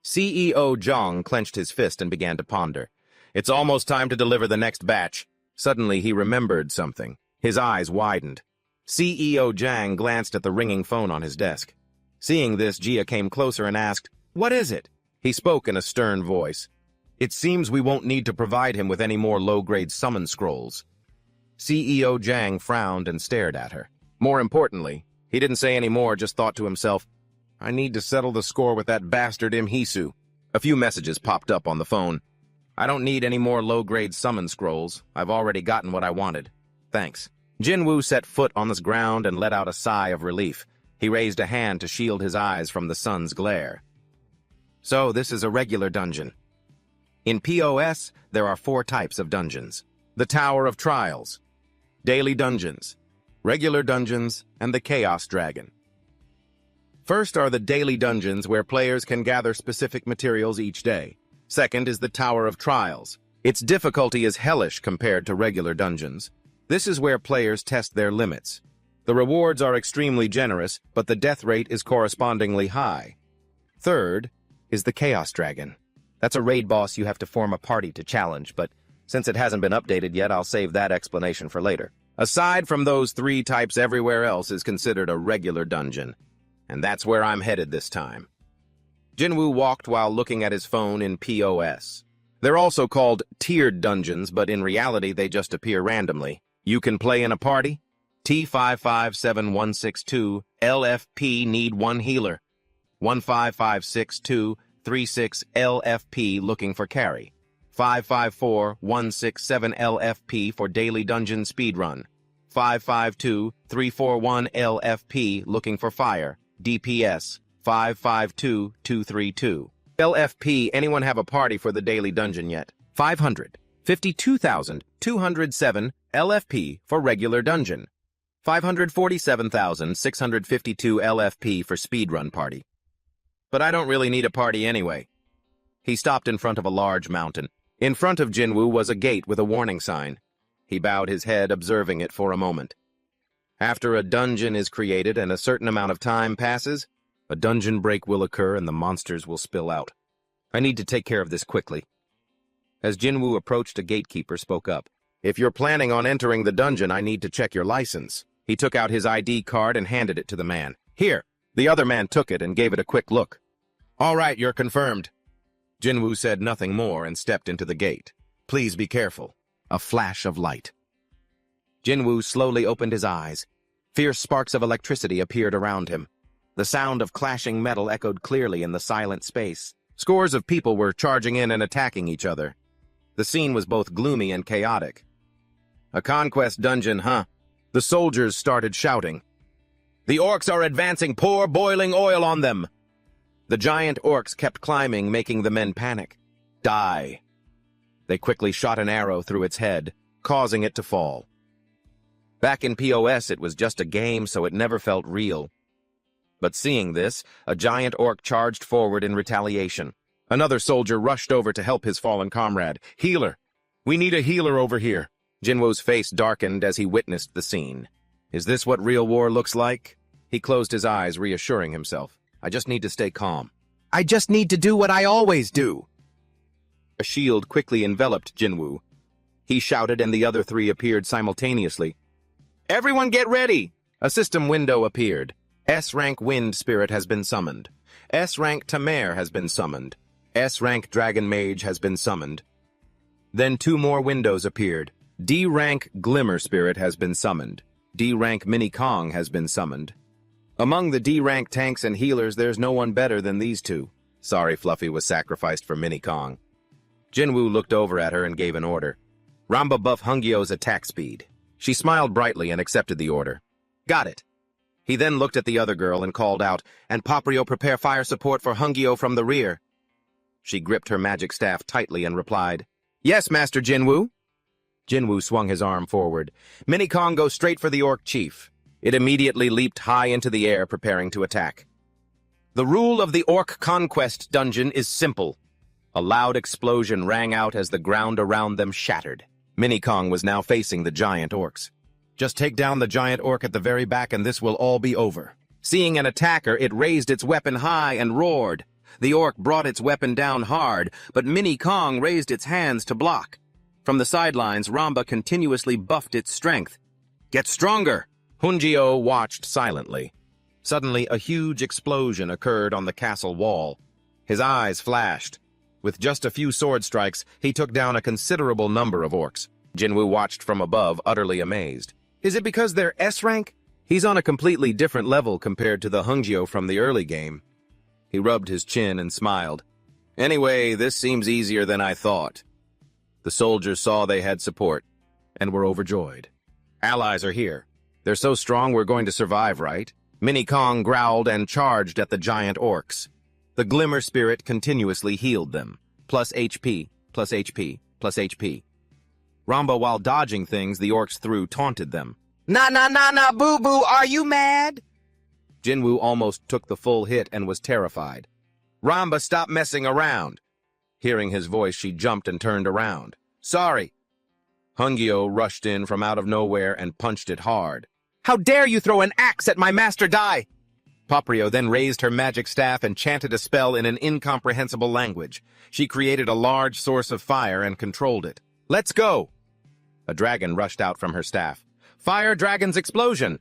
CEO Jong clenched his fist and began to ponder. It's almost time to deliver the next batch. Suddenly, he remembered something. His eyes widened. CEO Jang glanced at the ringing phone on his desk. Seeing this, Gia came closer and asked, "What is it?" He spoke in a stern voice. "It seems we won't need to provide him with any more low-grade summon scrolls." CEO Jang frowned and stared at her. More importantly, he didn't say any more, just thought to himself, "I need to settle the score with that bastard Im Hisu." A few messages popped up on the phone. "I don't need any more low-grade summon scrolls. I've already gotten what I wanted. Thanks." Jinwoo set foot on the ground and let out a sigh of relief. He raised a hand to shield his eyes from the sun's glare. "So, this is a regular dungeon. In POS, there are 4 types of dungeons. The Tower of Trials, Daily Dungeons, Regular Dungeons, and the Chaos Dragon. First are the Daily Dungeons, where players can gather specific materials each day. Second is the Tower of Trials. Its difficulty is hellish compared to regular dungeons. This is where players test their limits. The rewards are extremely generous, but the death rate is correspondingly high. Third is the Chaos Dragon. That's a raid boss you have to form a party to challenge, but since it hasn't been updated yet, I'll save that explanation for later. Aside from those 3 types, everywhere else is considered a regular dungeon. And that's where I'm headed this time." Jinwoo walked while looking at his phone in POS. They're also called tiered dungeons, but in reality they just appear randomly. You can play in a party? T557162, LFP need one healer. 1556236 LFP looking for carry. 554167 LFP for daily dungeon speedrun. 552341 LFP looking for fire. DPS 552232. LFP, anyone have a party for the daily dungeon yet? 552,207 LFP for regular dungeon. 547,652 LFP for speedrun party. But I don't really need a party anyway. He stopped in front of a large mountain. In front of Jinwoo was a gate with a warning sign. He bowed his head, observing it for a moment. After a dungeon is created and a certain amount of time passes, a dungeon break will occur and the monsters will spill out. I need to take care of this quickly. As Jinwoo approached, a gatekeeper spoke up. If you're planning on entering the dungeon, I need to check your license. He took out his ID card and handed it to the man. Here. The other man took it and gave it a quick look. All right, you're confirmed. Jinwoo said nothing more and stepped into the gate. Please be careful. A flash of light. Jinwoo slowly opened his eyes. Fierce sparks of electricity appeared around him. The sound of clashing metal echoed clearly in the silent space. Scores of people were charging in and attacking each other. The scene was both gloomy and chaotic. A conquest dungeon, huh? The soldiers started shouting. The orcs are advancing, pour boiling oil on them! The giant orcs kept climbing, making the men panic. Die! They quickly shot an arrow through its head, causing it to fall. Back in POS, it was just a game, so it never felt real. But seeing this, a giant orc charged forward in retaliation. Another soldier rushed over to help his fallen comrade. Healer! We need a healer over here! Jinwoo's face darkened as he witnessed the scene. Is this what real war looks like? He closed his eyes, reassuring himself. I just need to stay calm. I just need to do what I always do. A shield quickly enveloped Jinwoo. He shouted and the other three appeared simultaneously. Everyone get ready! A system window appeared. S-rank Wind Spirit has been summoned. S-rank Tamer has been summoned. S-rank Dragon Mage has been summoned. Then two more windows appeared. D-rank Glimmer Spirit has been summoned. D-rank Mini Kong has been summoned. Among the D-rank tanks and healers, there's no one better than these two. Sorry, Fluffy was sacrificed for Mini Kong. Jinwoo looked over at her and gave an order. Ramba buff Hungyo's attack speed. She smiled brightly and accepted the order. Got it. He then looked at the other girl and called out, and Paprio prepare fire support for Hungyo from the rear. She gripped her magic staff tightly and replied, Yes, Master Jinwoo. Jinwoo swung his arm forward. Mini Kong goes straight for the orc chief. It immediately leaped high into the air, preparing to attack. The rule of the orc conquest dungeon is simple. A loud explosion rang out as the ground around them shattered. Mini Kong was now facing the giant orcs. Just take down the giant orc at the very back and this will all be over. Seeing an attacker, it raised its weapon high and roared. The orc brought its weapon down hard, but Mini Kong raised its hands to block. From the sidelines, Ramba continuously buffed its strength. Get stronger! Hungyo watched silently. Suddenly, a huge explosion occurred on the castle wall. His eyes flashed. With just a few sword strikes, he took down a considerable number of orcs. Jinwoo watched from above, utterly amazed. Is it because they're S-rank? He's on a completely different level compared to the Hungyo from the early game. He rubbed his chin and smiled. Anyway, this seems easier than I thought. The soldiers saw they had support and were overjoyed. Allies are here. They're so strong we're going to survive, right? Mini Kong growled and charged at the giant orcs. The Glimmer Spirit continuously healed them. Plus HP, plus HP, plus HP. Ramba, while dodging things the orcs threw, taunted them. Nah, boo-boo, are you mad? Jinwoo almost took the full hit and was terrified. Ramba, stop messing around. Hearing his voice, she jumped and turned around. Sorry. Hungyo rushed in from out of nowhere and punched it hard. How dare you throw an axe at my Master Dai! Paprio then raised her magic staff and chanted a spell in an incomprehensible language. She created a large source of fire and controlled it. Let's go! A dragon rushed out from her staff. Fire Dragon's explosion!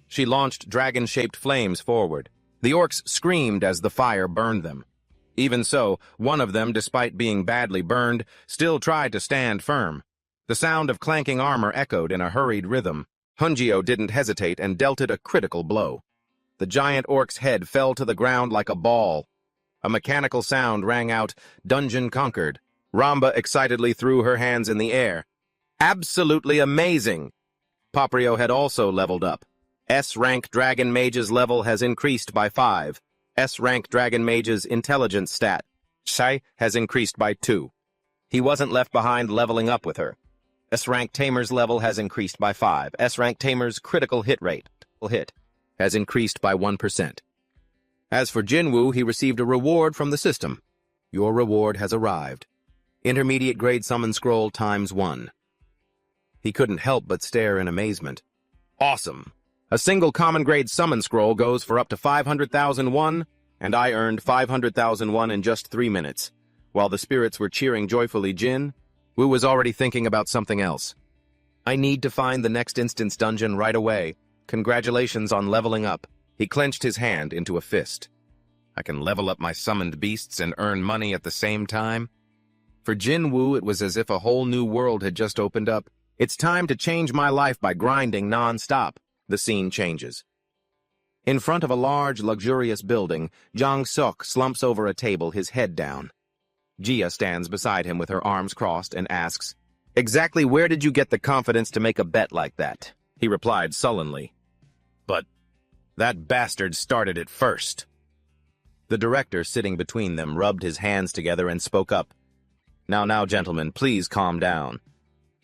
She launched dragon-shaped flames forward. The orcs screamed as the fire burned them. Even so, one of them, despite being badly burned, still tried to stand firm. The sound of clanking armor echoed in a hurried rhythm. Hunjio didn't hesitate and dealt it a critical blow. The giant orc's head fell to the ground like a ball. A mechanical sound rang out, "Dungeon conquered." Ramba excitedly threw her hands in the air. Absolutely amazing! Poprio had also leveled up. S-rank Dragon Mage's level has increased by 5. S-rank Dragon Mage's intelligence stat, Shai, has increased by 2. He wasn't left behind leveling up with her. S-rank Tamer's level has increased by 5. S-rank Tamer's critical hit rate, has increased by 1%. As for Jinwoo, he received a reward from the system. Your reward has arrived. Intermediate grade summon scroll ×1. He couldn't help but stare in amazement. Awesome! A single common grade summon scroll goes for up to 500,000 won, and I earned 500,000 won in just 3 minutes. While the spirits were cheering joyfully, Wu was already thinking about something else. I need to find the next instance dungeon right away. Congratulations on leveling up. He clenched his hand into a fist. I can level up my summoned beasts and earn money at the same time? For Wu, it was as if a whole new world had just opened up. It's time to change my life by grinding non-stop. The scene changes. In front of a large, luxurious building, Jang Seok slumps over a table, his head down. Jia stands beside him with her arms crossed and asks, "Exactly where did you get the confidence to make a bet like that?" He replied sullenly, "But that bastard started it first." The director, sitting between them, rubbed his hands together and spoke up. Now, gentlemen, please calm down."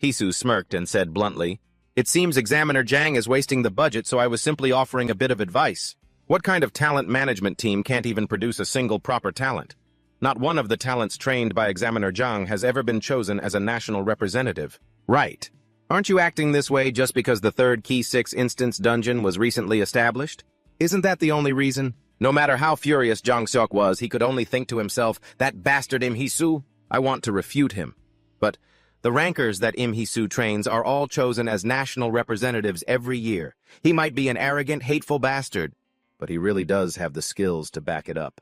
Hisu smirked and said bluntly, "It seems Examiner Jang is wasting the budget, so I was simply offering a bit of advice. What kind of talent management team can't even produce a single proper talent? Not one of the talents trained by Examiner Jang has ever been chosen as a national representative. Right. Aren't you acting this way just because the third Key 6 instance dungeon was recently established? Isn't that the only reason?" No matter how furious Jang Seok was, he could only think to himself, "That bastard Im Hisu, I want to refute him." But the rankers that Im Hisu trains are all chosen as national representatives every year. He might be an arrogant, hateful bastard, but he really does have the skills to back it up.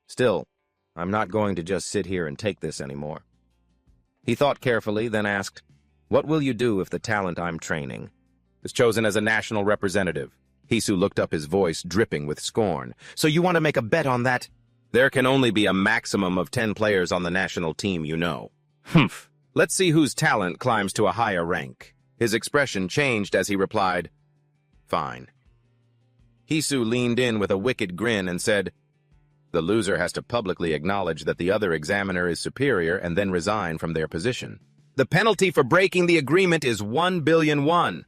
Still, I'm not going to just sit here and take this anymore. He thought carefully, then asked, "What will you do if the talent I'm training is chosen as a national representative?" Hisu looked up, his voice dripping with scorn. "So you want to make a bet on that?" "There can only be a maximum of 10 players on the national team, you know." "Humph. Let's see whose talent climbs to a higher rank." His expression changed as he replied, "Fine." Hisu leaned in with a wicked grin and said, "The loser has to publicly acknowledge that the other examiner is superior and then resign from their position. The penalty for breaking the agreement is 1 billion won."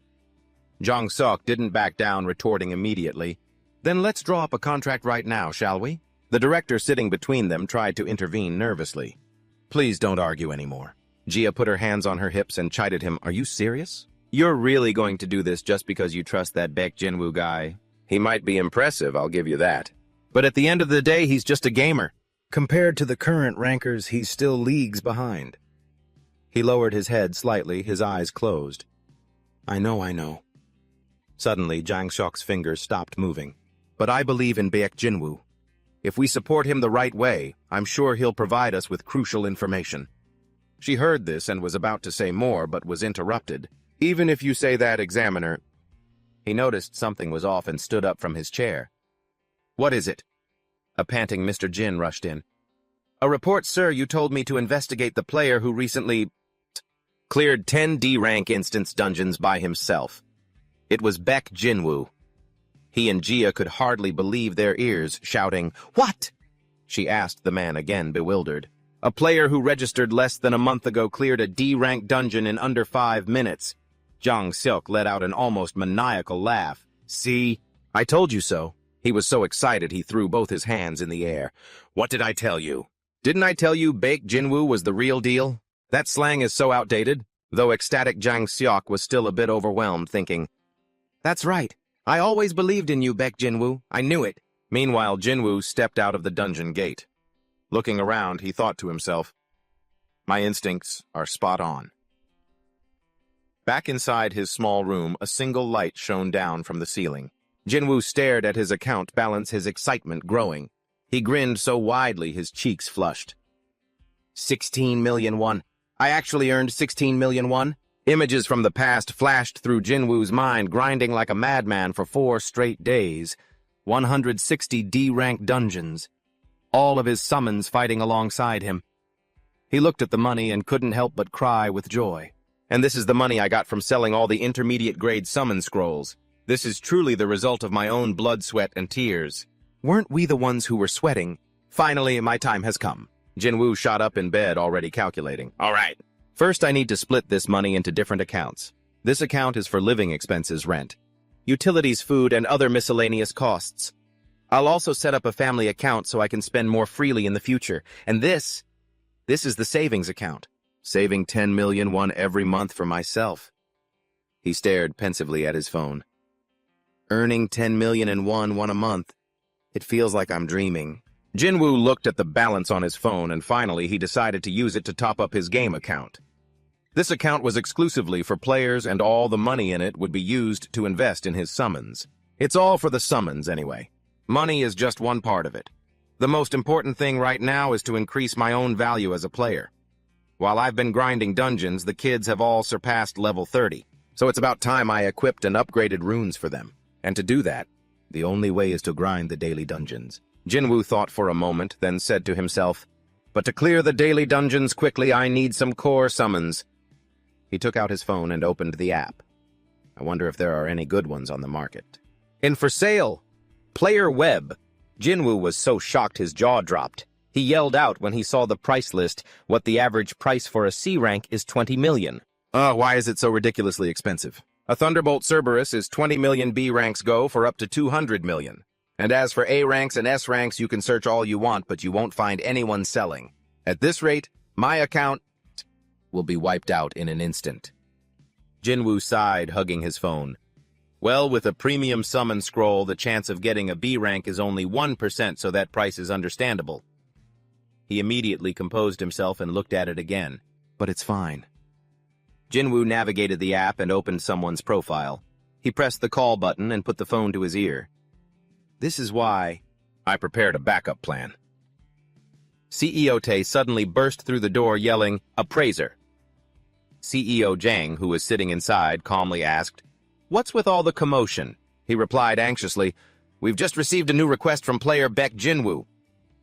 Jang Seok didn't back down, retorting immediately, "Then let's draw up a contract right now, shall we?" The director sitting between them tried to intervene nervously. "Please don't argue anymore." Jia put her hands on her hips and chided him, "Are you serious? You're really going to do this just because you trust that Baek Jinwoo guy? He might be impressive, I'll give you that. But at the end of the day, he's just a gamer. Compared to the current rankers, he's still leagues behind." He lowered his head slightly, his eyes closed. I know. Suddenly, Jang Seok's fingers stopped moving. "But I believe in Baek Jinwoo. If we support him the right way, I'm sure he'll provide us with crucial information." She heard this and was about to say more, but was interrupted. "Even if you say that, Examiner..." He noticed something was off and stood up from his chair. "What is it?" A panting Mr. Jin rushed in. "A report, sir. You told me to investigate the player who recently cleared 10 D-rank instance dungeons by himself. It was Baek Jinwoo." He and Jia could hardly believe their ears, shouting, "What?" She asked the man again, bewildered. "A player who registered less than a month ago cleared a D-rank dungeon in under 5 minutes. Jang Seok let out an almost maniacal laugh. "See? I told you so." He was so excited he threw both his hands in the air. "What did I tell you? Didn't I tell you Baek Jinwoo was the real deal? That slang is so outdated." Though ecstatic, Jang Seok was still a bit overwhelmed, thinking, "That's right. I always believed in you, Baek Jinwoo. I knew it." Meanwhile, Jinwoo stepped out of the dungeon gate. Looking around, he thought to himself, "My instincts are spot on." Back inside his small room, a single light shone down from the ceiling. Jinwoo stared at his account balance, his excitement growing. He grinned so widely his cheeks flushed. 16 million won. I actually earned 16 million won. Images from the past flashed through Jinwoo's mind, grinding like a madman for 4 straight days. 160 D-rank dungeons. All of his summons fighting alongside him. He looked at the money and couldn't help but cry with joy. And this is the money I got from selling all the intermediate-grade summon scrolls. This is truly the result of my own blood, sweat, and tears. Weren't we the ones who were sweating? Finally, my time has come. Jinwoo shot up in bed, already calculating. All right. First, I need to split this money into different accounts. This account is for living expenses, rent, utilities, food, and other miscellaneous costs. I'll also set up a family account so I can spend more freely in the future. And this is the savings account, saving 10 million won every month for myself. He stared pensively at his phone. Earning 10 million in won a month. It feels like I'm dreaming. Jinwoo looked at the balance on his phone and finally he decided to use it to top up his game account. This account was exclusively for players and all the money in it would be used to invest in his summons. It's all for the summons anyway. Money is just one part of it. The most important thing right now is to increase my own value as a player. While I've been grinding dungeons, the kids have all surpassed level 30, so it's about time I equipped and upgraded runes for them. And to do that, the only way is to grind the daily dungeons. Jinwoo thought for a moment, then said to himself, but to clear the daily dungeons quickly, I need some core summons. He took out his phone and opened the app. I wonder if there are any good ones on the market. In for sale! Player web! Jinwoo was so shocked his jaw dropped. He yelled out when he saw the price list what the average price for a C rank is 20 million. Why is it so ridiculously expensive? A Thunderbolt Cerberus is 20 million B ranks go for up to 200 million. And as for A ranks and S ranks, you can search all you want, but you won't find anyone selling. At this rate, my account will be wiped out in an instant. Jinwoo sighed, hugging his phone. Well, with a premium summon scroll, the chance of getting a B rank is only 1%, so that price is understandable. He immediately composed himself and looked at it again. But it's fine. Jinwoo navigated the app and opened someone's profile. He pressed the call button and put the phone to his ear. This is why I prepared a backup plan. CEO Tae suddenly burst through the door yelling, "Appraiser!" CEO Jang, who was sitting inside, calmly asked, "What's with all the commotion?" He replied anxiously, "We've just received a new request from player Baek Jinwoo."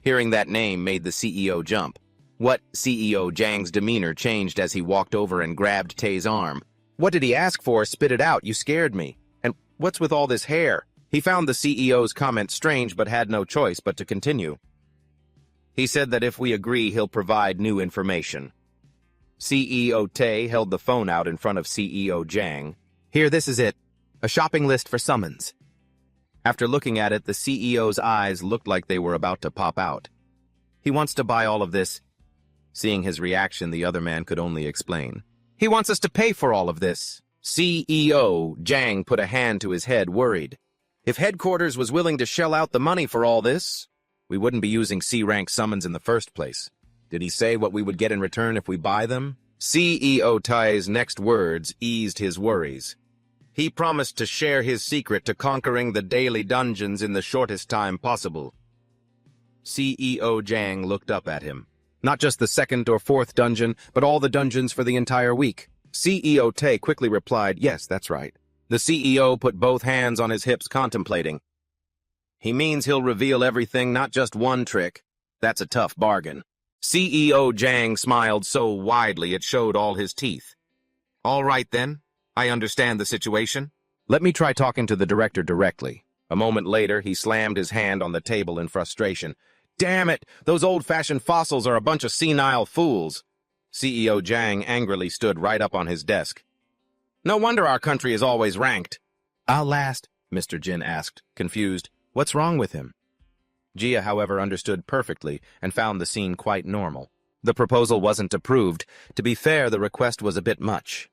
Hearing that name made the CEO jump. What? CEO Jang's demeanor changed as he walked over and grabbed Tae's arm. "What did he ask for? Spit it out, you scared me. And what's with all this hair?" He found the CEO's comment strange but had no choice but to continue. He said that if we agree, he'll provide new information. CEO Tae held the phone out in front of CEO Jang. "Here, this is it. A shopping list for summons." After looking at it, the CEO's eyes looked like they were about to pop out. "He wants to buy all of this." Seeing his reaction, the other man could only explain. "He wants us to pay for all of this." CEO Jang put a hand to his head, worried. If headquarters was willing to shell out the money for all this, we wouldn't be using C-rank summons in the first place. Did he say what we would get in return if we buy them? CEO Tae's next words eased his worries. He promised to share his secret to conquering the daily dungeons in the shortest time possible. CEO Jang looked up at him. Not just the second or fourth dungeon, but all the dungeons for the entire week. CEO Tae quickly replied, "Yes, that's right." The CEO put both hands on his hips, contemplating. He means he'll reveal everything, not just one trick. That's a tough bargain. CEO Jang smiled so widely it showed all his teeth. "All right, then. I understand the situation. Let me try talking to the director directly." A moment later, he slammed his hand on the table in frustration. "Damn it! Those old-fashioned fossils are a bunch of senile fools." CEO Jang angrily stood right up on his desk. "No wonder our country is always ranked." "I'll last," Mr. Jin asked, confused. "What's wrong with him?" Jia, however, understood perfectly and found the scene quite normal. The proposal wasn't approved. To be fair, the request was a bit much.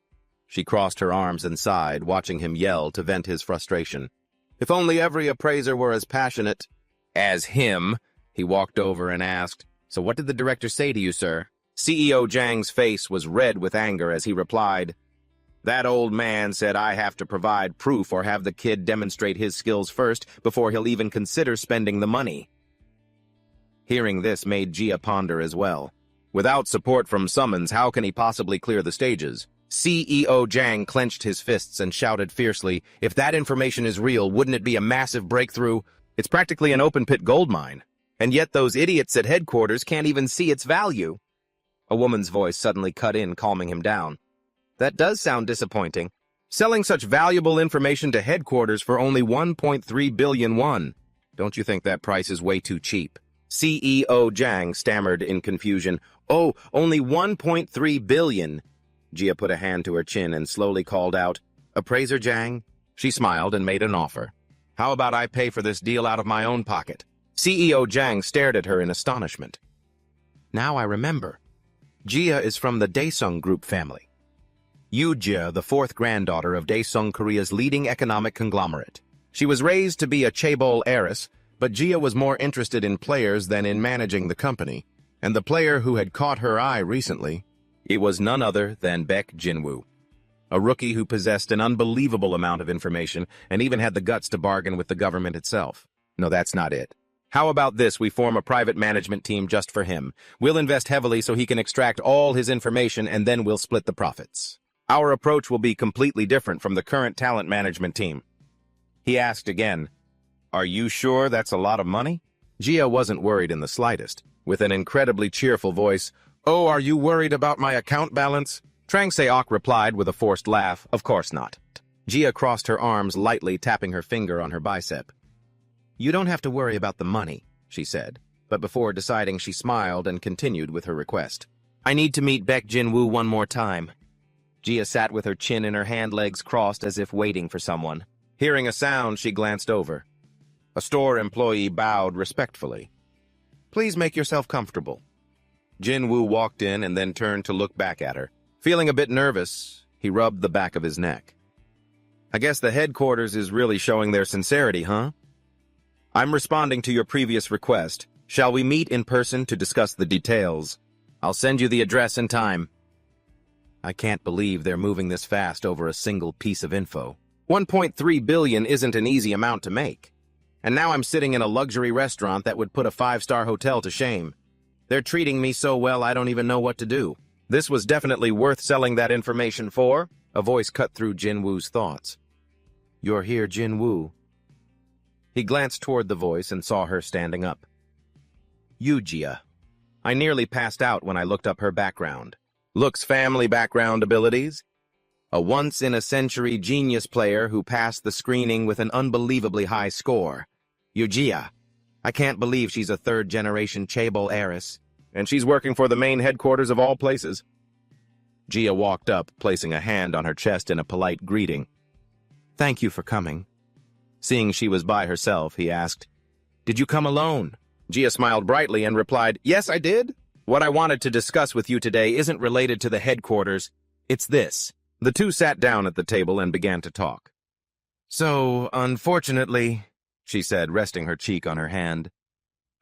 She crossed her arms and sighed, watching him yell to vent his frustration. If only every appraiser were as passionate as him. He walked over and asked, "So what did the director say to you, sir?" CEO Jang's face was red with anger as he replied, "That old man said I have to provide proof or have the kid demonstrate his skills first before he'll even consider spending the money." Hearing this made Jia ponder as well. Without support from summons, how can he possibly clear the stages? CEO Jang clenched his fists and shouted fiercely, if that information is real, wouldn't it be a massive breakthrough? It's practically an open-pit gold mine. And yet those idiots at headquarters can't even see its value. A woman's voice suddenly cut in, calming him down. That does sound disappointing. Selling such valuable information to headquarters for only 1.3 billion won. Don't you think that price is way too cheap? CEO Jang stammered in confusion. Oh, only 1.3 billion. Jia put a hand to her chin and slowly called out, Appraiser Jang? She smiled and made an offer. How about I pay for this deal out of my own pocket? CEO Jang stared at her in astonishment. Now I remember. Jia is from the Daesung Group family. Yoo Jia, the fourth granddaughter of Daesung Korea's leading economic conglomerate. She was raised to be a chaebol heiress, but Jia was more interested in players than in managing the company, and the player who had caught her eye recently, it was none other than Baek Jinwoo, a rookie who possessed an unbelievable amount of information and even had the guts to bargain with the government itself. No, that's not it. How about this, we form a private management team just for him. We'll invest heavily so he can extract all his information and then we'll split the profits. Our approach will be completely different from the current talent management team. He asked again, Are you sure that's a lot of money? Jia wasn't worried in the slightest. With an incredibly cheerful voice, Oh, are you worried about my account balance? Trang Seok replied with a forced laugh, Of course not. Jia crossed her arms lightly, tapping her finger on her bicep. You don't have to worry about the money, she said, but before deciding she smiled and continued with her request. I need to meet Baek Jinwoo one more time. Jia sat with her chin in her hand, legs crossed as if waiting for someone. Hearing a sound, she glanced over. A store employee bowed respectfully. Please make yourself comfortable. Jinwoo walked in and then turned to look back at her. Feeling a bit nervous, he rubbed the back of his neck. I guess the headquarters is really showing their sincerity, huh? I'm responding to your previous request. Shall we meet in person to discuss the details? I'll send you the address and time. I can't believe they're moving this fast over a single piece of info. 1.3 billion isn't an easy amount to make. And now I'm sitting in a luxury restaurant that would put a 5-star hotel to shame. They're treating me so well I don't even know what to do. This was definitely worth selling that information for. A voice cut through Jinwoo's thoughts. You're here, Jinwoo. He glanced toward the voice and saw her standing up. Yoo Jia. I nearly passed out when I looked up her background. Looks family background abilities. A once-in-a-century genius player who passed the screening with an unbelievably high score. Yoo Jia. I can't believe she's a third-generation chaebol heiress, and she's working for the main headquarters of all places. Jia walked up, placing a hand on her chest in a polite greeting. Thank you for coming. Seeing she was by herself, he asked, Did you come alone? Jia smiled brightly and replied, Yes, I did. What I wanted to discuss with you today isn't related to the headquarters. It's this. The two sat down at the table and began to talk. So, unfortunately, she said, resting her cheek on her hand,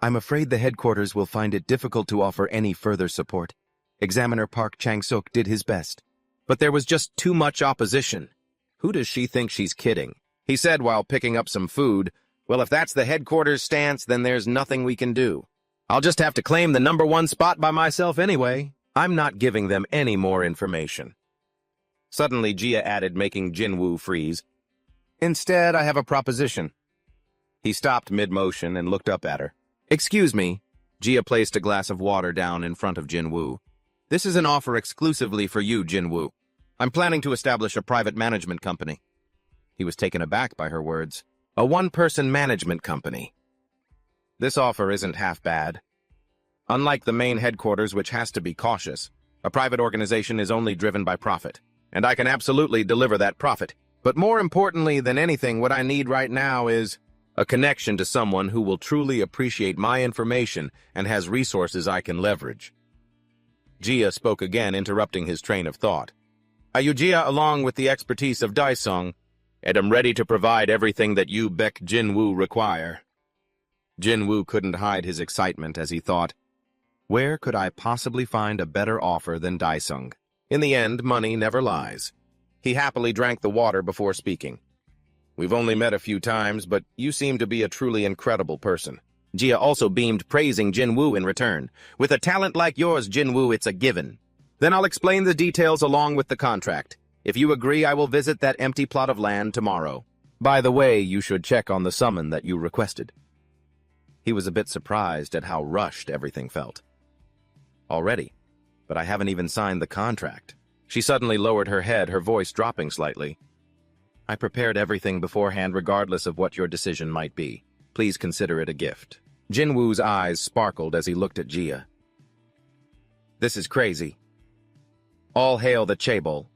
I'm afraid the headquarters will find it difficult to offer any further support. Examiner Park Chang-suk did his best. But there was just too much opposition. Who does she think she's kidding? He said while picking up some food, Well, if that's the headquarters stance, then there's nothing we can do. I'll just have to claim the #1 spot by myself anyway. I'm not giving them any more information. Suddenly, Jia added, making Jinwoo freeze. Instead, I have a proposition. He stopped mid-motion and looked up at her. Excuse me. Jia placed a glass of water down in front of Jinwoo. This is an offer exclusively for you, Jinwoo. I'm planning to establish a private management company. He was taken aback by her words. A one-person management company. This offer isn't half bad. Unlike the main headquarters, which has to be cautious, a private organization is only driven by profit, and I can absolutely deliver that profit. But more importantly than anything, what I need right now is a connection to someone who will truly appreciate my information and has resources I can leverage. Jia spoke again, interrupting his train of thought. Jia, along with the expertise of Daesung, and am ready to provide everything that you, Baek Jinwoo, require. Jinwoo couldn't hide his excitement as he thought, where could I possibly find a better offer than Daesung? In the end, money never lies. He happily drank the water before speaking. We've only met a few times, but you seem to be a truly incredible person. Jia also beamed, praising Jinwoo in return. With a talent like yours, Jinwoo, it's a given. Then I'll explain the details along with the contract. If you agree, I will visit that empty plot of land tomorrow. By the way, you should check on the summon that you requested. He was a bit surprised at how rushed everything felt. Already, but I haven't even signed the contract. She suddenly lowered her head, her voice dropping slightly. I prepared everything beforehand regardless of what your decision might be. Please consider it a gift. Jinwoo's eyes sparkled as he looked at Jia. This is crazy. All hail the chaebol.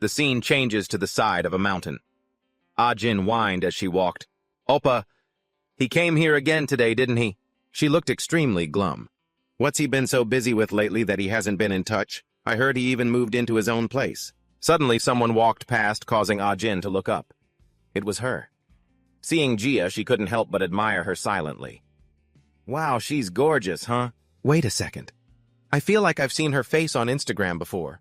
The scene changes to the side of a mountain. Ah-jin whined as she walked. Oppa, he came here again today, didn't he? She looked extremely glum. What's he been so busy with lately that he hasn't been in touch? I heard he even moved into his own place. Suddenly, someone walked past, causing Ah-jin to look up. It was her. Seeing Jia, she couldn't help but admire her silently. Wow, she's gorgeous, huh? Wait a second. I feel like I've seen her face on Instagram before.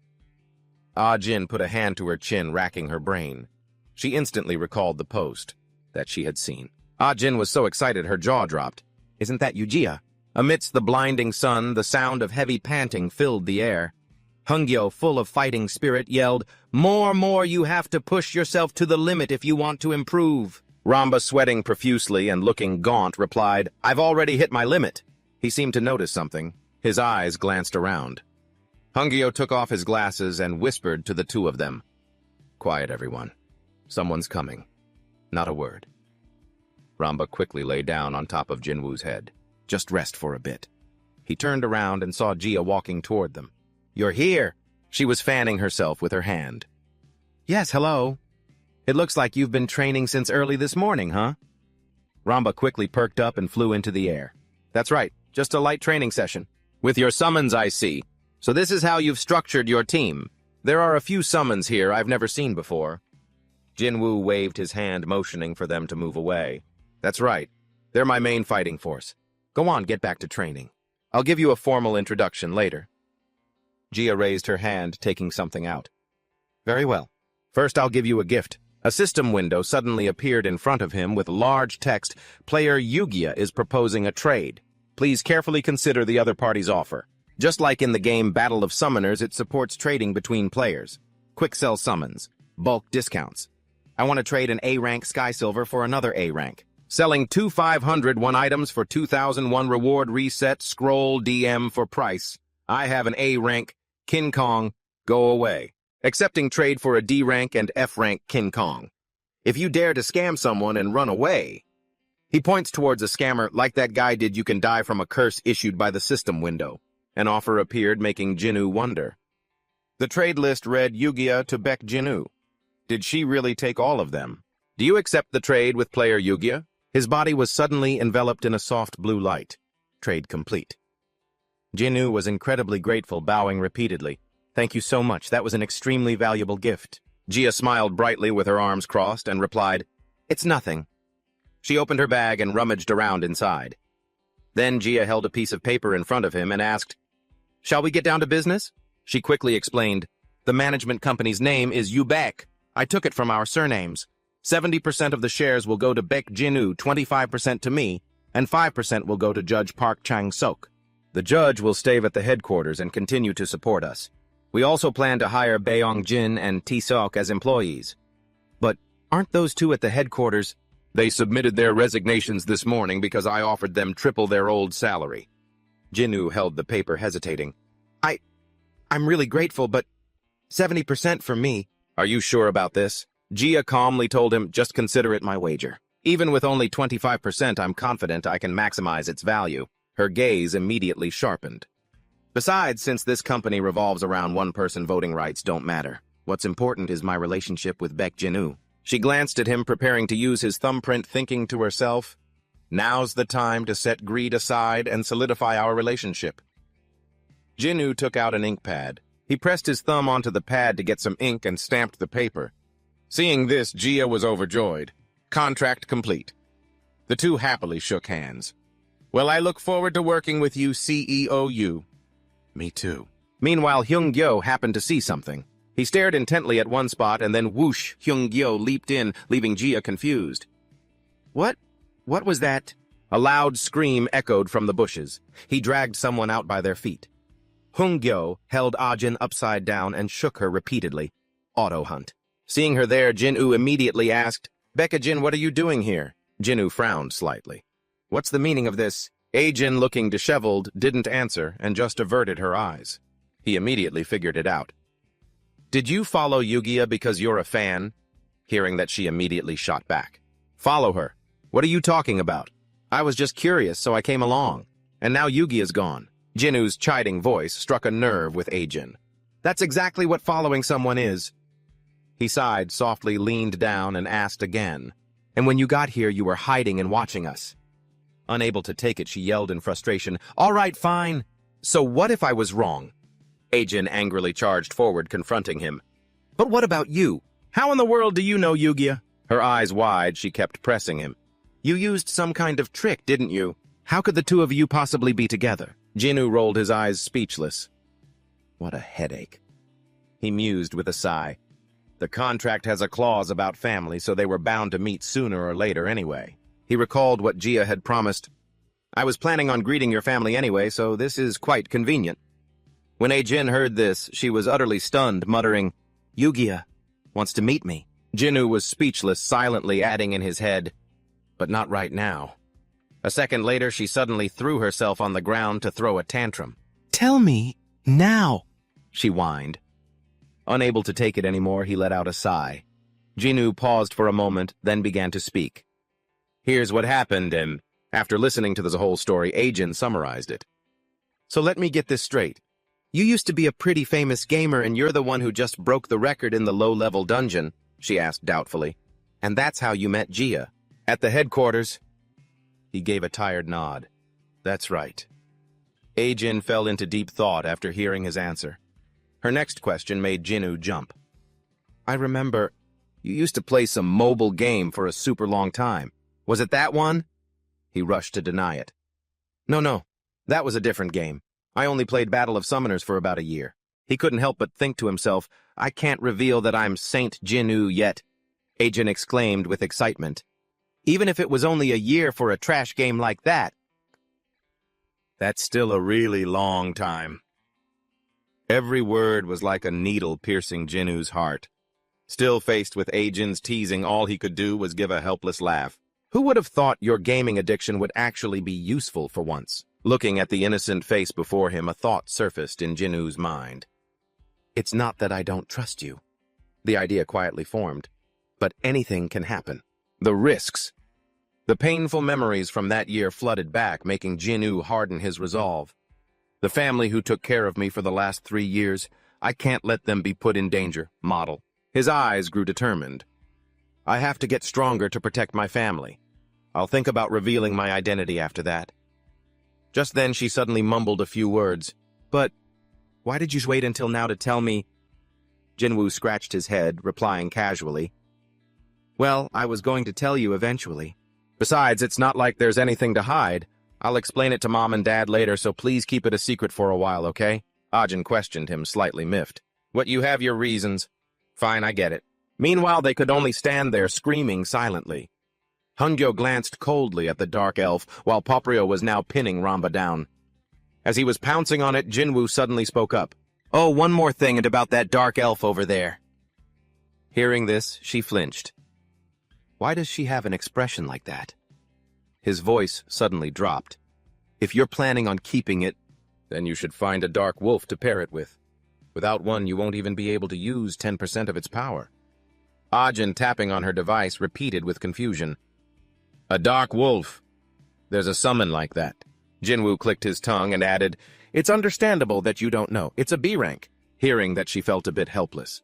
Ah-jin put a hand to her chin, racking her brain. She instantly recalled the post that she had seen. Ah-jin was so excited her jaw dropped. Isn't that you, Jia? Amidst the blinding sun, the sound of heavy panting filled the air. Hungyo, full of fighting spirit, yelled, More, you have to push yourself to the limit if you want to improve. Ramba, sweating profusely and looking gaunt, replied, I've already hit my limit. He seemed to notice something. His eyes glanced around. Hungyo took off his glasses and whispered to the two of them. Quiet, everyone. Someone's coming. Not a word. Ramba quickly lay down on top of Jinwoo's head. Just rest for a bit. He turned around and saw Jia walking toward them. You're here. She was fanning herself with her hand. Yes, hello. It looks like you've been training since early this morning, huh? Ramba quickly perked up and flew into the air. That's right, just a light training session. With your summons, I see. So this is how you've structured your team. There are a few summons here I've never seen before. Jinwoo waved his hand, motioning for them to move away. That's right. They're my main fighting force. Go on, get back to training. I'll give you a formal introduction later. Jia raised her hand, taking something out. Very well. First, I'll give you a gift. A system window suddenly appeared in front of him with large text. Player Yugia is proposing a trade. Please carefully consider the other party's offer. Just like in the game Battle of Summoners, it supports trading between players. Quick sell summons. Bulk discounts. I want to trade an A-rank Sky Silver for another A-rank. Selling 2 501 items for 2001 reward reset scroll DM for price. I have an A-rank King Kong. Go away. Accepting trade for a D-rank and F-rank King Kong. If you dare to scam someone and run away. He points towards a scammer. Like that guy did, you can die from a curse issued by the system window. An offer appeared, making Jinwoo wonder. The trade list read Yugia to Baek Jinwoo. Did she really take all of them? Do you accept the trade with player Yugia? His body was suddenly enveloped in a soft blue light. Trade complete. Jinwoo was incredibly grateful, bowing repeatedly. Thank you so much. That was an extremely valuable gift. Jia smiled brightly with her arms crossed and replied, It's nothing. She opened her bag and rummaged around inside. Then Jia held a piece of paper in front of him and asked, Shall we get down to business? She quickly explained, The management company's name is Yubaek. I took it from our surnames. 70% of the shares will go to Baek Jinwoo, 25% to me, and 5% will go to Judge Park Chang-sok. The judge will stay at the headquarters and continue to support us. We also plan to hire Baeong-jin and T-sok as employees. But aren't those two at the headquarters? They submitted their resignations this morning because I offered them triple their old salary. Jinwoo held the paper, hesitating. I'm really grateful, but 70% for me. Are you sure about this? Jia calmly told him, just consider it my wager. Even with only 25%, I'm confident I can maximize its value. Her gaze immediately sharpened. Besides, since this company revolves around one person, voting rights don't matter. What's important is my relationship with Baek Jinwoo. She glanced at him, preparing to use his thumbprint, thinking to herself, Now's the time to set greed aside and solidify our relationship. Jinwoo took out an ink pad. He pressed his thumb onto the pad to get some ink and stamped the paper. Seeing this, Jia was overjoyed. Contract complete. The two happily shook hands. Well, I look forward to working with you, CEO. Me too. Meanwhile, Hyung-gyo happened to see something. He stared intently at one spot, and then whoosh, Hyung-gyo leaped in, leaving Jia confused. What was that? A loud scream echoed from the bushes. He dragged someone out by their feet. Hung-gyo held Ah-jin upside down and shook her repeatedly. Auto hunt. Seeing her there, Jin-woo immediately asked, "Becca-jin, what are you doing here?" Jin-woo frowned slightly. "What's the meaning of this?" Ah-jin, looking disheveled, didn't answer and just averted her eyes. He immediately figured it out. "Did you follow Yugia because you're a fan?" Hearing that, she immediately shot back. "Follow her? What are you talking about? I was just curious, so I came along. And now Yugia's gone." Jin-woo's chiding voice struck a nerve with Ah-jin. "That's exactly what following someone is." He sighed, softly leaned down and asked again, "And when you got here, you were hiding and watching us?" Unable to take it, she yelled in frustration, "All right, fine. So what if I was wrong?" Ah-jin angrily charged forward, confronting him. "But what about you? How in the world do you know Yugia?" Her eyes wide, she kept pressing him. "You used some kind of trick, didn't you? How could the two of you possibly be together?" Jin-woo rolled his eyes, speechless. "What a headache," he mused with a sigh. The contract has a clause about family, so they were bound to meet sooner or later anyway. He recalled what Gia had promised. "I was planning on greeting your family anyway, so this is quite convenient." When Ah-jin heard this, she was utterly stunned, muttering, "Yugia wants to meet me." Jin-woo was speechless, silently adding in his head, "But not right now." A second later, she suddenly threw herself on the ground to throw a tantrum. "Tell me now," she whined. Unable to take it anymore, he let out a sigh. Jin-woo paused for a moment, then began to speak. "Here's what happened," and after listening to the whole story, Ah-jin summarized it. "So let me get this straight. You used to be a pretty famous gamer, and you're the one who just broke the record in the low-level dungeon," she asked doubtfully. "And that's how you met Gia. At the headquarters?" He gave a tired nod. "That's right." Ah-jin fell into deep thought after hearing his answer. Her next question made Jin-woo jump. "I remember you used to play some mobile game for a super long time. Was it that one?" He rushed to deny it. No, that was a different game. I only played Battle of Summoners for about a year." He couldn't help but think to himself, "I can't reveal that I'm Saint Jin-woo yet," Ah-jin exclaimed with excitement. "Even if it was only a year for a trash game like that." "That's still a really long time." Every word was like a needle piercing Jin-woo's heart. Still faced with Ah-jin's teasing, all he could do was give a helpless laugh. Who would have thought your gaming addiction would actually be useful for once? Looking at the innocent face before him, a thought surfaced in Jin-woo's mind. "It's not that I don't trust you." The idea quietly formed. "But anything can happen. The risks." The painful memories from that year flooded back, making Jin-woo harden his resolve. "The family who took care of me for the last 3 years, I can't let them be put in danger." Model. His eyes grew determined. "I have to get stronger to protect my family. I'll think about revealing my identity after that." Just then, she suddenly mumbled a few words. "But why did you wait until now to tell me?" Jin-woo scratched his head, replying casually, "Well, I was going to tell you eventually. Besides, it's not like there's anything to hide. I'll explain it to Mom and Dad later, so please keep it a secret for a while, okay?" Ah-jin questioned him, slightly miffed. "What, you have your reasons? Fine, I get it." Meanwhile, they could only stand there screaming silently. Hung-gyo glanced coldly at the dark elf, while Poprio was now pinning Ramba down. As he was pouncing on it, Jin-woo suddenly spoke up. "Oh, one more thing, and about that dark elf over there." Hearing this, she flinched. Why does she have an expression like that? His voice suddenly dropped. "If you're planning on keeping it, then you should find a dark wolf to pair it with. Without one, you won't even be able to use 10% of its power." Ah-jin, tapping on her device, repeated with confusion. "A dark wolf. There's a summon like that." Jin-woo clicked his tongue and added, "It's understandable that you don't know. It's a B rank." Hearing that, she felt a bit helpless.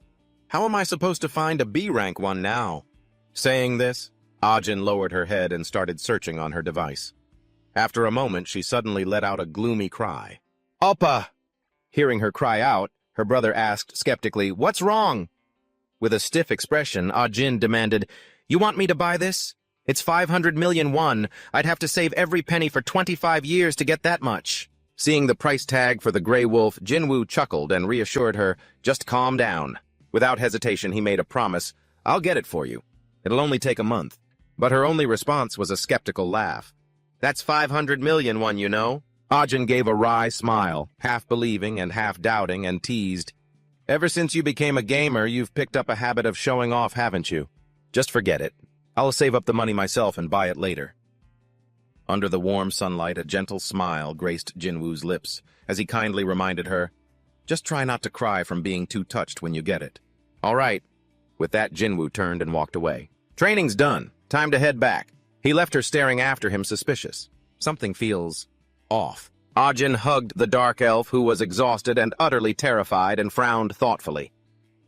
"How am I supposed to find a B rank one now?" Saying this, Ah-jin lowered her head and started searching on her device. After a moment, she suddenly let out a gloomy cry. "Oppa!" Hearing her cry out, her brother asked skeptically, "What's wrong?" With a stiff expression, Ah-jin demanded, "You want me to buy this? It's 500 million won. I'd have to save every penny for 25 years to get that much." Seeing the price tag for the gray wolf, Jin-woo chuckled and reassured her, "Just calm down." Without hesitation, he made a promise, "I'll get it for you. It'll only take a month." But her only response was a skeptical laugh. That's 500 million won, you know. Ajin gave a wry smile, half believing and half doubting, and teased. Ever since you became a gamer, you've picked up a habit of showing off, haven't you? Just forget it. I'll save up the money myself and buy it later. Under the warm sunlight, a gentle smile graced Jinwoo's lips as he kindly reminded her, just try not to cry from being too touched when you get it. All right. With that, Jinwoo turned and walked away. Training's done. Time to head back. He left her staring after him, suspicious. Something feels off. Ajin hugged the dark elf, who was exhausted and utterly terrified, and frowned thoughtfully.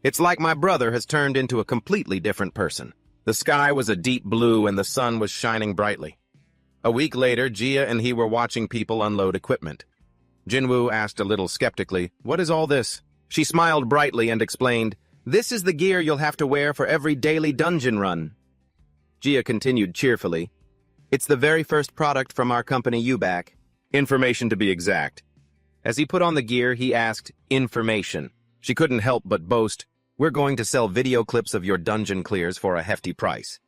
It's like my brother has turned into a completely different person. The sky was a deep blue and the sun was shining brightly. A week later, Jia and he were watching people unload equipment. Jinwoo asked a little skeptically, "What is all this?" She smiled brightly and explained, "This is the gear you'll have to wear for every daily dungeon run." Jia continued cheerfully, "It's the very first product from our company Ubac. Information to be exact." As he put on the gear, he asked, "Information." She couldn't help but boast, "We're going to sell video clips of your dungeon clears for a hefty price."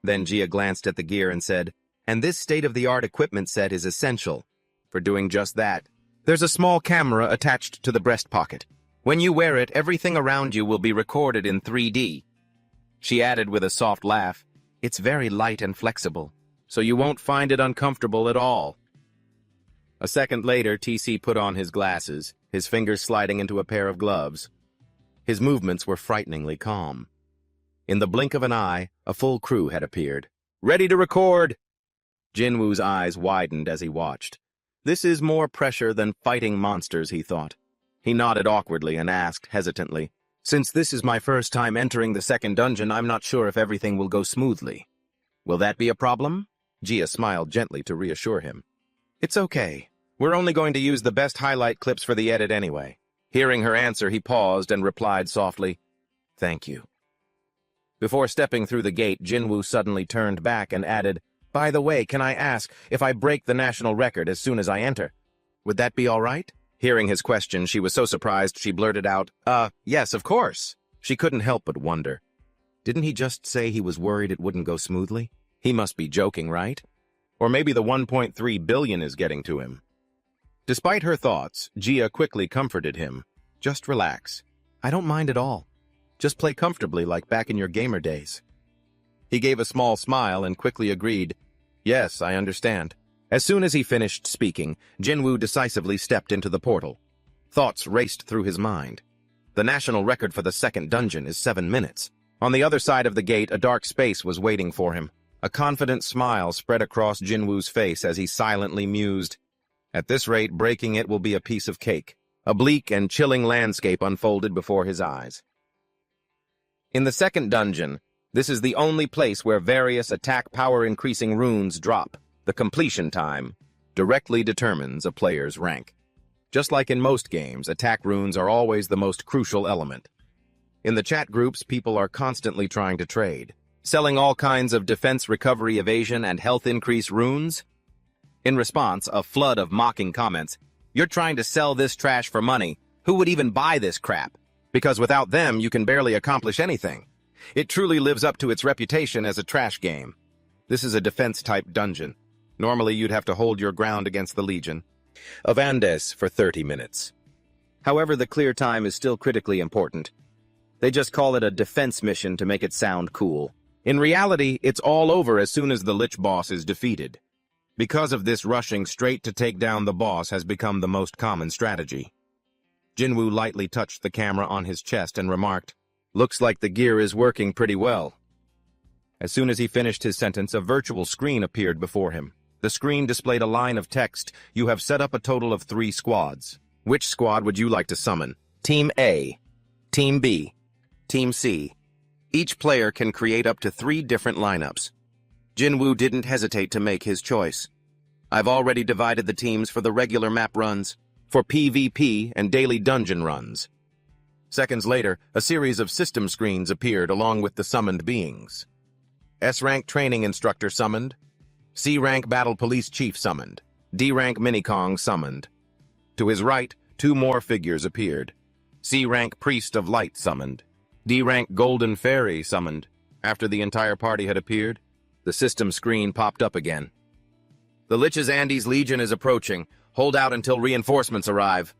Then Jia glanced at the gear and said, "And this state-of-the-art equipment set is essential for doing just that. There's a small camera attached to the breast pocket. When you wear it, everything around you will be recorded in 3D. She added with a soft laugh, "It's very light and flexible, so you won't find it uncomfortable at all." A second later, TC put on his glasses, his fingers sliding into a pair of gloves. His movements were frighteningly calm. In the blink of an eye, a full crew had appeared. "Ready to record!" Jinwoo's eyes widened as he watched. This is more pressure than fighting monsters, he thought. He nodded awkwardly and asked hesitantly, "Since this is my first time entering the second dungeon, I'm not sure if everything will go smoothly. Will that be a problem?" Jia smiled gently to reassure him. "It's okay. We're only going to use the best highlight clips for the edit anyway." Hearing her answer, he paused and replied softly, "Thank you." Before stepping through the gate, Jinwoo suddenly turned back and added, "By the way, can I ask if I break the national record as soon as I enter? Would that be all right?" Hearing his question, she was so surprised she blurted out, Yes, of course." She couldn't help but wonder. Didn't he just say he was worried it wouldn't go smoothly? He must be joking, right? Or maybe the 1.3 billion is getting to him. Despite her thoughts, Jia quickly comforted him. "Just relax. I don't mind at all. Just play comfortably like back in your gamer days." He gave a small smile and quickly agreed, "Yes, I understand." As soon as he finished speaking, Jinwoo decisively stepped into the portal. Thoughts raced through his mind. The national record for the second dungeon is 7 minutes. On the other side of the gate, a dark space was waiting for him. A confident smile spread across Jinwoo's face as he silently mused, "At this rate, breaking it will be a piece of cake." A bleak and chilling landscape unfolded before his eyes. In the second dungeon, this is the only place where various attack power-increasing runes drop. The completion time directly determines a player's rank. Just like in most games, attack runes are always the most crucial element. In the chat groups, people are constantly trying to trade, selling all kinds of defense, recovery, evasion, and health increase runes. In response, a flood of mocking comments. "You're trying to sell this trash for money. Who would even buy this crap? Because without them, you can barely accomplish anything. It truly lives up to its reputation as a trash game. This is a defense-type dungeon. Normally, you'd have to hold your ground against the Legion of Andes for 30 minutes. However, the clear time is still critically important. They just call it a defense mission to make it sound cool. In reality, it's all over as soon as the Lich boss is defeated. Because of this, rushing straight to take down the boss has become the most common strategy." Jinwoo lightly touched the camera on his chest and remarked, "Looks like the gear is working pretty well." As soon as he finished his sentence, a virtual screen appeared before him. The screen displayed a line of text. "You have set up a total of 3 squads. Which squad would you like to summon? Team A, Team B, Team C. Each player can create up to 3 different lineups." Jinwoo didn't hesitate to make his choice. "I've already divided the teams for the regular map runs, for PvP and daily dungeon runs." Seconds later, a series of system screens appeared along with the summoned beings. S-rank training instructor summoned. C-rank battle police chief summoned. D-rank minikong summoned. To his right, 2 more figures appeared. C-rank priest of light summoned. D-rank golden fairy summoned. After the entire party had appeared, the system screen popped up again. The Lich's Andes Legion is approaching. Hold out until reinforcements arrive.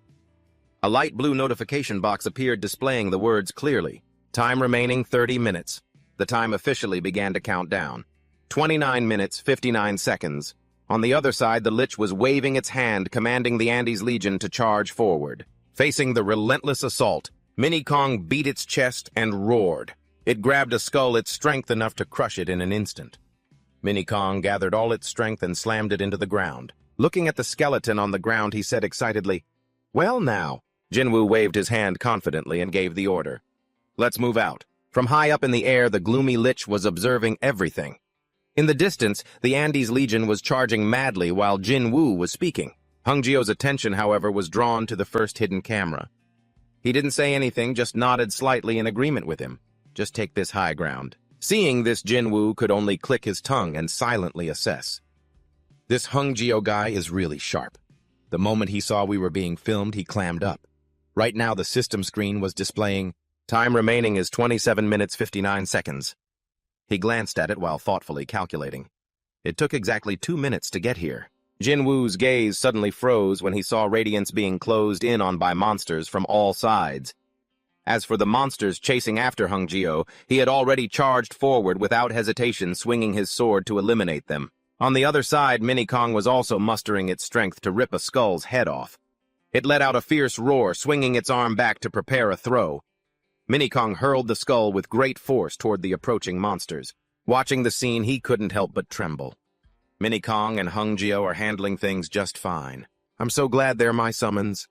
A light blue notification box appeared displaying the words clearly. Time remaining 30 minutes. The time officially began to count down. 29 minutes, 59 seconds. On the other side, the Lich was waving its hand, commanding the Andes Legion to charge forward. Facing the relentless assault, Mini Kong beat its chest and roared. It grabbed a skull its strength enough to crush it in an instant. Mini Kong gathered all its strength and slammed it into the ground. Looking at the skeleton on the ground, he said excitedly, "Well now." Jinwoo waved his hand confidently and gave the order. "Let's move out." From high up in the air, the gloomy Lich was observing everything. In the distance, the Andes Legion was charging madly while Jinwoo was speaking. Hungjio's attention, however, was drawn to the first hidden camera. He didn't say anything, just nodded slightly in agreement with him. Just take this high ground. Seeing this, Jinwoo could only click his tongue and silently assess. This Hungjio guy is really sharp. The moment he saw we were being filmed, he clammed up. Right now, the system screen was displaying, "Time remaining is 27 minutes 59 seconds. He glanced at it while thoughtfully calculating. It took exactly 2 minutes to get here. Jinwoo's gaze suddenly froze when he saw radiance being closed in on by monsters from all sides. As for the monsters chasing after Hungjio, he had already charged forward without hesitation, swinging his sword to eliminate them. On the other side, Mini Kong was also mustering its strength to rip a skull's head off. It let out a fierce roar, swinging its arm back to prepare a throw. Mini Kong hurled the skull with great force toward the approaching monsters. Watching the scene, he couldn't help but tremble. Mini Kong and Hungjio are handling things just fine. I'm so glad they're my summons.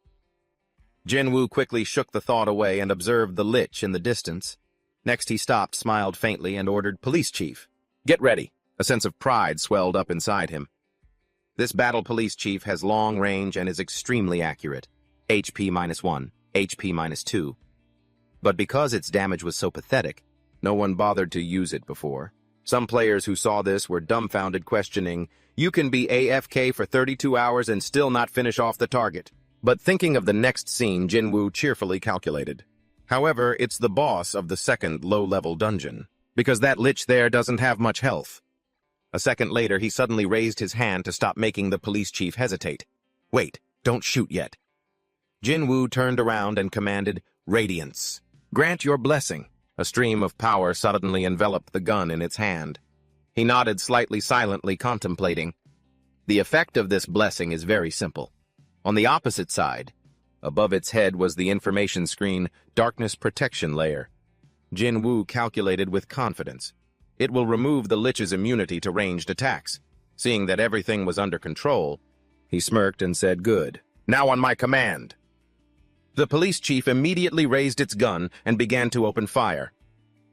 Jinwoo quickly shook the thought away and observed the Lich in the distance. Next he stopped, smiled faintly, and ordered, "Police Chief, get ready." A sense of pride swelled up inside him. This battle police chief has long range and is extremely accurate. HP -1, HP -2. But because its damage was so pathetic, no one bothered to use it before. Some players who saw this were dumbfounded, questioning, "You can be AFK for 32 hours and still not finish off the target." But thinking of the next scene, Jinwoo cheerfully calculated. However, it's the boss of the second low-level dungeon, because that Lich there doesn't have much health. A second later, he suddenly raised his hand to stop making the police chief hesitate. "Wait, don't shoot yet." Jinwoo turned around and commanded, "Radiance. Grant your blessing." A stream of power suddenly enveloped the gun in its hand. He nodded slightly silently, contemplating. The effect of this blessing is very simple. On the opposite side, above its head was the information screen, Darkness Protection Layer. Jinwoo calculated with confidence. It will remove the Lich's immunity to ranged attacks. Seeing that everything was under control, he smirked and said, "Good. Now on my command." The police chief immediately raised its gun and began to open fire.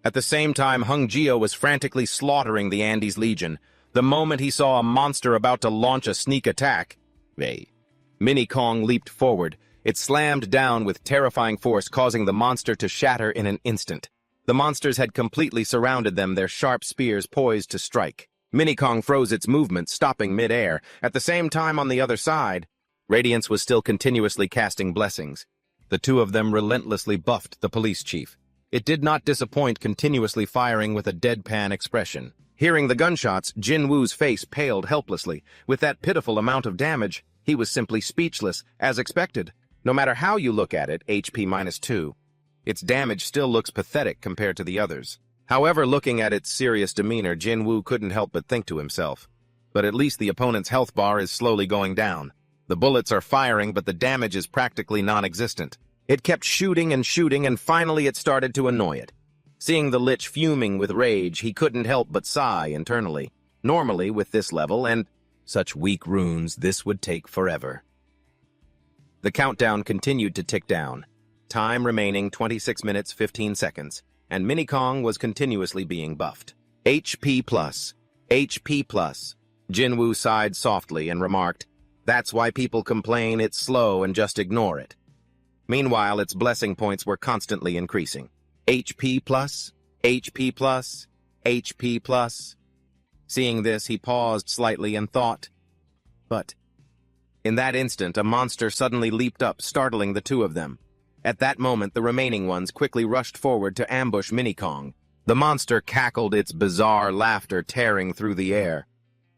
At the same time, Hungjio was frantically slaughtering the Andes Legion. The moment he saw a monster about to launch a sneak attack, Mini Kong leaped forward. It slammed down with terrifying force, causing the monster to shatter in an instant. The monsters had completely surrounded them, their sharp spears poised to strike. Mini Kong froze its movement, stopping mid-air. At the same time, on the other side, Radiance was still continuously casting blessings. The two of them relentlessly buffed the police chief. It did not disappoint, continuously firing with a deadpan expression. Hearing the gunshots, Jinwoo's face paled helplessly. With that pitiful amount of damage, he was simply speechless, as expected. No matter how you look at it, HP -2. Its damage still looks pathetic compared to the others. However, looking at its serious demeanor, Jinwoo couldn't help but think to himself, but at least the opponent's health bar is slowly going down. The bullets are firing, but the damage is practically non-existent. It kept shooting, and finally it started to annoy it. Seeing the Lich fuming with rage, he couldn't help but sigh internally. Normally, with this level and such weak runes, this would take forever. The countdown continued to tick down. Time remaining 26 minutes 15 seconds, and Mini Kong was continuously being buffed. HP plus. HP plus. Jinwoo sighed softly and remarked, "That's why people complain it's slow and just ignore it." Meanwhile, its blessing points were constantly increasing. HP plus, HP plus, HP plus. Seeing this, he paused slightly and thought. But in that instant, a monster suddenly leaped up, startling the two of them. At that moment, the remaining ones quickly rushed forward to ambush Mini Kong. The monster cackled its bizarre laughter, tearing through the air.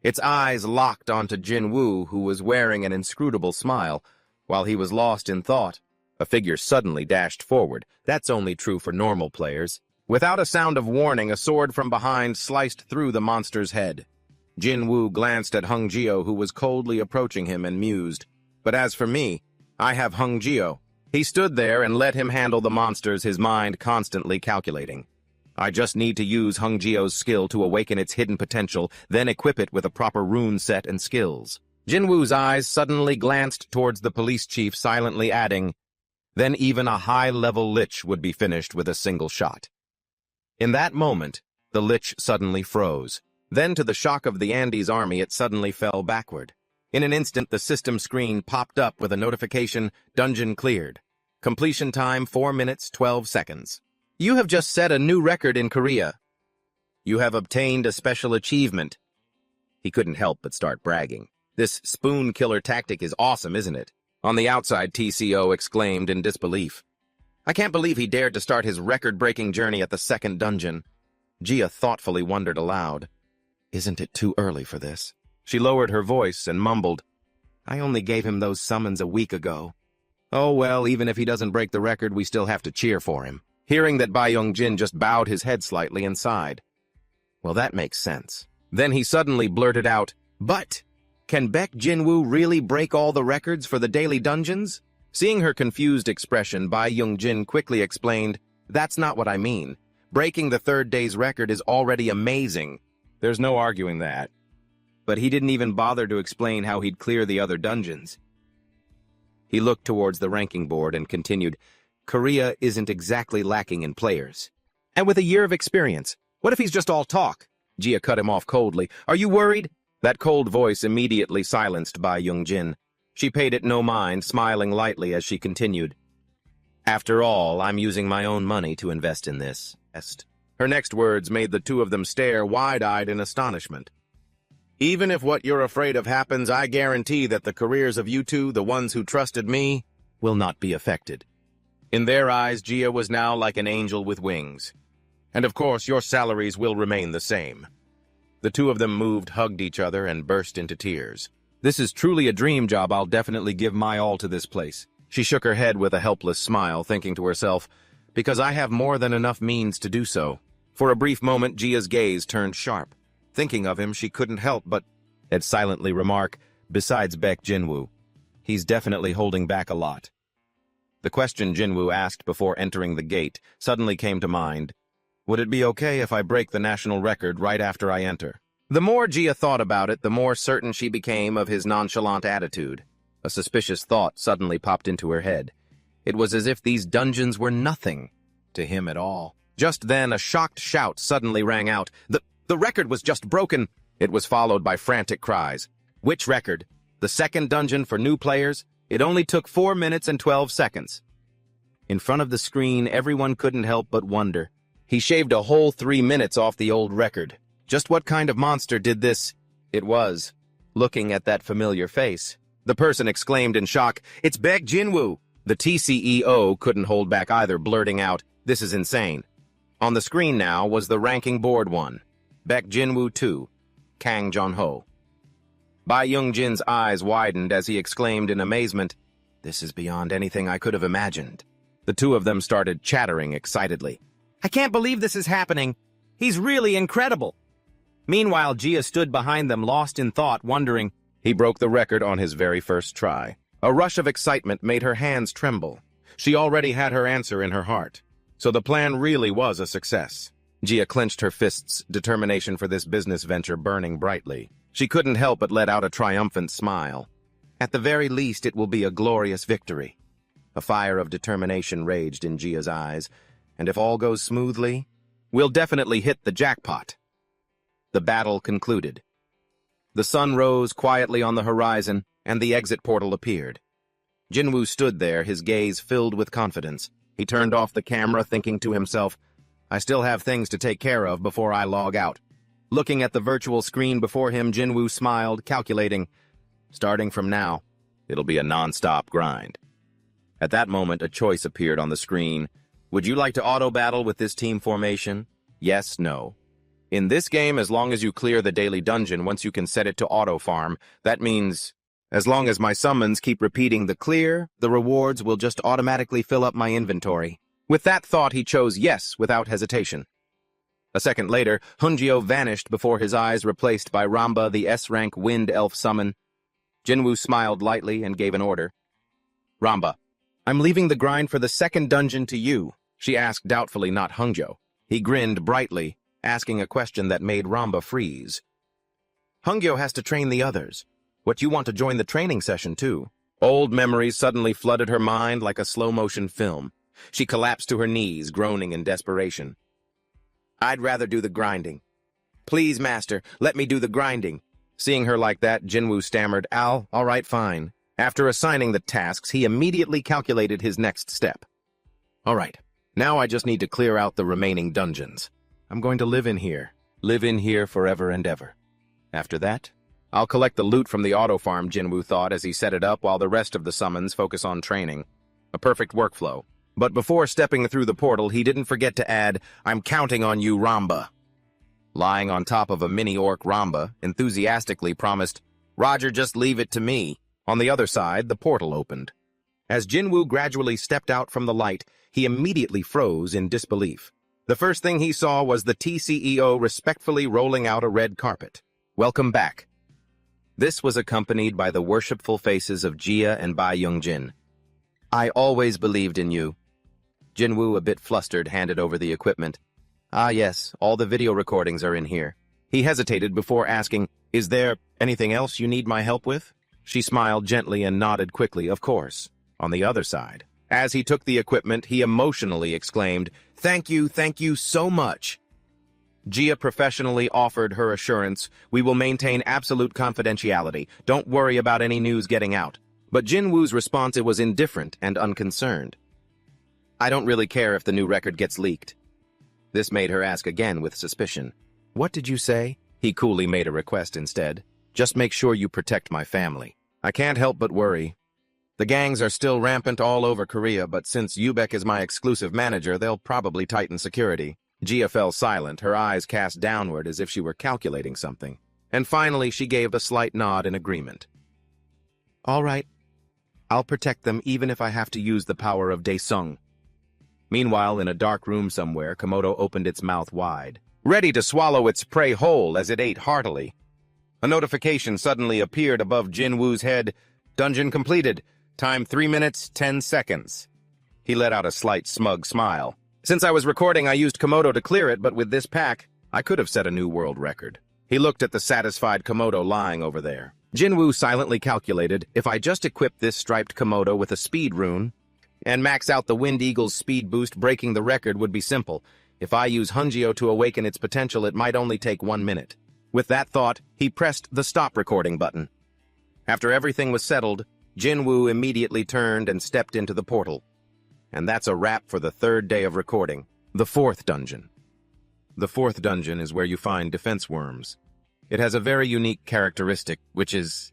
Its eyes locked onto Jinwoo, who was wearing an inscrutable smile. While he was lost in thought, a figure suddenly dashed forward. That's only true for normal players. Without a sound of warning, a sword from behind sliced through the monster's head. Jinwoo glanced at Hungjio, who was coldly approaching him, and mused. But as for me, I have Hungjio. He stood there and let him handle the monsters, his mind constantly calculating. I just need to use Hungjio's skill to awaken its hidden potential, then equip it with a proper rune set and skills. Jinwoo's eyes suddenly glanced towards the police chief, silently adding, then even a high-level lich would be finished with a single shot. In that moment, the lich suddenly froze. Then, to the shock of the Andes army, it suddenly fell backward. In an instant, the system screen popped up with a notification, dungeon cleared. Completion time 4 minutes, 12 seconds. You have just set a new record in Korea. You have obtained a special achievement. He couldn't help but start bragging. This spoon killer tactic is awesome, isn't it? On the outside, TCO exclaimed in disbelief. I can't believe he dared to start his record-breaking journey at the second dungeon. Gia thoughtfully wondered aloud. Isn't it too early for this? She lowered her voice and mumbled, I only gave him those summons a week ago. Oh well, even if he doesn't break the record, we still have to cheer for him. Hearing that, Bai Young-jin just bowed his head slightly and sighed. Well, that makes sense. Then he suddenly blurted out, But can Baek Jinwoo really break all the records for the daily dungeons? Seeing her confused expression, Bai Young-jin quickly explained, That's not what I mean. Breaking the third day's record is already amazing. There's no arguing that. But he didn't even bother to explain how he'd clear the other dungeons. He looked towards the ranking board and continued, Korea isn't exactly lacking in players. And with a year of experience, what if he's just all talk? Gia cut him off coldly. Are you worried? That cold voice immediately silenced Bai Young-jin. She paid it no mind, smiling lightly as she continued. After all, I'm using my own money to invest in this. Her next words made the two of them stare wide-eyed in astonishment. Even if what you're afraid of happens, I guarantee that the careers of you two, the ones who trusted me, will not be affected. In their eyes, Gia was now like an angel with wings. And of course, your salaries will remain the same. The two of them moved, hugged each other, and burst into tears. This is truly a dream job. I'll definitely give my all to this place. She shook her head with a helpless smile, thinking to herself, because I have more than enough means to do so. For a brief moment, Gia's gaze turned sharp. Thinking of him, she couldn't help but silently remark, besides Baek Jinwoo, he's definitely holding back a lot. The question Jinwoo asked before entering the gate suddenly came to mind. Would it be okay if I break the national record right after I enter? The more Gia thought about it, the more certain she became of his nonchalant attitude. A suspicious thought suddenly popped into her head. It was as if these dungeons were nothing to him at all. Just then, a shocked shout suddenly rang out. The record was just broken. It was followed by frantic cries. Which record? The second dungeon for new players? It only took 4 minutes and 12 seconds. In front of the screen, everyone couldn't help but wonder. He shaved a whole 3 minutes off the old record. Just what kind of monster did this? It was. Looking at that familiar face, the person exclaimed in shock, It's Baek Jinwoo! The TCEO couldn't hold back either, blurting out, This is insane. On the screen now was the ranking board 1. Baek Jinwoo 2. Kang Jong-ho. Bai Young-jin's eyes widened as he exclaimed in amazement, This is beyond anything I could have imagined. The two of them started chattering excitedly. I can't believe this is happening. He's really incredible. Meanwhile, Gia stood behind them, lost in thought, wondering. He broke the record on his very first try. A rush of excitement made her hands tremble. She already had her answer in her heart. So the plan really was a success. Gia clenched her fists, determination for this business venture burning brightly. She couldn't help but let out a triumphant smile. At the very least, it will be a glorious victory. A fire of determination raged in Gia's eyes, and if all goes smoothly, we'll definitely hit the jackpot. The battle concluded. The sun rose quietly on the horizon, and the exit portal appeared. Jinwoo stood there, his gaze filled with confidence. He turned off the camera, thinking to himself, I still have things to take care of before I log out. Looking at the virtual screen before him, Jinwoo smiled, calculating, starting from now, it'll be a non-stop grind. At that moment, a choice appeared on the screen. Would you like to auto-battle with this team formation? Yes, no. In this game, as long as you clear the daily dungeon once you can set it to auto-farm, that means as long as my summons keep repeating the clear, the rewards will just automatically fill up my inventory. With that thought, he chose yes without hesitation. A second later, Hunjio vanished before his eyes replaced by Ramba, the S-rank wind elf summon. Jinwoo smiled lightly and gave an order. Ramba, I'm leaving the grind for the second dungeon to you, she asked doubtfully, not Hunjio. He grinned brightly, asking a question that made Ramba freeze. Hunjio has to train the others. What, you want to join the training session too? Old memories suddenly flooded her mind like a slow-motion film. She collapsed to her knees, groaning in desperation. I'd rather do the grinding. Please, master, let me do the grinding. Seeing her like that, Jinwoo stammered, all right, fine. After assigning the tasks, he immediately calculated his next step. All right, now I just need to clear out the remaining dungeons. I'm going to live in here forever and ever. After that, I'll collect the loot from the auto farm, Jinwoo thought as he set it up while the rest of the summons focus on training. A perfect workflow. But before stepping through the portal, he didn't forget to add, I'm counting on you, Ramba. Lying on top of a mini-orc, Ramba enthusiastically promised, Roger, just leave it to me. On the other side, the portal opened. As Jinwoo gradually stepped out from the light, he immediately froze in disbelief. The first thing he saw was the TCEO respectfully rolling out a red carpet. Welcome back. This was accompanied by the worshipful faces of Jia and Bai Youngjin. I always believed in you. Jinwoo, a bit flustered, handed over the equipment. Ah yes, all the video recordings are in here. He hesitated before asking, Is there anything else you need my help with? She smiled gently and nodded quickly, of course. On the other side, as he took the equipment, he emotionally exclaimed, thank you so much. Jia professionally offered her assurance, we will maintain absolute confidentiality. Don't worry about any news getting out. But Jinwoo's response was indifferent and unconcerned. I don't really care if the new record gets leaked. This made her ask again with suspicion. What did you say? He coolly made a request instead. Just make sure you protect my family. I can't help but worry. The gangs are still rampant all over Korea, but since Yubek is my exclusive manager, they'll probably tighten security. Jia fell silent, her eyes cast downward as if she were calculating something. And finally, she gave a slight nod in agreement. All right. I'll protect them even if I have to use the power of Daesung. Meanwhile, in a dark room somewhere, Komodo opened its mouth wide, ready to swallow its prey whole as it ate heartily. A notification suddenly appeared above Jinwoo's head. Dungeon completed. Time 3 minutes, 10 seconds. He let out a slight smug smile. Since I was recording, I used Komodo to clear it, but with this pack, I could have set a new world record. He looked at the satisfied Komodo lying over there. Jinwoo silently calculated, if I just equip this striped Komodo with a speed rune and max out the Wind Eagle's speed boost, breaking the record would be simple. If I use Hunjio to awaken its potential, it might only take 1 minute. With that thought, he pressed the stop recording button. After everything was settled, Jinwoo immediately turned and stepped into the portal. And that's a wrap for the third day of recording, the fourth dungeon. The fourth dungeon is where you find defense worms. It has a very unique characteristic, which is...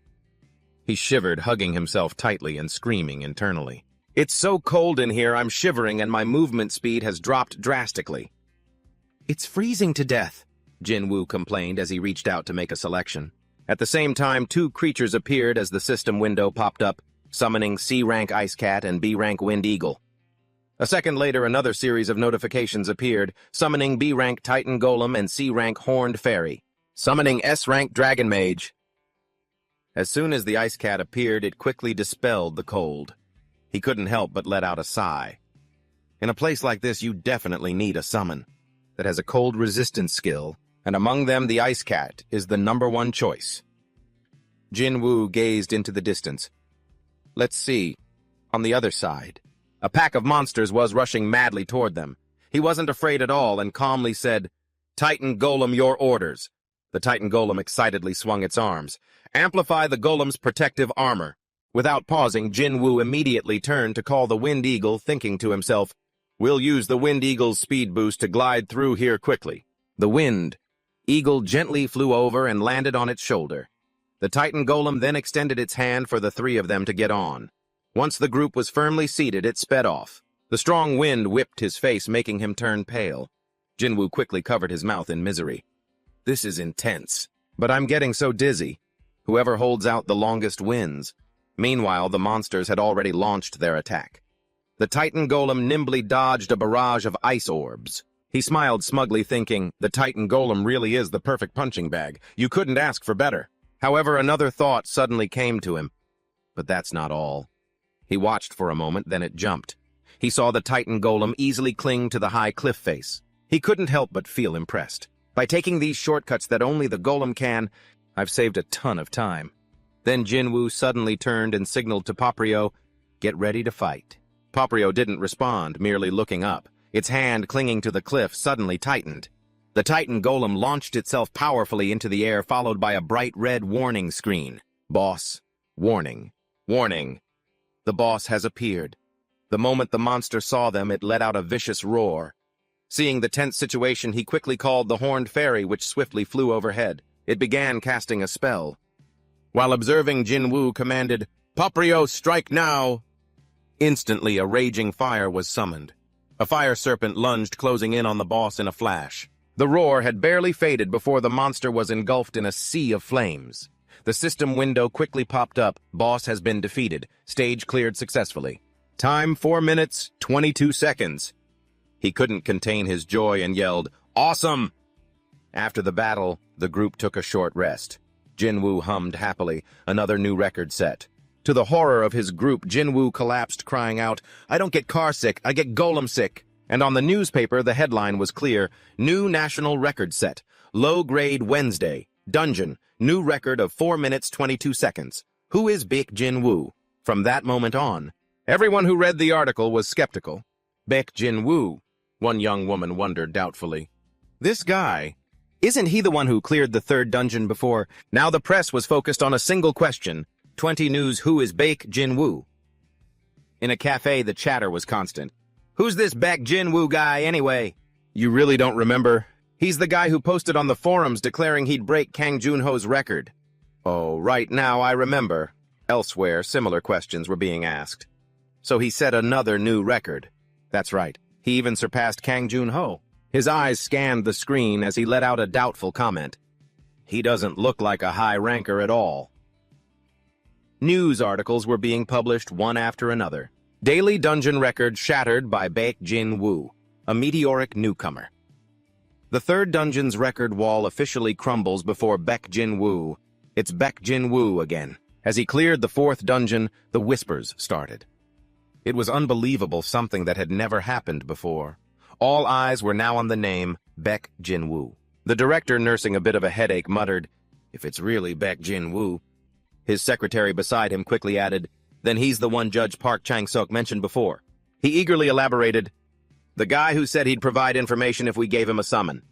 He shivered, hugging himself tightly and screaming internally. It's so cold in here, I'm shivering and my movement speed has dropped drastically. It's freezing to death, Jinwoo complained as he reached out to make a selection. At the same time, 2 creatures appeared as the system window popped up, summoning C-rank Ice Cat and B-rank Wind Eagle. A second later, another series of notifications appeared, summoning B-rank Titan Golem and C-rank Horned Fairy, summoning S-rank Dragon Mage. As soon as the Ice Cat appeared, it quickly dispelled the cold. He couldn't help but let out a sigh. In a place like this, you definitely need a summon that has a cold resistance skill, and among them the Ice Cat is the #1 choice. Jinwoo gazed into the distance. Let's see. On the other side, a pack of monsters was rushing madly toward them. He wasn't afraid at all and calmly said, Titan Golem, your orders. The Titan Golem excitedly swung its arms. Amplify the Golem's protective armor. Without pausing, Jinwoo immediately turned to call the Wind Eagle, thinking to himself, we'll use the Wind Eagle's speed boost to glide through here quickly. The Wind Eagle gently flew over and landed on its shoulder. The Titan Golem then extended its hand for the 3 of them to get on. Once the group was firmly seated, it sped off. The strong wind whipped his face, making him turn pale. Jinwoo quickly covered his mouth in misery. This is intense. But I'm getting so dizzy. Whoever holds out the longest wins. Meanwhile, the monsters had already launched their attack. The Titan Golem nimbly dodged a barrage of ice orbs. He smiled smugly, thinking, the Titan Golem really is the perfect punching bag. You couldn't ask for better. However, another thought suddenly came to him. But that's not all. He watched for a moment, then it jumped. He saw the Titan Golem easily cling to the high cliff face. He couldn't help but feel impressed. By taking these shortcuts that only the Golem can, I've saved a ton of time. Then Jinwoo suddenly turned and signaled to Poprio, get ready to fight. Poprio didn't respond, merely looking up. Its hand clinging to the cliff suddenly tightened. The Titan Golem launched itself powerfully into the air, followed by a bright red warning screen. Boss. Warning. Warning. The boss has appeared. The moment the monster saw them, it let out a vicious roar. Seeing the tense situation, he quickly called the horned fairy, which swiftly flew overhead. It began casting a spell. While observing, Jinwoo commanded, Poprio, strike now! Instantly, a raging fire was summoned. A fire serpent lunged, closing in on the boss in a flash. The roar had barely faded before the monster was engulfed in a sea of flames. The system window quickly popped up. Boss has been defeated. Stage cleared successfully. Time 4 minutes, 22 seconds. He couldn't contain his joy and yelled, Awesome! After the battle, the group took a short rest. Jinwoo hummed happily, another new record set. To the horror of his group, Jinwoo collapsed, crying out, I don't get car sick, I get golem sick. And on the newspaper, the headline was clear, New National Record Set, Low Grade Wednesday, Dungeon, new record of 4 minutes 22 seconds. Who is Baek Jinwoo? From that moment on, everyone who read the article was skeptical. Baek Jinwoo, one young woman wondered doubtfully. This guy, isn't he the one who cleared the third dungeon before? Now the press was focused on a single question. 20 News, who is Baek Jinwoo? In a cafe, the chatter was constant. Who's this Baek Jinwoo guy anyway? You really don't remember? He's the guy who posted on the forums declaring he'd break Kang Junho's record. Oh, right now I remember. Elsewhere, similar questions were being asked. So he set another new record. That's right. He even surpassed Kang Junho. His eyes scanned the screen as he let out a doubtful comment. He doesn't look like a high ranker at all. News articles were being published one after another. Daily dungeon record shattered by Baek Jinwoo, a meteoric newcomer. The third dungeon's record wall officially crumbles before Baek Jinwoo. It's Baek Jinwoo again. As he cleared the fourth dungeon, the whispers started. It was unbelievable, something that had never happened before. All eyes were now on the name Baek Jinwoo. The director, nursing a bit of a headache, muttered, If it's really Baek Jinwoo. His secretary beside him quickly added, Then he's the one Judge Park Chang-sok mentioned before. He eagerly elaborated, The guy who said he'd provide information if we gave him a summon.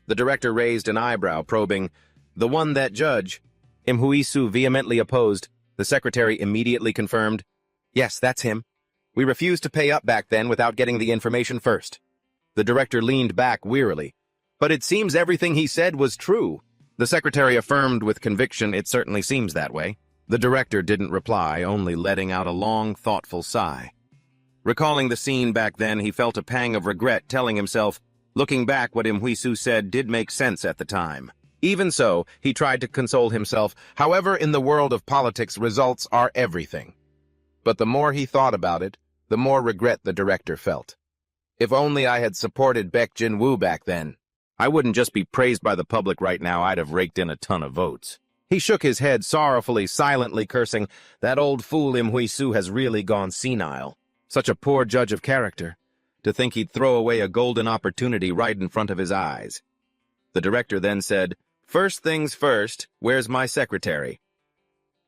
The director raised an eyebrow, probing, The one that Judge? Im Huisu vehemently opposed. The secretary immediately confirmed, Yes, that's him. We refused to pay up back then without getting the information first. The director leaned back wearily. But it seems everything he said was true. The secretary affirmed with conviction, It certainly seems that way. The director didn't reply, only letting out a long, thoughtful sigh. Recalling the scene back then, he felt a pang of regret, telling himself, looking back, what Im Huisu said did make sense at the time. Even so, he tried to console himself. However, in the world of politics, results are everything. But the more he thought about it, the more regret the director felt. If only I had supported Baek Jinwoo back then. I wouldn't just be praised by the public right now, I'd have raked in a ton of votes. He shook his head sorrowfully, silently cursing, That old fool Im Huisu has really gone senile. Such a poor judge of character. To think he'd throw away a golden opportunity right in front of his eyes. The director then said, First things first, where's my secretary?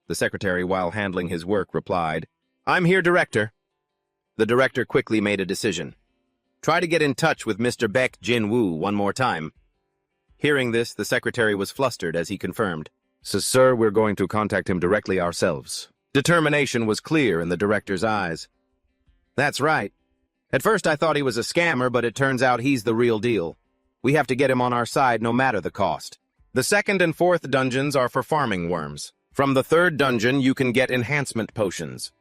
The secretary, while handling his work, replied, I'm here, director. The director quickly made a decision. Try to get in touch with Mr. Baek Jinwoo one more time. Hearing this, the secretary was flustered as he confirmed, Sir, we're going to contact him directly ourselves. Determination was clear in the director's eyes. That's right. At first I thought he was a scammer, but it turns out he's the real deal. We have to get him on our side no matter the cost. The second and fourth dungeons are for farming worms. From the third dungeon, you can get enhancement potions.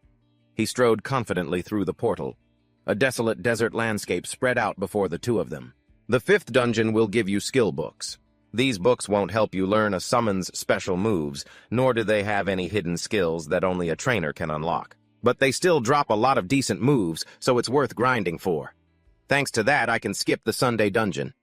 He strode confidently through the portal. A desolate desert landscape spread out before the two of them. The fifth dungeon will give you skill books. These books won't help you learn a summon's special moves, nor do they have any hidden skills that only a trainer can unlock. But they still drop a lot of decent moves, so it's worth grinding for. Thanks to that, I can skip the Sunday dungeon.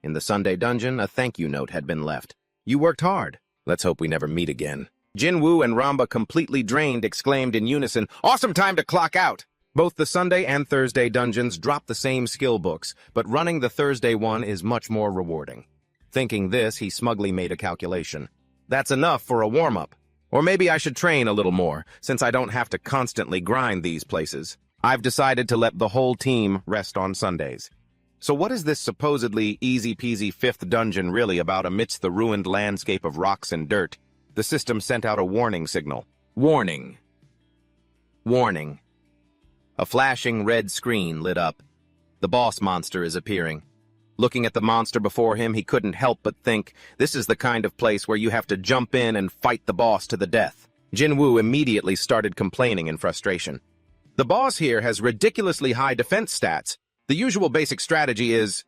In the Sunday dungeon, a thank you note had been left. You worked hard. Let's hope we never meet again. Jinwoo and Ramba, completely drained, exclaimed in unison, "Awesome time to clock out!" Both the Sunday and Thursday dungeons drop the same skill books, but running the Thursday one is much more rewarding. Thinking this, he smugly made a calculation. That's enough for a warm-up. Or maybe I should train a little more, since I don't have to constantly grind these places. I've decided to let the whole team rest on Sundays. So what is this supposedly easy-peasy fifth dungeon really about amidst the ruined landscape of rocks and dirt? The system sent out a warning signal. Warning. Warning. A flashing red screen lit up. The boss monster is appearing. Looking at the monster before him, he couldn't help but think, this is the kind of place where you have to jump in and fight the boss to the death. Jinwoo immediately started complaining in frustration. The boss here has ridiculously high defense stats. The usual basic strategy is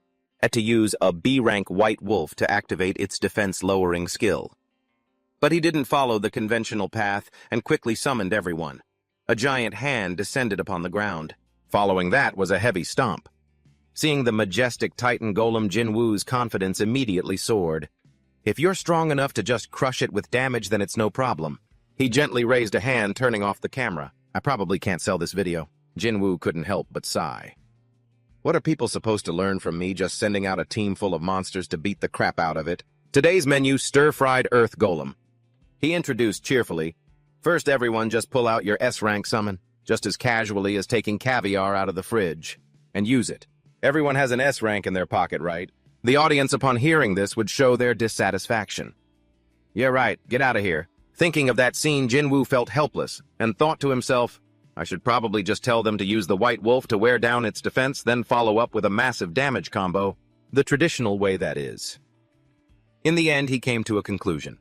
to use a B-rank white wolf to activate its defense-lowering skill. But he didn't follow the conventional path and quickly summoned everyone. A giant hand descended upon the ground. Following that was a heavy stomp. Seeing the majestic Titan golem, Jinwoo's confidence immediately soared. If you're strong enough to just crush it with damage, then it's no problem. He gently raised a hand, turning off the camera. I probably can't sell this video. Jinwoo couldn't help but sigh. What are people supposed to learn from me just sending out a team full of monsters to beat the crap out of it? Today's menu, stir-fried earth golem. He introduced cheerfully. First, everyone just pull out your S-rank summon, just as casually as taking caviar out of the fridge, and use it. Everyone has an S-rank in their pocket, right? The audience, upon hearing this, would show their dissatisfaction. Yeah, right, get out of here. Thinking of that scene, Jinwoo felt helpless, and thought to himself, I should probably just tell them to use the white wolf to wear down its defense, then follow up with a massive damage combo. The traditional way, that is. In the end, he came to a conclusion.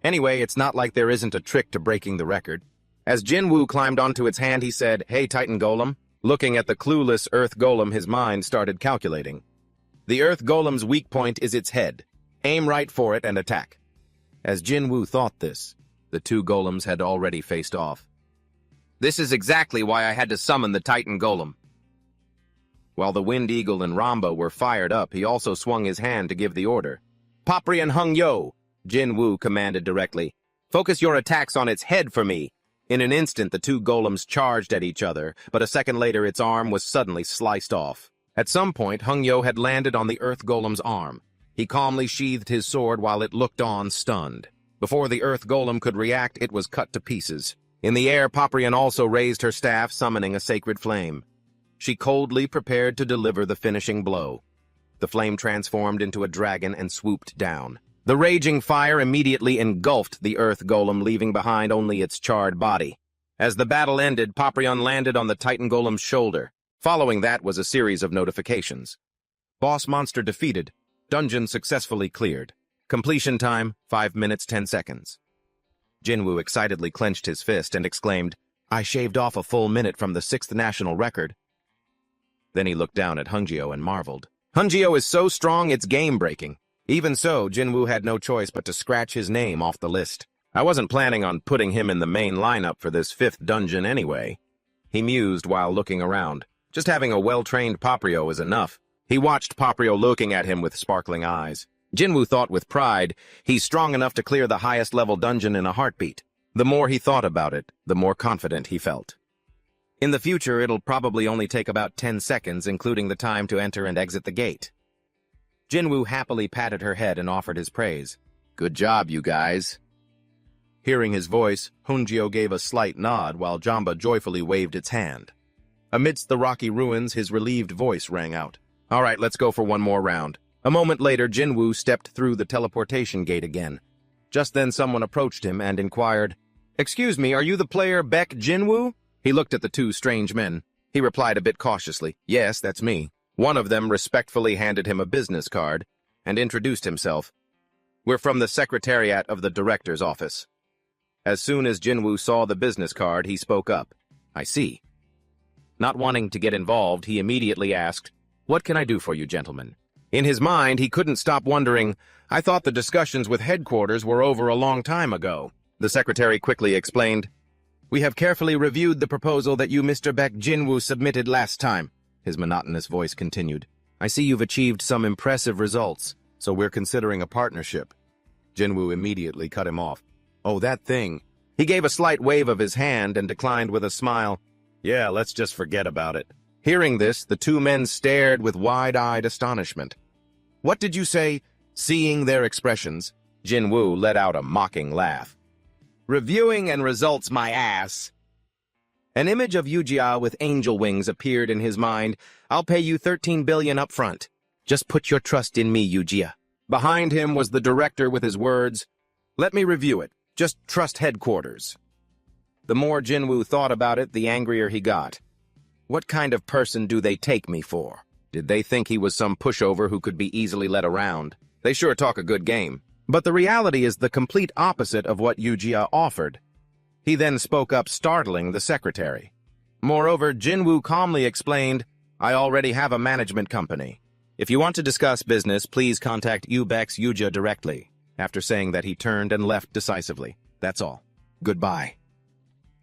Anyway, it's not like there isn't a trick to breaking the record. As Jinwoo climbed onto its hand, he said, "Hey, Titan Golem." Looking at the clueless Earth Golem, his mind started calculating. The Earth Golem's weak point is its head. Aim right for it and attack. As Jinwoo thought this, the two golems had already faced off. This is exactly why I had to summon the Titan Golem. While the Wind Eagle and Ramba were fired up, he also swung his hand to give the order. "Papri and Hung Yo!" Jinwoo commanded directly. "Focus your attacks on its head for me." In an instant, the two golems charged at each other, but a second later its arm was suddenly sliced off. At some point, Hung Yo had landed on the Earth Golem's arm. He calmly sheathed his sword while it looked on, stunned. Before the Earth Golem could react, it was cut to pieces. In the air, Paprian also raised her staff, summoning a sacred flame. She coldly prepared to deliver the finishing blow. The flame transformed into a dragon and swooped down. The raging fire immediately engulfed the Earth Golem, leaving behind only its charred body. As the battle ended, Paprion landed on the Titan Golem's shoulder. Following that was a series of notifications. Boss monster defeated. Dungeon successfully cleared. Completion time, 5 minutes 10 seconds. Jinwoo excitedly clenched his fist and exclaimed, "I shaved off a full minute from the 6th national record." Then he looked down at Hungjio and marveled. Hungjio is so strong it's game-breaking. Even so, Jinwoo had no choice but to scratch his name off the list. I wasn't planning on putting him in the main lineup for this 5th dungeon anyway. He mused while looking around. Just having a well-trained Paprio is enough. He watched Paprio looking at him with sparkling eyes. Jinwoo thought with pride, he's strong enough to clear the highest level dungeon in a heartbeat. The more he thought about it, the more confident he felt. In the future, it'll probably only take about 10 seconds, including the time to enter and exit the gate. Jinwoo happily patted her head and offered his praise. "Good job, you guys." Hearing his voice, Hungjio gave a slight nod while Jamba joyfully waved its hand. Amidst the rocky ruins, his relieved voice rang out. "All right, let's go for one more round." A moment later, Jinwoo stepped through the teleportation gate again. Just then someone approached him and inquired, "Excuse me, are you the player Beck Jinwoo?" He looked at the two strange men. He replied a bit cautiously, "Yes, that's me." One of them respectfully handed him a business card and introduced himself. "We're from the Secretariat of the Director's Office." As soon as Jinwoo saw the business card, he spoke up. "I see." Not wanting to get involved, he immediately asked, "What can I do for you, gentlemen?" In his mind, he couldn't stop wondering, I thought the discussions with headquarters were over a long time ago. The secretary quickly explained, We have carefully reviewed the proposal that you, Mr. Baek Jinwoo, submitted last time. His monotonous voice continued. I see you've achieved some impressive results, so we're considering a partnership. Jinwoo immediately cut him off. Oh, that thing. He gave a slight wave of his hand and declined with a smile. Yeah, let's just forget about it. Hearing this, the two men stared with wide-eyed astonishment. What did you say? Seeing their expressions, Jinwoo let out a mocking laugh. Reviewing and results, my ass. An image of Yujia with angel wings appeared in his mind. I'll pay you 13 billion up front. Just put your trust in me, Yujia. Behind him was the director with his words, Let me review it. Just trust headquarters. The more Jinwoo thought about it, the angrier he got. What kind of person do they take me for? Did they think he was some pushover who could be easily led around? They sure talk a good game. But the reality is the complete opposite of what Yujia offered. He then spoke up, startling the secretary. Moreover, Jinwoo calmly explained, I already have a management company. If you want to discuss business, please contact Ubex Yujia directly. After saying that, he turned and left decisively. That's all. Goodbye.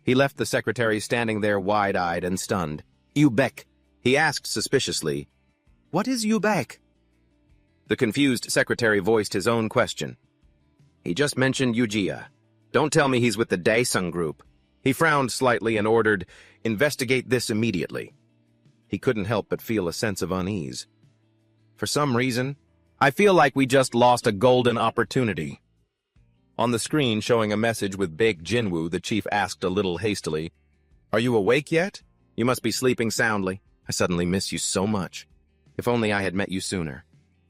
He left the secretary standing there wide-eyed and stunned. Ubeck, he asked suspiciously. What is Ubeck? The confused secretary voiced his own question. He just mentioned Yujia. Don't tell me he's with the Daesung group. He frowned slightly and ordered, investigate this immediately. He couldn't help but feel a sense of unease. For some reason, I feel like we just lost a golden opportunity. On the screen showing a message with Baek Jinwoo, the chief asked a little hastily, Are you awake yet? You must be sleeping soundly. I suddenly miss you so much. If only I had met you sooner.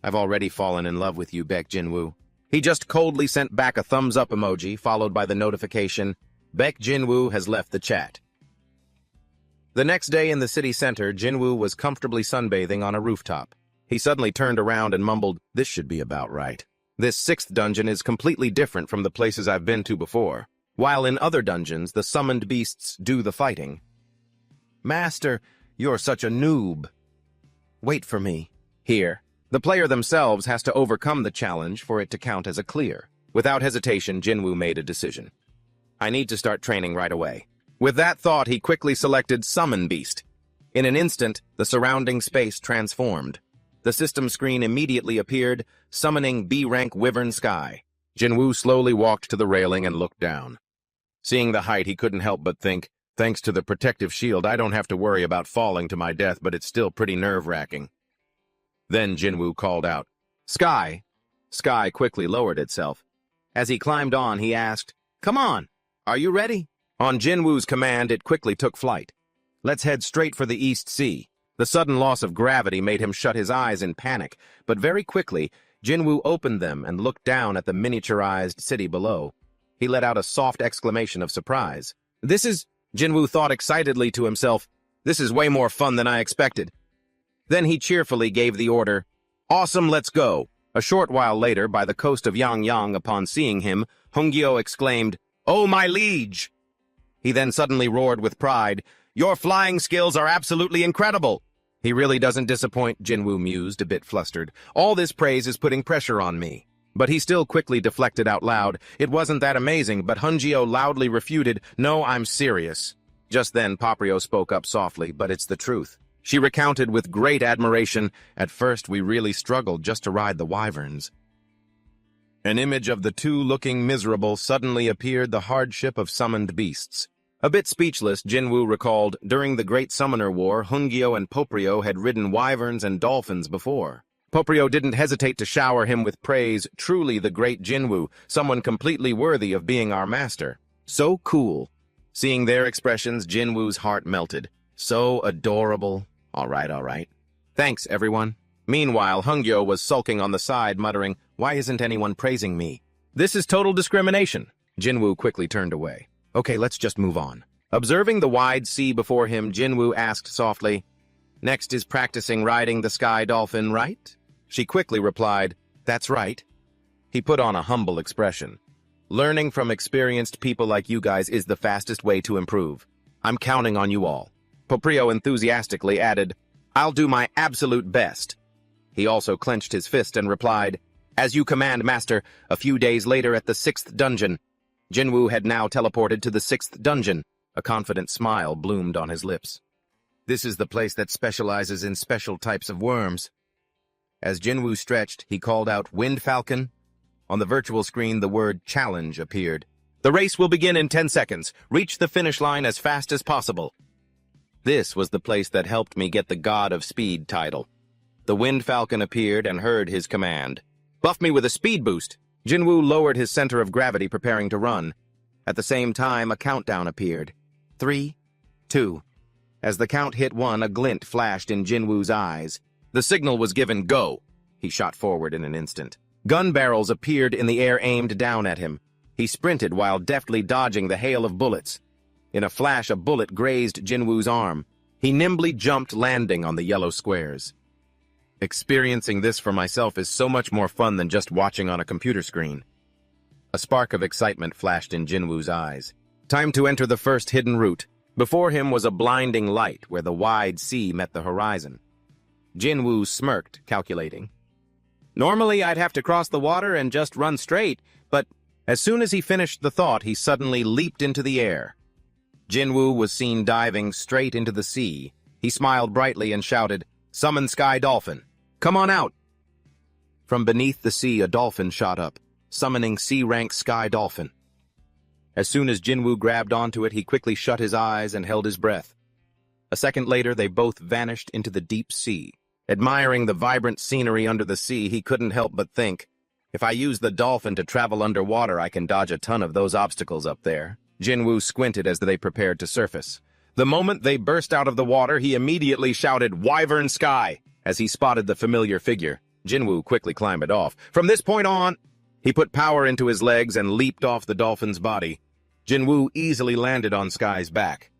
I've already fallen in love with you, Baek Jinwoo. He just coldly sent back a thumbs-up emoji, followed by the notification, Baek Jinwoo has left the chat. The next day in the city center, Jinwoo was comfortably sunbathing on a rooftop. He suddenly turned around and mumbled, This should be about right. This sixth dungeon is completely different from the places I've been to before. While in other dungeons, the summoned beasts do the fighting. Master, you're such a noob. Wait for me. Here. The player themselves has to overcome the challenge for it to count as a clear. Without hesitation, Jinwoo made a decision. I need to start training right away. With that thought, he quickly selected Summon Beast. In an instant, the surrounding space transformed. The system screen immediately appeared, summoning B-rank Wyvern Sky. Jinwoo slowly walked to the railing and looked down. Seeing the height, he couldn't help but think, thanks to the protective shield, I don't have to worry about falling to my death, but it's still pretty nerve-wracking. Then Jinwoo called out, Sky! Sky quickly lowered itself. As he climbed on, he asked, Come on, are you ready? On Jinwoo's command, it quickly took flight. Let's head straight for the East Sea. The sudden loss of gravity made him shut his eyes in panic, but very quickly, Jinwoo opened them and looked down at the miniaturized city below. He let out a soft exclamation of surprise. Jinwoo thought excitedly to himself, this is way more fun than I expected. Then he cheerfully gave the order, Awesome, let's go. A short while later, by the coast of Yangyang, upon seeing him, Hunggyo exclaimed, Oh, my liege! He then suddenly roared with pride, Your flying skills are absolutely incredible! He really doesn't disappoint, Jinwoo mused, a bit flustered. All this praise is putting pressure on me. But he still quickly deflected out loud. It wasn't that amazing, but Hunggyo loudly refuted, No, I'm serious. Just then, Paprio spoke up softly, but it's the truth. She recounted with great admiration, At first we really struggled just to ride the wyverns. An image of the two looking miserable suddenly appeared, the hardship of summoned beasts. A bit speechless, Jinwoo recalled, during the Great Summoner War, Hunggyo and Poprio had ridden wyverns and dolphins before. Poprio didn't hesitate to shower him with praise, truly the great Jinwoo, someone completely worthy of being our master. So cool. Seeing their expressions, Jinwoo's heart melted. So adorable. All right. Thanks, everyone. Meanwhile, Hunggyo was sulking on the side, muttering, Why isn't anyone praising me? This is total discrimination. Jinwoo quickly turned away. Okay, let's just move on. Observing the wide sea before him, Jinwoo asked softly, Next is practicing riding the sky dolphin, right? She quickly replied, That's right. He put on a humble expression. Learning from experienced people like you guys is the fastest way to improve. I'm counting on you all. Poprio enthusiastically added, I'll do my absolute best. He also clenched his fist and replied, "As you command, master." A few days later at the 6th dungeon. Jinwoo had now teleported to the 6th dungeon. A confident smile bloomed on his lips. "This is the place that specializes in special types of worms." As Jinwoo stretched, he called out, "Wind Falcon." On the virtual screen, the word challenge appeared. "The race will begin in 10 seconds. Reach the finish line as fast as possible." This was the place that helped me get the God of Speed title. The Wind Falcon appeared and heard his command. "Buff me with a speed boost." Jinwoo lowered his center of gravity, preparing to run. At the same time, a countdown appeared. 3, 2. As the count hit 1, a glint flashed in Jinwoo's eyes. The signal was given, "Go." He shot forward in an instant. Gun barrels appeared in the air aimed down at him. He sprinted while deftly dodging the hail of bullets. In a flash, a bullet grazed Jinwoo's arm. He nimbly jumped, landing on the yellow squares. Experiencing this for myself is so much more fun than just watching on a computer screen. A spark of excitement flashed in Jinwoo's eyes. Time to enter the first hidden route. Before him was a blinding light where the wide sea met the horizon. Jinwoo smirked, calculating. Normally, I'd have to cross the water and just run straight, but as soon as he finished the thought, he suddenly leaped into the air. Jinwoo was seen diving straight into the sea. He smiled brightly and shouted, "Summon Sky Dolphin! Come on out!" From beneath the sea, a dolphin shot up, summoning C-rank Sky Dolphin. As soon as Jinwoo grabbed onto it, he quickly shut his eyes and held his breath. A second later, they both vanished into the deep sea. Admiring the vibrant scenery under the sea, he couldn't help but think, "If I use the dolphin to travel underwater, I can dodge a ton of those obstacles up there." Jinwoo squinted as they prepared to surface. The moment they burst out of the water, he immediately shouted, "Wyvern Sky!" As he spotted the familiar figure. Jinwoo quickly climbed it off. From this point on, he put power into his legs and leaped off the dolphin's body. Jinwoo easily landed on Sky's back.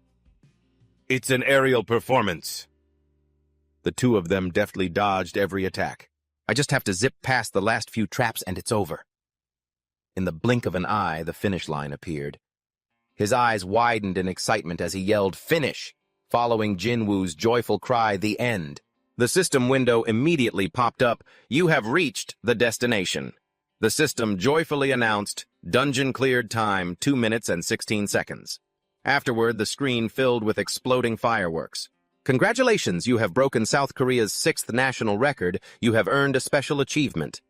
"It's an aerial performance." The two of them deftly dodged every attack. "I just have to zip past the last few traps and it's over." In the blink of an eye, the finish line appeared. His eyes widened in excitement as he yelled, "Finish!" Following Jinwoo's joyful cry, "The end." The system window immediately popped up. "You have reached the destination." The system joyfully announced, "Dungeon cleared time, 2 minutes and 16 seconds. Afterward, the screen filled with exploding fireworks. "Congratulations, you have broken South Korea's 6th national record. You have earned a special achievement.